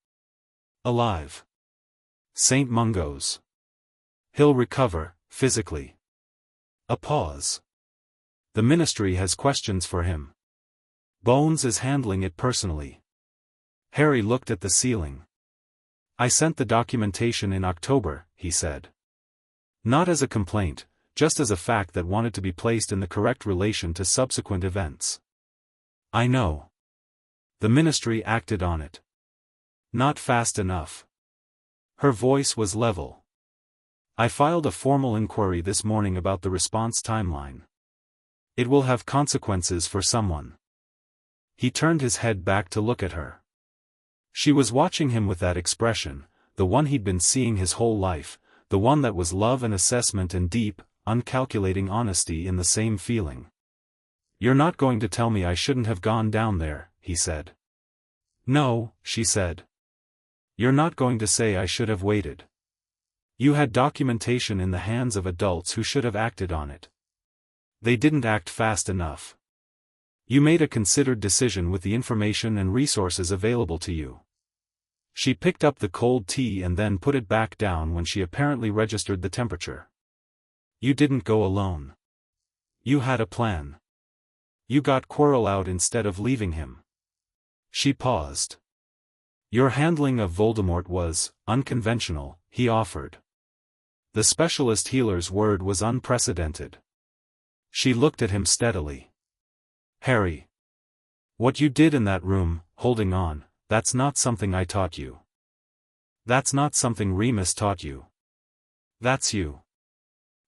Alive. St. Mungo's. He'll recover, physically." A pause. "The Ministry has questions for him. Bones is handling it personally." Harry looked at the ceiling. I sent the documentation in October, he said. Not as a complaint, just as a fact that wanted to be placed in the correct relation to subsequent events. I know. The Ministry acted on it. Not fast enough. Her voice was level. I filed a formal inquiry this morning about the response timeline. It will have consequences for someone. He turned his head back to look at her. She was watching him with that expression, the one he'd been seeing his whole life, the one that was love and assessment and deep, uncalculating honesty in the same feeling. You're not going to tell me I shouldn't have gone down there, he said. No, she said. You're not going to say I should have waited. You had documentation in the hands of adults who should have acted on it. They didn't act fast enough. You made a considered decision with the information and resources available to you. She picked up the cold tea and then put it back down when she apparently registered the temperature. You didn't go alone. You had a plan. You got Quirrell out instead of leaving him. She paused. Your handling of Voldemort was unconventional, he offered. The specialist healer's word was unprecedented. She looked at him steadily. Harry. What you did in that room, holding on, that's not something I taught you. That's not something Remus taught you. That's you.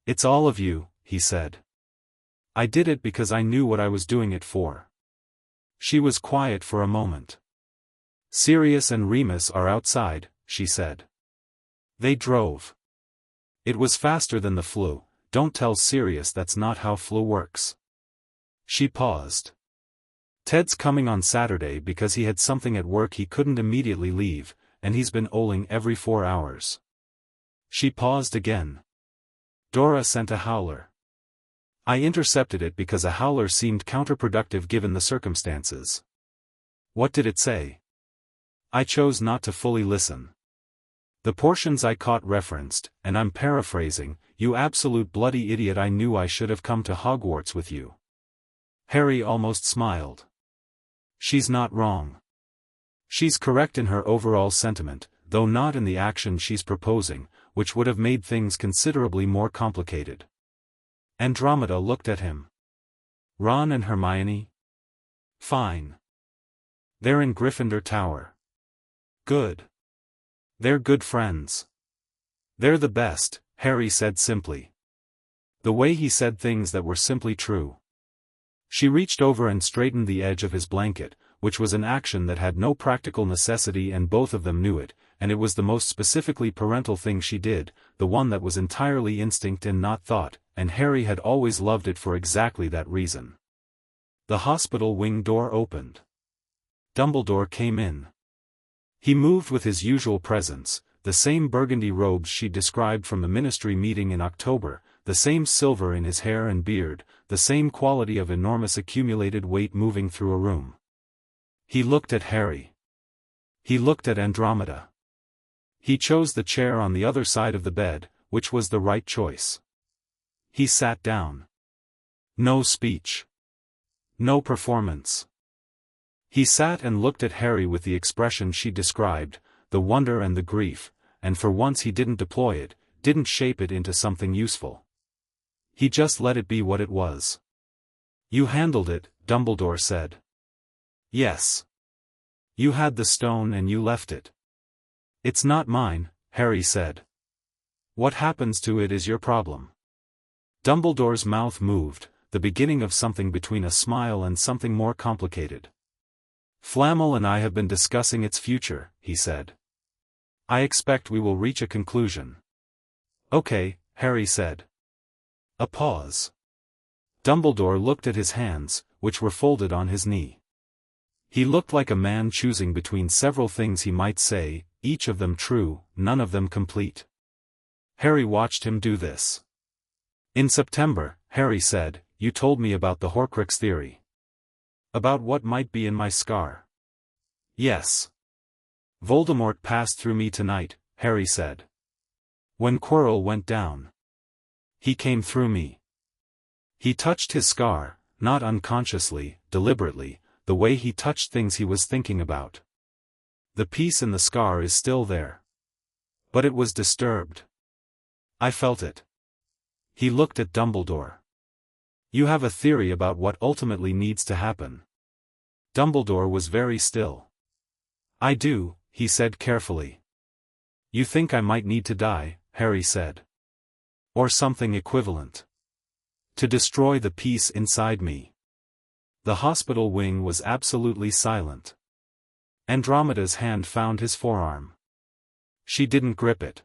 It's all of you, he said. I did it because I knew what I was doing it for. She was quiet for a moment. Sirius and Remus are outside, she said. They drove. It was faster than the flu. Don't tell Sirius that's not how flu works. She paused. Ted's coming on Saturday because he had something at work he couldn't immediately leave, and he's been owling every 4 hours. She paused again. Dora sent a howler. I intercepted it because a howler seemed counterproductive given the circumstances. What did it say? I chose not to fully listen. The portions I caught referenced, and I'm paraphrasing, you absolute bloody idiot, I knew I should have come to Hogwarts with you. Harry almost smiled. She's not wrong. She's correct in her overall sentiment, though not in the action she's proposing, which would have made things considerably more complicated. Andromeda looked at him. Ron and Hermione? Fine. They're in Gryffindor Tower. Good. They're good friends. They're the best, Harry said simply. The way he said things that were simply true. She reached over and straightened the edge of his blanket, which was an action that had no practical necessity and both of them knew it, and it was the most specifically parental thing she did, the one that was entirely instinct and not thought, and Harry had always loved it for exactly that reason. The hospital wing door opened. Dumbledore came in. He moved with his usual presence, the same burgundy robes she described from the Ministry meeting in October, the same silver in his hair and beard, the same quality of enormous accumulated weight moving through a room. He looked at Harry. He looked at Andromeda. He chose the chair on the other side of the bed, which was the right choice. He sat down. No speech. No performance. He sat and looked at Harry with the expression she described, the wonder and the grief, and for once he didn't deploy it, didn't shape it into something useful. He just let it be what it was. You handled it, Dumbledore said. Yes. You had the stone and you left it. It's not mine, Harry said. What happens to it is your problem. Dumbledore's mouth moved, the beginning of something between a smile and something more complicated. Flamel and I have been discussing its future, he said. I expect we will reach a conclusion. Okay, Harry said. A pause. Dumbledore looked at his hands, which were folded on his knee. He looked like a man choosing between several things he might say, each of them true, none of them complete. Harry watched him do this. In September, Harry said, you told me about the Horcrux theory. About what might be in my scar. Yes. Voldemort passed through me tonight, Harry said. When Quirrell went down. He came through me. He touched his scar, not unconsciously, deliberately, the way he touched things he was thinking about. The piece in the scar is still there. But it was disturbed. I felt it. He looked at Dumbledore. You have a theory about what ultimately needs to happen. Dumbledore was very still. I do, he said carefully. You think I might need to die, Harry said. Or something equivalent. To destroy the piece inside me. The hospital wing was absolutely silent. Andromeda's hand found his forearm. She didn't grip it.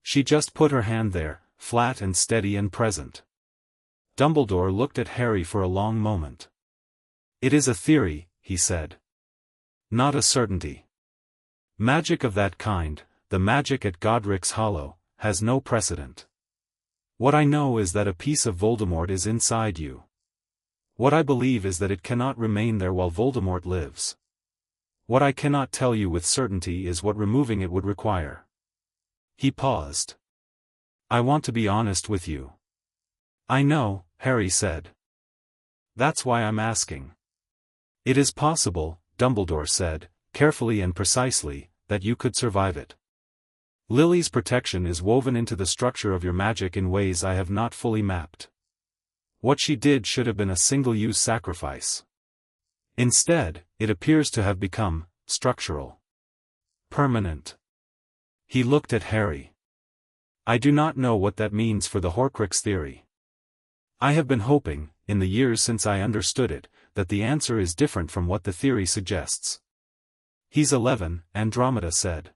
She just put her hand there, flat and steady and present. Dumbledore looked at Harry for a long moment. It is a theory, he said. Not a certainty. Magic of that kind, the magic at Godric's Hollow, has no precedent. What I know is that a piece of Voldemort is inside you. What I believe is that it cannot remain there while Voldemort lives. What I cannot tell you with certainty is what removing it would require. He paused. I want to be honest with you. I know, Harry said. That's why I'm asking. It is possible, Dumbledore said, carefully and precisely, that you could survive it. Lily's protection is woven into the structure of your magic in ways I have not fully mapped. What she did should have been a single-use sacrifice. Instead, it appears to have become structural. Permanent. He looked at Harry. I do not know what that means for the Horcrux theory. I have been hoping, in the years since I understood it, that the answer is different from what the theory suggests. He's 11, Andromeda said.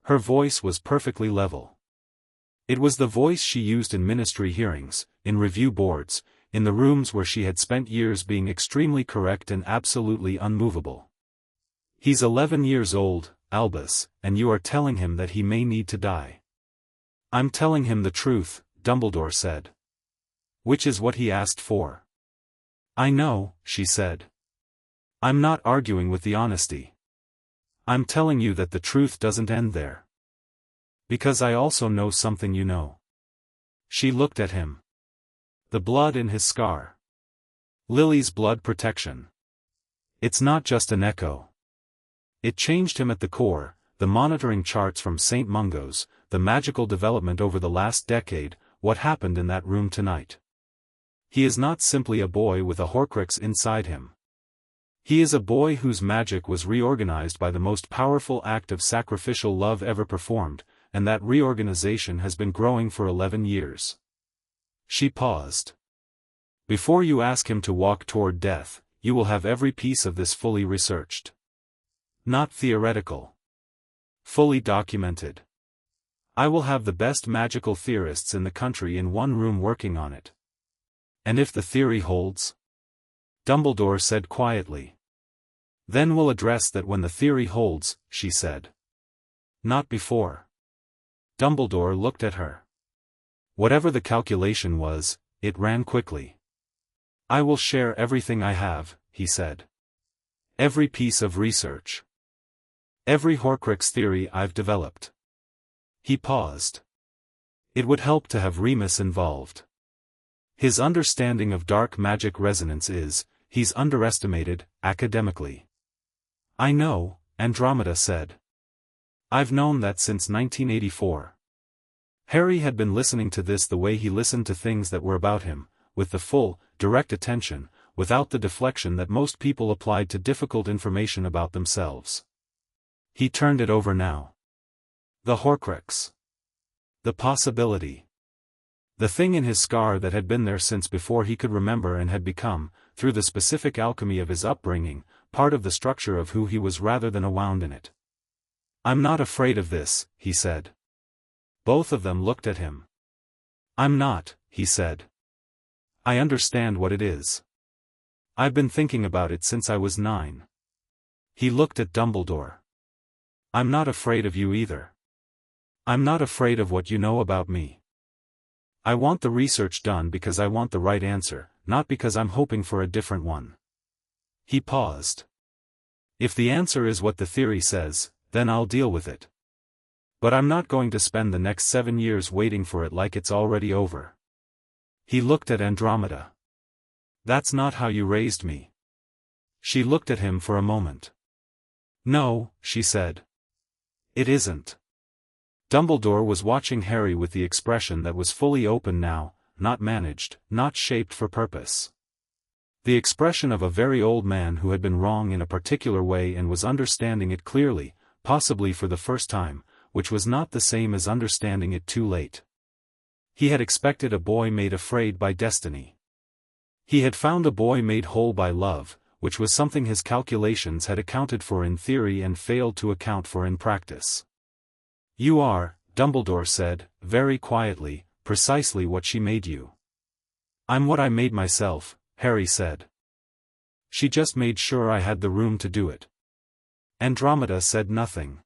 Her voice was perfectly level. It was the voice she used in ministry hearings, in review boards, in the rooms where she had spent years being extremely correct and absolutely unmovable. He's 11 years old, Albus, and you are telling him that he may need to die. I'm telling him the truth, Dumbledore said. Which is what he asked for. I know, she said. I'm not arguing with the honesty. I'm telling you that the truth doesn't end there. Because I also know something you know. She looked at him. The blood in his scar. Lily's blood protection. It's not just an echo. It changed him at the core, the monitoring charts from St. Mungo's, the magical development over the last decade, what happened in that room tonight. He is not simply a boy with a Horcrux inside him. He is a boy whose magic was reorganized by the most powerful act of sacrificial love ever performed, and that reorganization has been growing for 11 years. She paused. Before you ask him to walk toward death, you will have every piece of this fully researched. Not theoretical. Fully documented. I will have the best magical theorists in the country in one room working on it. And if the theory holds? Dumbledore said quietly. Then we'll address that when the theory holds, she said. Not before. Dumbledore looked at her. Whatever the calculation was, it ran quickly. I will share everything I have, he said. Every piece of research. Every Horcrux theory I've developed. He paused. It would help to have Remus involved. His understanding of dark magic resonance is, he's underestimated, academically. I know, Andromeda said. I've known that since 1984. Harry had been listening to this the way he listened to things that were about him, with the full, direct attention, without the deflection that most people applied to difficult information about themselves. He turned it over now. The Horcrux. The possibility. The thing in his scar that had been there since before he could remember and had become, through the specific alchemy of his upbringing, part of the structure of who he was rather than a wound in it. I'm not afraid of this, he said. Both of them looked at him. I'm not, he said. I understand what it is. I've been thinking about it since I was 9. He looked at Dumbledore. I'm not afraid of you either. I'm not afraid of what you know about me. I want the research done because I want the right answer, not because I'm hoping for a different one. He paused. If the answer is what the theory says, then I'll deal with it. But I'm not going to spend the next 7 years waiting for it like it's already over. He looked at Andromeda. That's not how you raised me. She looked at him for a moment. No, she said. It isn't. Dumbledore was watching Harry with the expression that was fully open now, not managed, not shaped for purpose. The expression of a very old man who had been wrong in a particular way and was understanding it clearly, possibly for the first time, which was not the same as understanding it too late. He had expected a boy made afraid by destiny. He had found a boy made whole by love, which was something his calculations had accounted for in theory and failed to account for in practice. You are, Dumbledore said, very quietly, precisely what she made you. I'm what I made myself, Harry said. She just made sure I had the room to do it. Andromeda said nothing.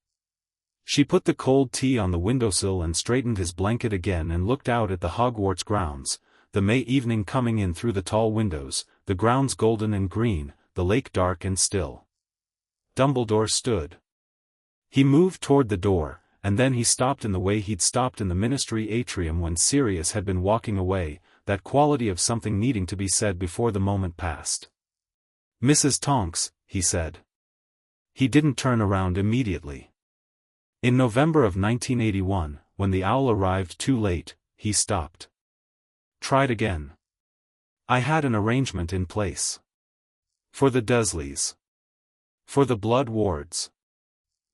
She put the cold tea on the windowsill and straightened his blanket again and looked out at the Hogwarts grounds, the May evening coming in through the tall windows, the grounds golden and green, the lake dark and still. Dumbledore stood. He moved toward the door, and then he stopped in the way he'd stopped in the Ministry atrium when Sirius had been walking away, that quality of something needing to be said before the moment passed. Mrs. Tonks, he said. He didn't turn around immediately. In November of 1981, when the owl arrived too late, he stopped. Tried again. I had an arrangement in place. For the Dursleys. For the Blood Wards.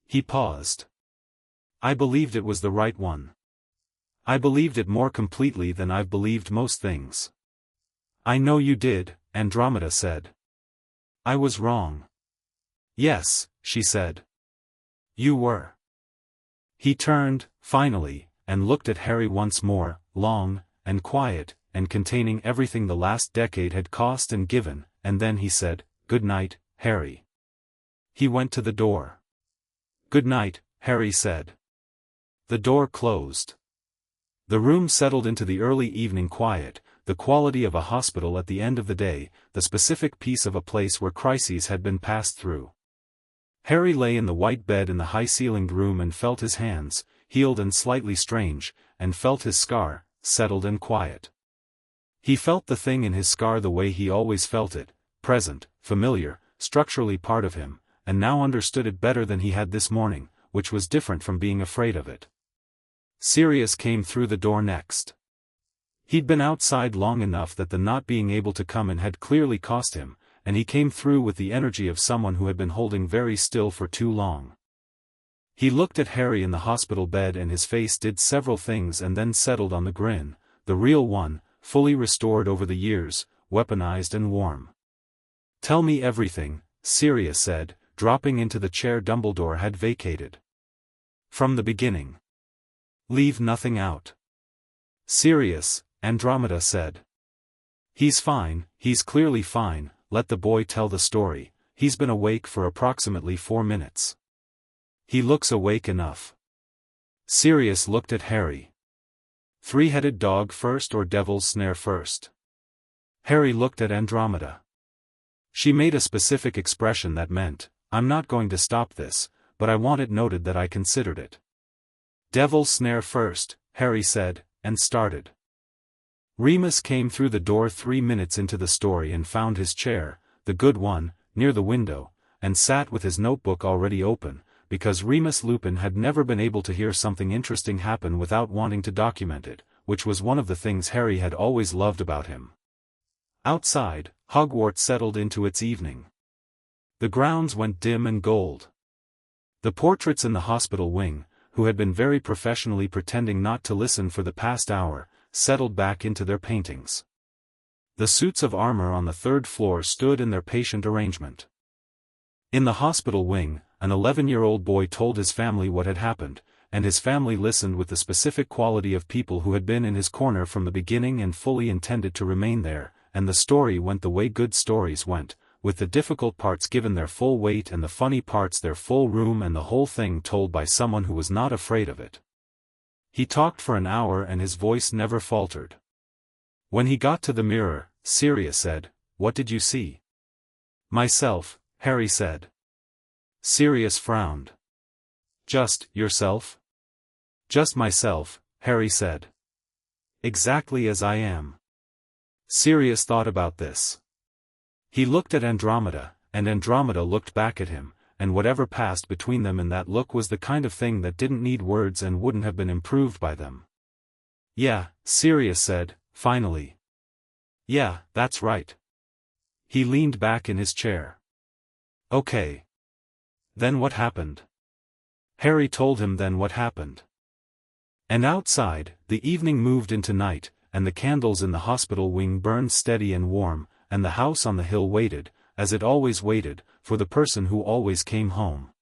He paused. I believed it was the right one. I believed it more completely than I've believed most things. I know you did, Andromeda said. I was wrong. Yes, she said. You were. He turned, finally, and looked at Harry once more, long, and quiet, and containing everything the last decade had cost and given, and then he said, "Good night, Harry." He went to the door. "Good night," Harry said. The door closed. The room settled into the early evening quiet, the quality of a hospital at the end of the day, the specific peace of a place where crises had been passed through. Harry lay in the white bed in the high-ceilinged room and felt his hands, healed and slightly strange, and felt his scar, settled and quiet. He felt the thing in his scar the way he always felt it, present, familiar, structurally part of him, and now understood it better than he had this morning, which was different from being afraid of it. Sirius came through the door next. He'd been outside long enough that the not being able to come in had clearly cost him, and he came through with the energy of someone who had been holding very still for too long. He looked at Harry in the hospital bed and his face did several things and then settled on the grin, the real one, fully restored over the years, weaponized and warm. "Tell me everything," Sirius said, dropping into the chair Dumbledore had vacated. "From the beginning. Leave nothing out." "Sirius," Andromeda said. "He's fine, he's clearly fine, let the boy tell the story, he's been awake for approximately 4 minutes. He looks awake enough." Sirius looked at Harry. "Three-headed dog first or devil's snare first?" Harry looked at Andromeda. She made a specific expression that meant, "I'm not going to stop this, but I want it noted that I considered it." "Devil's snare first," Harry said, and started. Remus came through the door 3 minutes into the story and found his chair, the good one, near the window, and sat with his notebook already open, because Remus Lupin had never been able to hear something interesting happen without wanting to document it, which was one of the things Harry had always loved about him. Outside, Hogwarts settled into its evening. The grounds went dim and gold. The portraits in the hospital wing, who had been very professionally pretending not to listen for the past hour, settled back into their paintings. The suits of armor on the 3rd floor stood in their patient arrangement. In the hospital wing, an 11-year-old boy told his family what had happened, and his family listened with the specific quality of people who had been in his corner from the beginning and fully intended to remain there, and the story went the way good stories went, with the difficult parts given their full weight and the funny parts their full room and the whole thing told by someone who was not afraid of it. He talked for an hour and his voice never faltered. When he got to the mirror, Sirius said, "What did you see?" "Myself," Harry said. Sirius frowned. "Just yourself?" "Just myself," Harry said. "Exactly as I am." Sirius thought about this. He looked at Andromeda, and Andromeda looked back at him, and whatever passed between them in that look was the kind of thing that didn't need words and wouldn't have been improved by them. "Yeah," Sirius said, finally. "Yeah, that's right." He leaned back in his chair. "Okay. Then what happened?" Harry told him then what happened. And outside, the evening moved into night, and the candles in the hospital wing burned steady and warm, and the house on the hill waited, as it always waited, for the person who always came home.